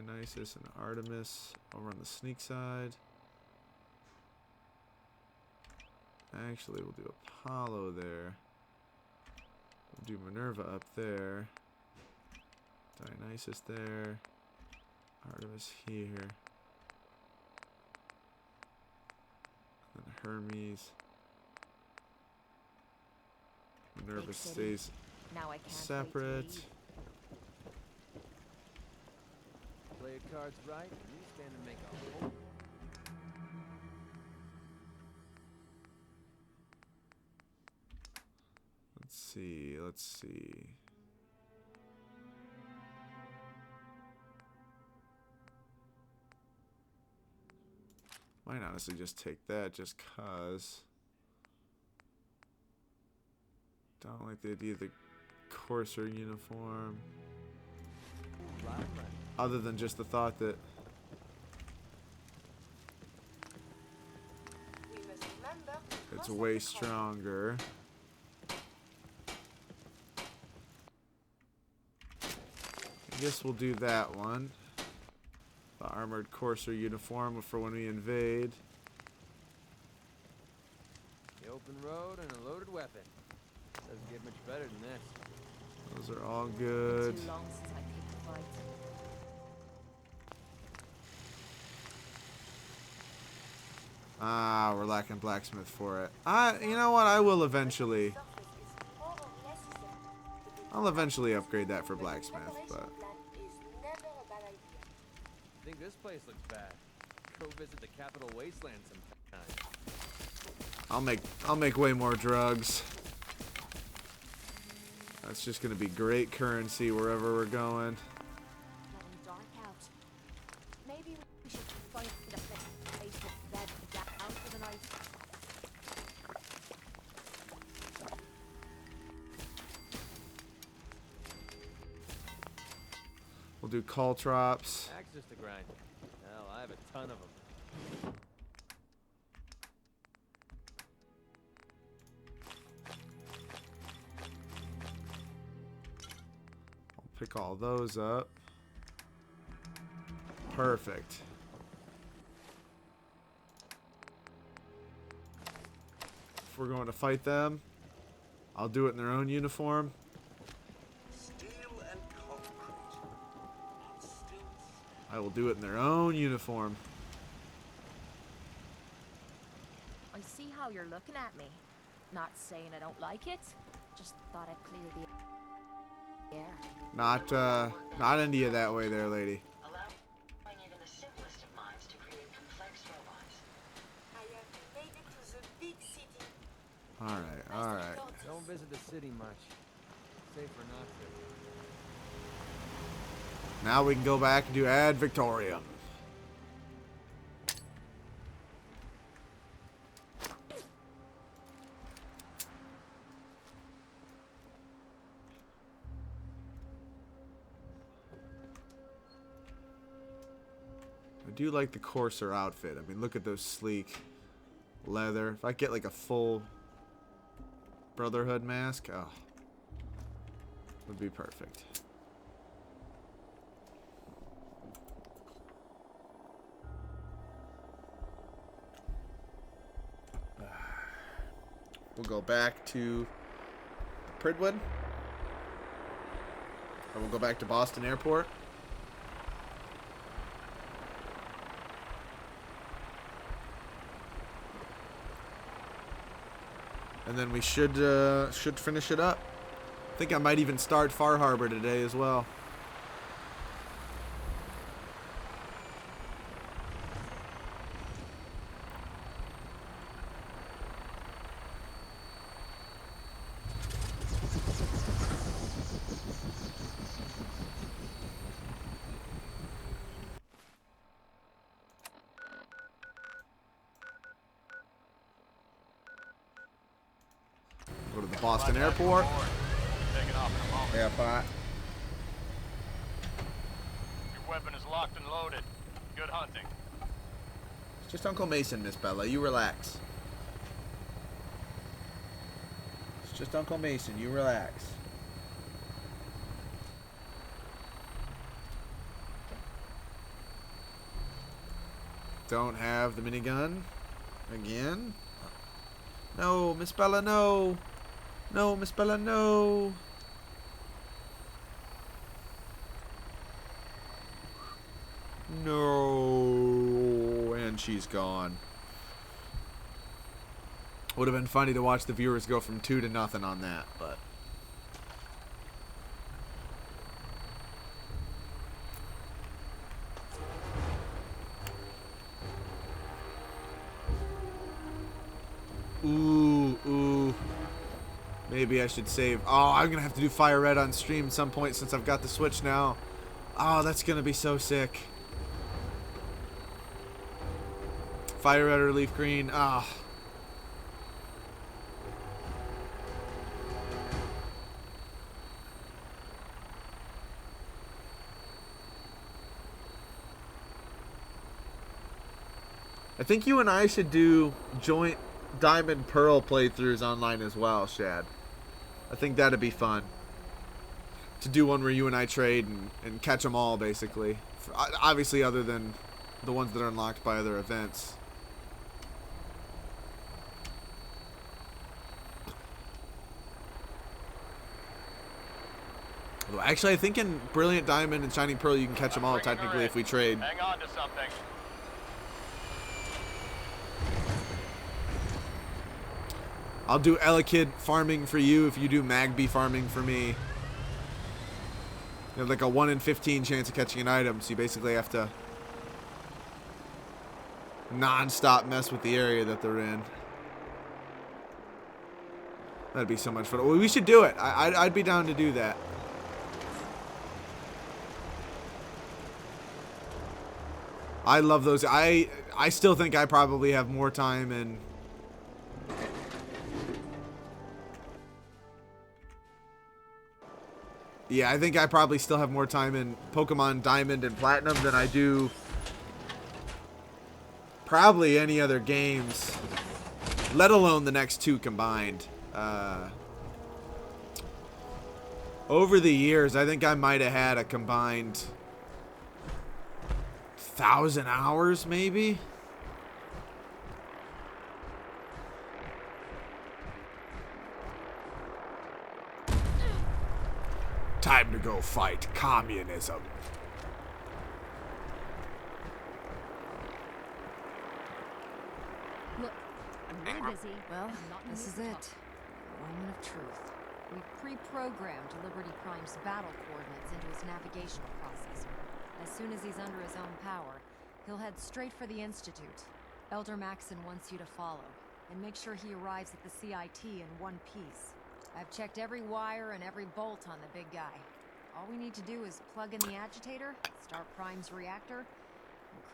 Dionysus and Artemis over on the sneak side. Actually, we'll do Apollo there. We'll do Minerva up there. Dionysus there. Artemis here. And then Hermes. Minerva stays Now I can't separate. Play your cards right, and you stand to make a whole. Let's see, let's see. Might honestly just take that just cause. Don't like the idea of the courser uniform. Other than just the thought that We must remember it's most of way the stronger. I guess we'll do that one. The armored courser uniform for when we invade. The open road and a loaded weapon. Doesn't get much better than this. Those are all good. Too long since I picked a fight. Ah, we're lacking blacksmith for it. You know what? I will eventually. I'll eventually upgrade that for blacksmith, but I think this place looks bad. Go visit the Capital Wasteland sometime. I'll make way more drugs. That's just gonna be great currency wherever we're going. Getting dark out. Maybe we should find a place to bed down for the night. We'll do caltrops. Axes to grind. Hell, I have a ton of them. I'll pick all those up. Perfect. If we're going to fight them, I'll do it in their own uniform. I will do it in their own uniform. I see how you're looking at me. Not saying I don't like it. Just thought I'd clear the air. Not India that way there, lady. Allowing even the simplest of minds to create complex robots. I have made it to the big city. Alright. Don't visit the city much. Safer not to. Now we can go back and do Ad Victoriam. I do like the courser outfit. I mean, look at those sleek leather. If I get like a full Brotherhood mask, oh, would be perfect. We'll go back to Pridwood. Or we'll go back to Boston Airport. And then we should finish it up. I think I might even start Far Harbor today as well. Go to the Boston Airport. Taking off in a moment. Yeah, bye. Your weapon is locked and loaded. Good hunting. It's just Uncle Mason, Miss Bella. You relax. It's just Uncle Mason. You relax. Don't have the minigun. Again. No, Miss Bella, no. No, Miss Bella, no. No. And she's gone. Would have been funny to watch the viewers go from 2 to nothing on that, but. Ooh. Maybe I should save. Oh, I'm going to have to do Fire Red on stream at some point since I've got the Switch now. Oh, that's going to be so sick. Fire Red or Leaf Green. Ah. Oh. I think you and I should do joint Diamond Pearl playthroughs online as well, Shad. I think that'd be fun. To do one where you and I trade and catch them all, basically. Obviously, other than the ones that are unlocked by other events. Actually, I think in Brilliant Diamond and Shining Pearl, you can catch them all, technically, if we trade. Hang on to something. I'll do Elekid farming for you if you do Magby farming for me. You have like a 1 in 15 chance of catching an item, so you basically have to non-stop mess with the area that they're in. That'd be so much fun. Well, we should do it. I'd be down to do that. I love those. I still think I probably have more time in... Yeah, I think I probably still have more time in Pokemon Diamond and Platinum than I do probably any other games, let alone the next 2 combined. Over the years, I think I might have had a combined 1,000 hours, maybe? Time to go fight communism. Look, I'm really busy. Well, Not in this the is mood to it. talk. Moment of truth. We pre-programmed Liberty Prime's battle coordinates into his navigational processor. As soon as he's under his own power, he'll head straight for the Institute. Elder Maxon wants you to follow, and make sure he arrives at the CIT in one piece. I've checked every wire and every bolt on the big guy. All we need to do is plug in the agitator, start Prime's reactor, and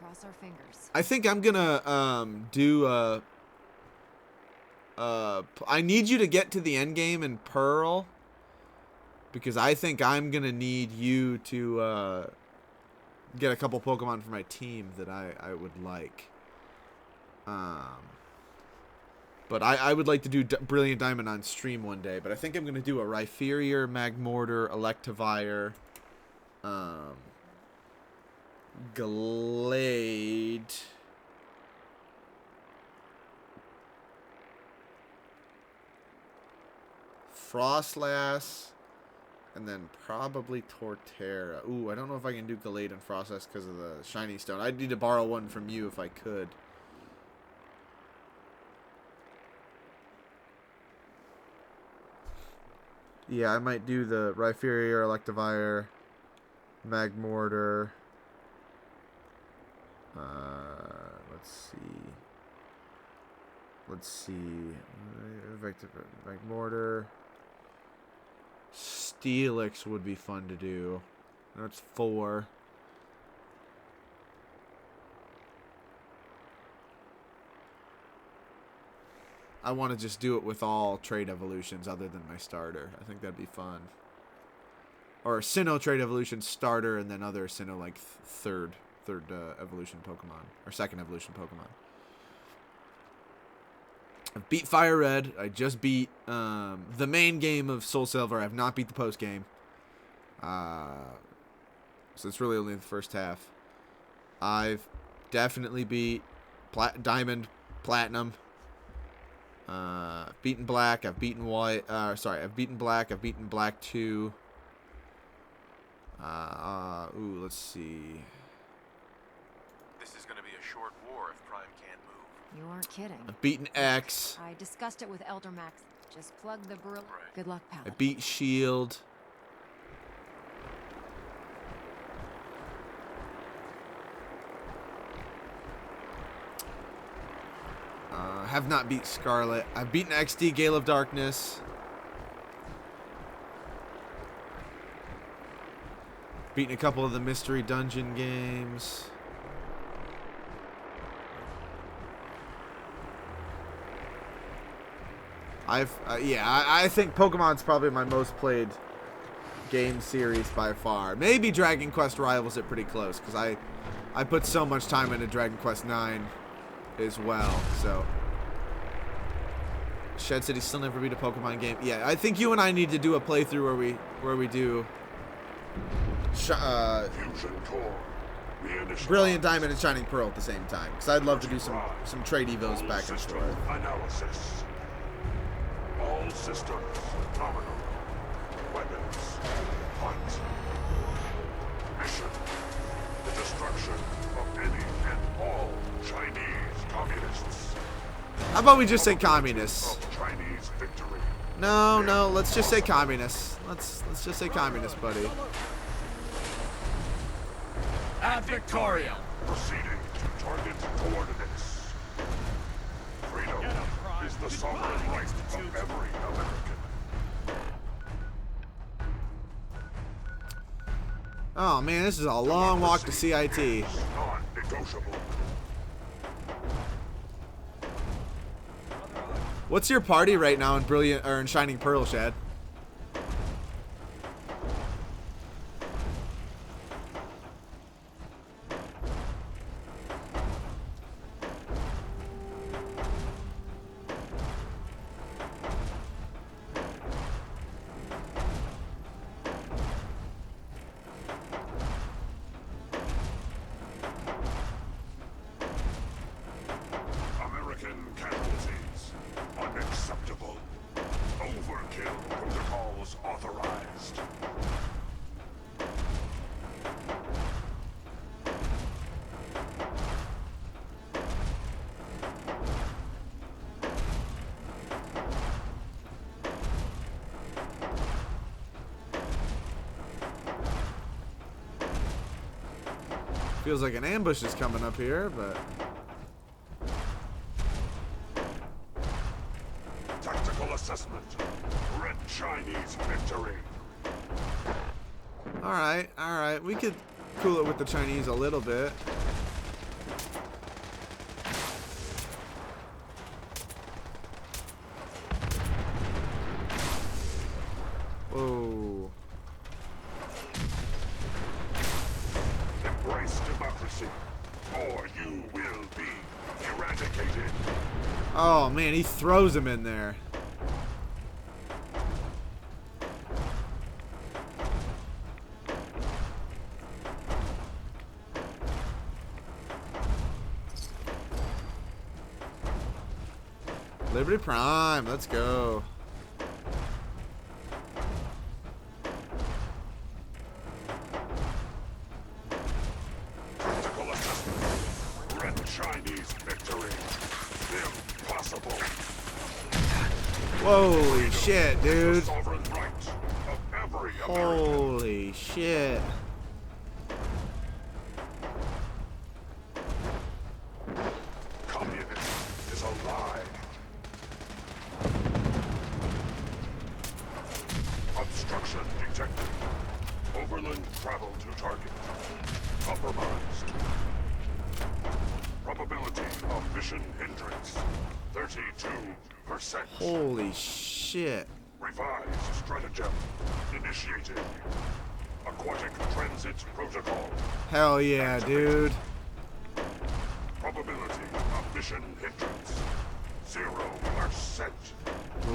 cross our fingers. I think I'm gonna do I need you to get to the end game in Pearl, because I think I'm gonna need you to get a couple Pokemon for my team that I would like. But I would like to do Brilliant Diamond on stream one day. But I think I'm going to do a Rhyperior, Magmortar, Electivire, Glade, Frostlass, and then probably Torterra. Ooh, I don't know if I can do Glade and Frostlass because of the Shiny Stone. I'd need to borrow one from you if I could. Yeah, I might do the Rhyperior, Electivire, Magmortar. Let's see. Magmortar. Steelix would be fun to do. That's 4. I want to just do it with all trade evolutions other than my starter. I think that'd be fun. Or Sinnoh trade evolution starter and then other Sinnoh like third evolution Pokemon. Or second evolution Pokemon. I've beat Fire Red. I just beat the main game of Soul Silver. I have not beat the post game. So it's really only the first half. I've definitely beat Diamond, Platinum. I've beaten Black. I've beaten White. I've beaten Black. I've beaten Black 2. Let's see. this is gonna be a short war if Prime can't move. You aren't kidding. I've beaten X. I discussed it with Elder Max. Just plug the barrel. Good luck, pal. I beat Shield. Have not beat Scarlet. I've beaten XD, Gale of Darkness. Beaten a couple of the mystery dungeon games. I think Pokemon's probably my most played game series by far. Maybe Dragon Quest rivals it pretty close because I put so much time into Dragon Quest 9 as well. So Shed said he still never beat a Pokemon game. Yeah, I think you and I need to do a playthrough where we do Brilliant Diamond and Shining Pearl at the same time. Because I'd love to do some trade evos back and forth. Analysis. All systems nominal. Weapons. Hunt. Mission. The destruction of any and all Chinese communists. How about we just say communists? Chinese victory. No, let's just say communists. Let's just say communists, buddy. Ad Victoriam. Proceeding to target coordinates. Freedom is the sovereign right of every American. Oh man, this is a long walk to CIT. Non-negotiable. What's your party right now in Brilliant or in Shining Pearl, Shad? American casualties. Unacceptable. Overkill protocols authorized. Feels like an ambush is coming up here, but Tactical assessment. Red Chinese victory. all right. We could cool it with the Chinese a little bit. Whoa. Embrace democracy, or you will be eradicated. Oh man, he throws him in there. Liberty Prime, let's go. Tactical assessment. Red Chinese victory. Impossible. Holy shit, dude. Sovereign right of every American. Holy shit. Communism is a lie. Obstruction detected. Overland travel to target. Compromised. Probability of mission hindrance. 32%. Holy shit. Revised stratagem initiated. Aquatic transit protocol. Hell yeah, dude. Probability of mission hindrance. 0%.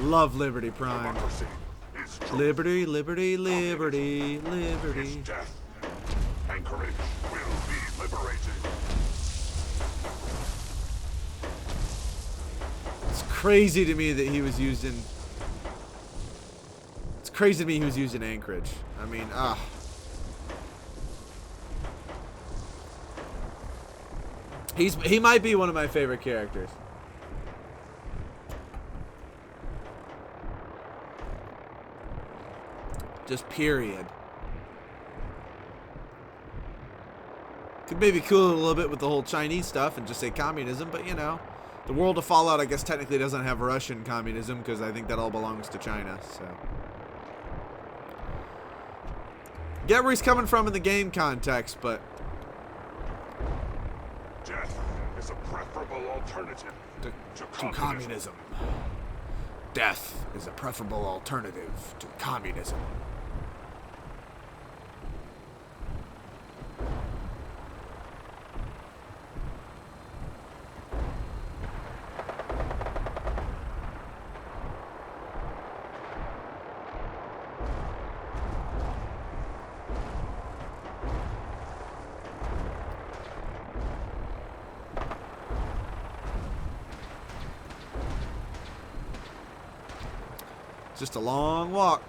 Love Liberty Prime. Democracy is truth. Liberty, liberty, liberty, Is liberty. death. Anchorage will be liberated. It's crazy to me that he was used in. It's crazy to me he was used in Anchorage. I mean, He might be one of my favorite characters. Just period. Could maybe cool it a little bit with the whole Chinese stuff and just say communism, but you know, the world of Fallout I guess technically doesn't have Russian communism because I think that all belongs to China, so. Get where he's coming from in the game context, but Death is a preferable alternative to communism. Death is a preferable alternative to communism. Just a long walk.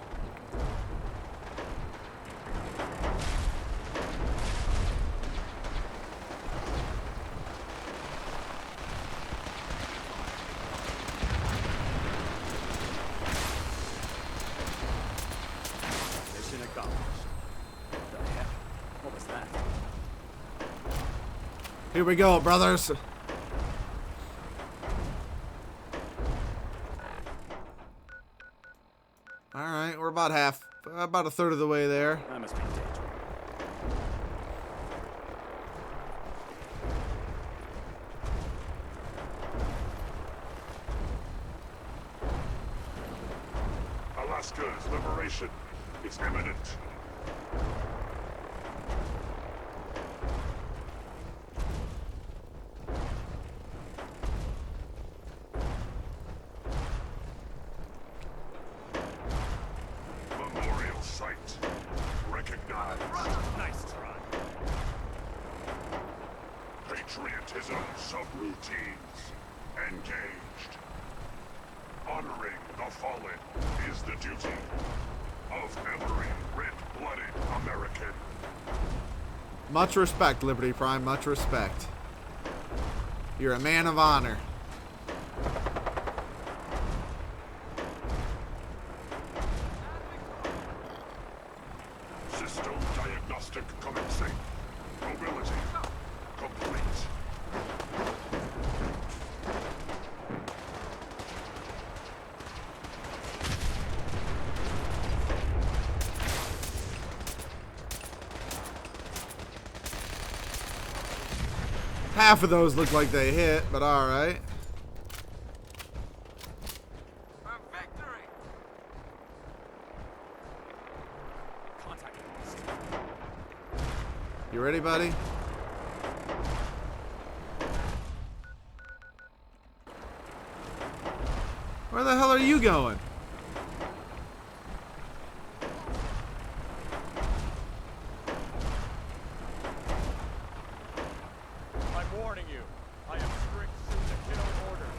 Mission accomplished. What the heck? What was that? Here we go, brothers. Alright, we're about a third of the way there. That must be dangerous. Alaska's liberation is imminent. Memorial site recognized. Nice try. Patriotism subroutines engaged. Honoring the fallen is the duty of every red-blooded American. Much respect, Liberty Prime, much respect. You're a man of honor. System diagnostic commencing. Mobility complete. Half of those look like they hit, but alright. You ready, buddy? Where the hell are you going? I'm warning you. I have strict shoot-to-kill orders.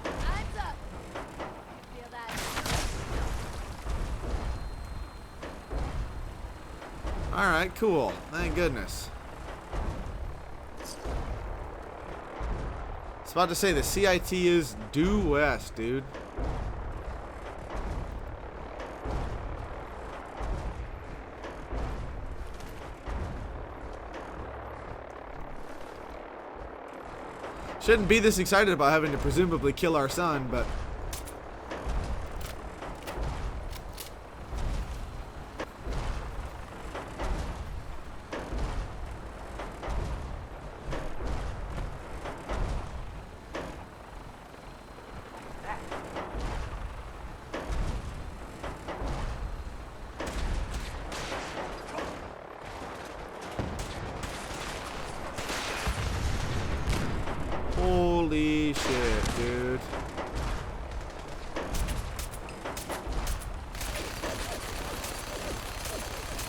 Eyes up! Feel that? Alright, cool. Thank goodness. I was about to say the CIT is due west, dude. Shouldn't be this excited about having to presumably kill our son, but holy shit, dude.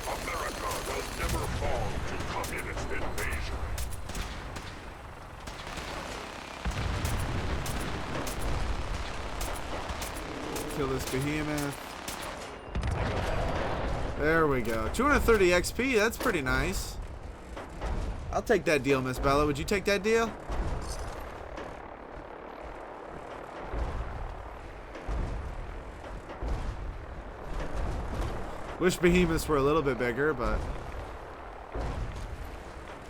America will never fall to communist invasion. Kill this behemoth. There we go. 230 XP, that's pretty nice. I'll take that deal, Miss Bella. Would you take that deal? Wish behemoths were a little bit bigger, but...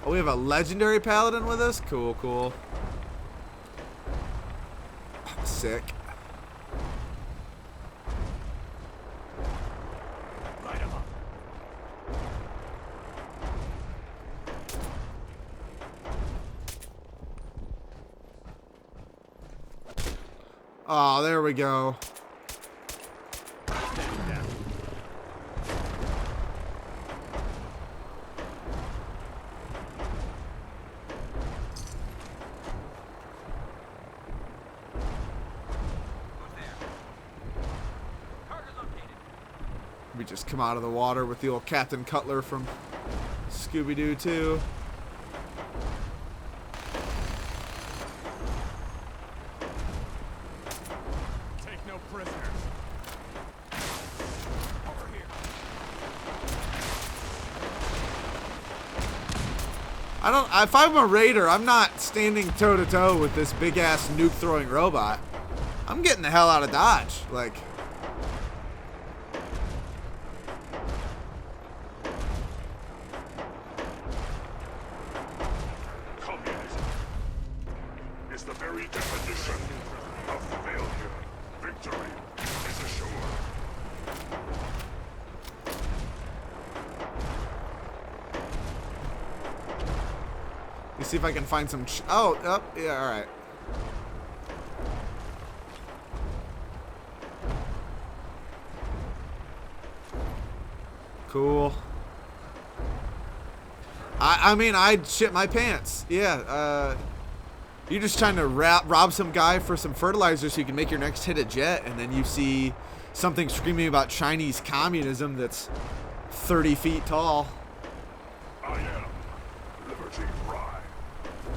Oh, we have a legendary paladin with us? Cool, cool. Sick. Light him up. Oh, there we go. We just come out of the water with the old Captain Cutler from Scooby-Doo 2. Take no prisoners. Over here. If I'm a raider, I'm not standing toe to toe with this big ass nuke throwing robot. I'm getting the hell out of Dodge. Like, Communism is the very definition of failure. Victory is assured. let me see if I can find some. Oh, yeah, all right. Cool. I mean, I'd shit my pants. Yeah, you're just trying to rob some guy for some fertilizer so you can make your next hit a jet, and then you see something screaming about Chinese communism that's 30 feet tall. I am Liberty Prime.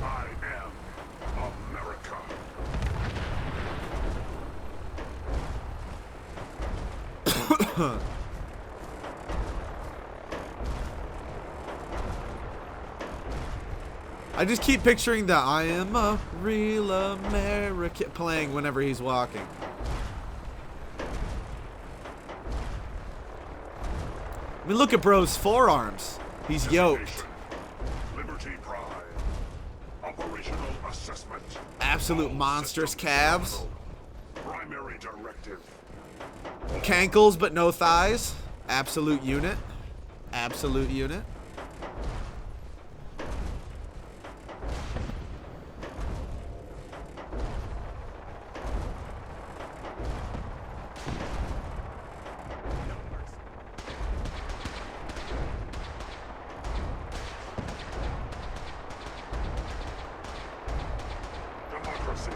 I am America. I just keep picturing the I am a real American playing whenever he's walking. I mean, look at bro's forearms. He's yoked. Liberty Prime. Operational assessment. Absolute monstrous calves. Primary directive. Cankles but no thighs. Absolute unit. Absolute unit. Democracy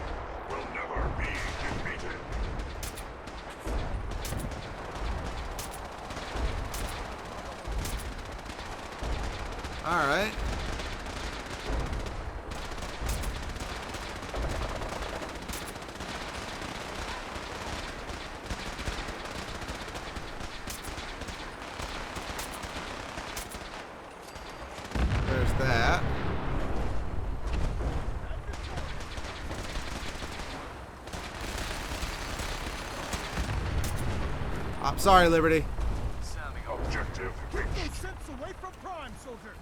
will never be defeated. All right. There's that. I'm sorry, Liberty. Objective reached. Ships away from Prime, soldier.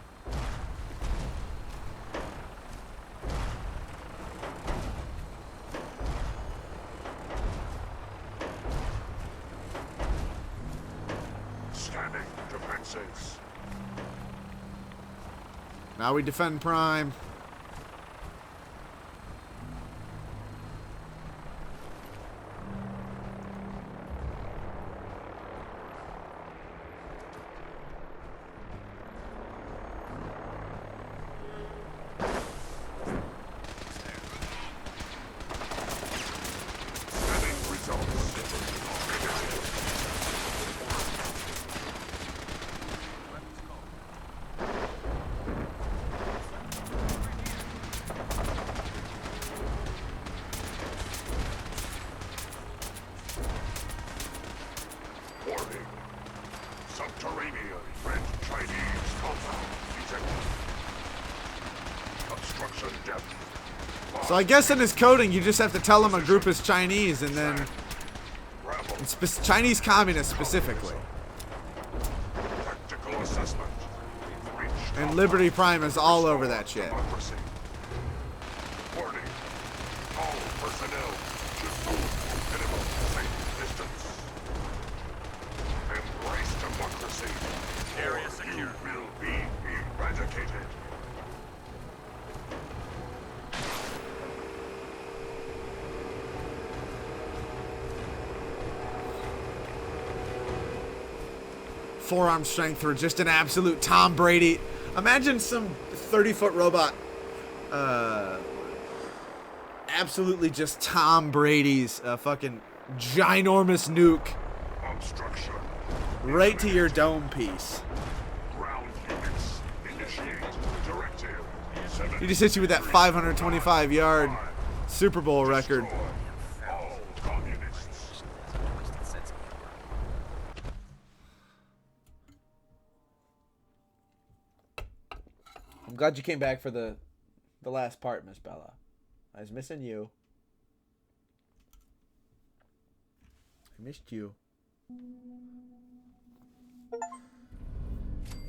Scanning defenses. Now we defend Prime. Scanning results. So I guess in his coding, you just have to tell him a group is Chinese, and then Chinese communists specifically. Tactical assessment. And Liberty Prime is all over that shit. Democracy. Warning. All personnel should move minimum safe distance. Embrace democracy. Area or secure. You will be eradicated. Forearm strength for just an absolute Tom Brady. Imagine some 30-foot robot absolutely just Tom Brady's fucking ginormous nuke Obstruction. right to your dome piece. Ground units. Initiate directive. He just hits you with that 525-yard Super Bowl record. All communists. I'm glad you came back for the last part, Miss Bella. I was missing you. I missed you.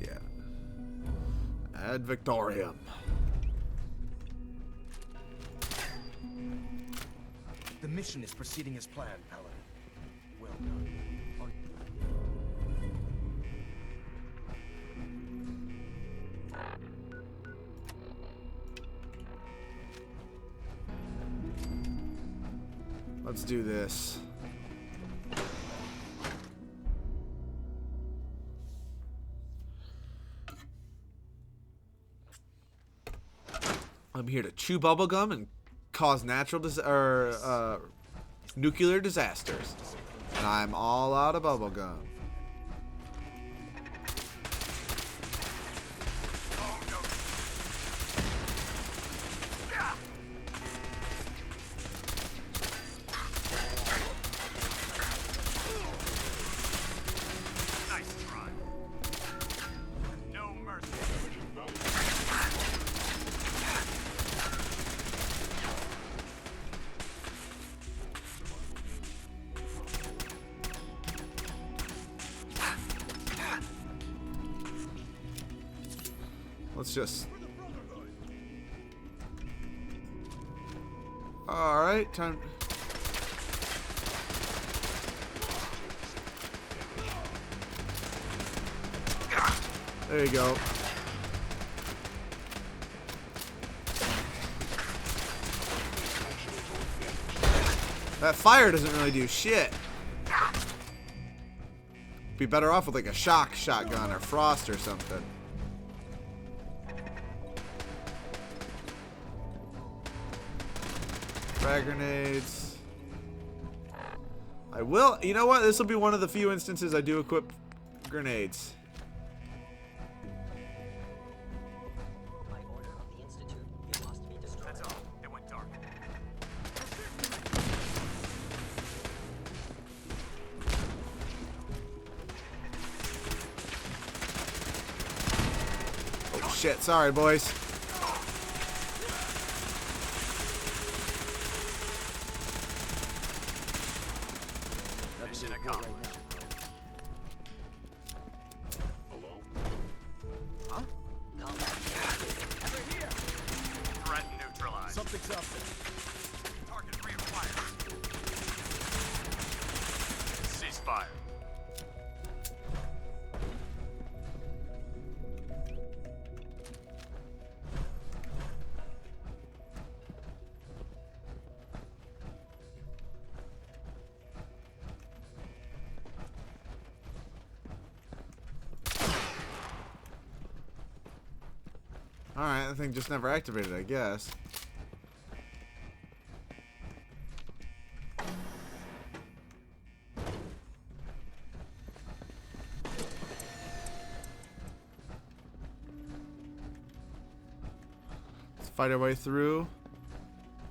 Yeah. Ad Victoriam. The mission is proceeding as planned, Paladin. Well done. Let's do this. I'm here to chew bubblegum and cause nuclear disasters. And I'm all out of bubblegum. Let's just... Alright, time... There you go. That fire doesn't really do shit. Be better off with like a shock shotgun or frost or something. Frag grenades. I will. You know what? This will be one of the few instances I do equip grenades. By order of the Institute, you must be destroyed. That's all. It went dark. Oh shit! Sorry, boys. Mission accomplished. Huh? Over here. Threat neutralized. Something's up there. Target reacquired. Ceasefire. Alright, that thing just never activated, I guess. Let's fight our way through.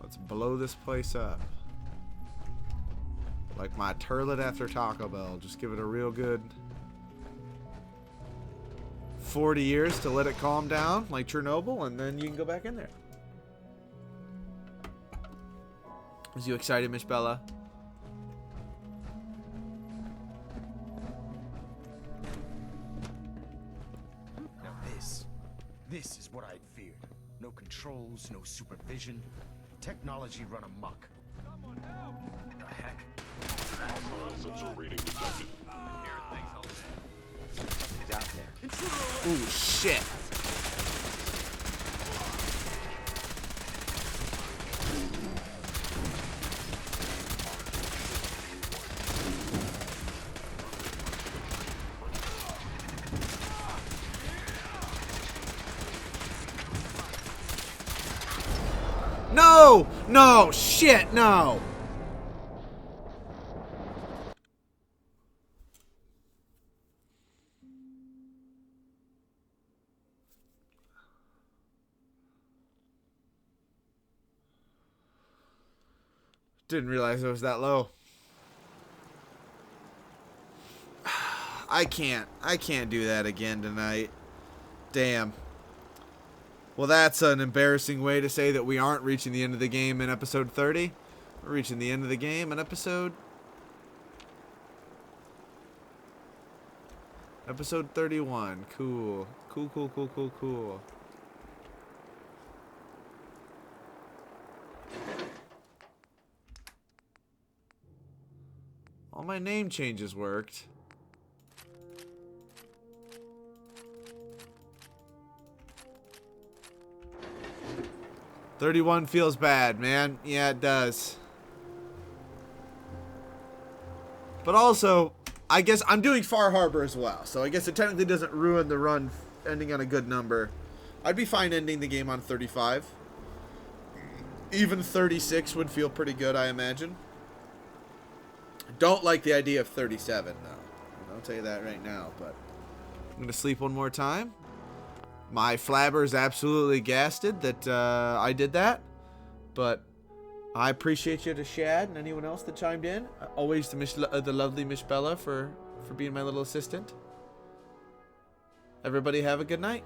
Let's blow this place up. Like my turlet after Taco Bell. Just give it a real good 40 years to let it calm down, like Chernobyl, and then you can go back in there. Was you excited, Miss Bella? Now this is what I'd feared. No controls, no supervision. Technology run amok. The heck? Sensor reading detected. He's out there. Ooh, shit. No! No! Shit, no! Didn't realize it was that low. I can't do that again tonight. Damn. Well, that's an embarrassing way to say that we aren't reaching the end of the game in episode 30. We're reaching the end of the game in episode 31. Cool. Cool. All my name changes worked. $31 feels bad, man. Yeah, it does. But also, I guess I'm doing Far Harbor as well, so I guess it technically doesn't ruin the run ending on a good number. I'd be fine ending the game on 35. Even 36 would feel pretty good, I imagine. Don't like the idea of 37, though. I'll tell you that right now, but I'm going to sleep one more time. My flabber is absolutely gasted that I did that, but I appreciate you to Shad and anyone else that chimed in. Always the lovely Miss Bella for being my little assistant. Everybody have a good night.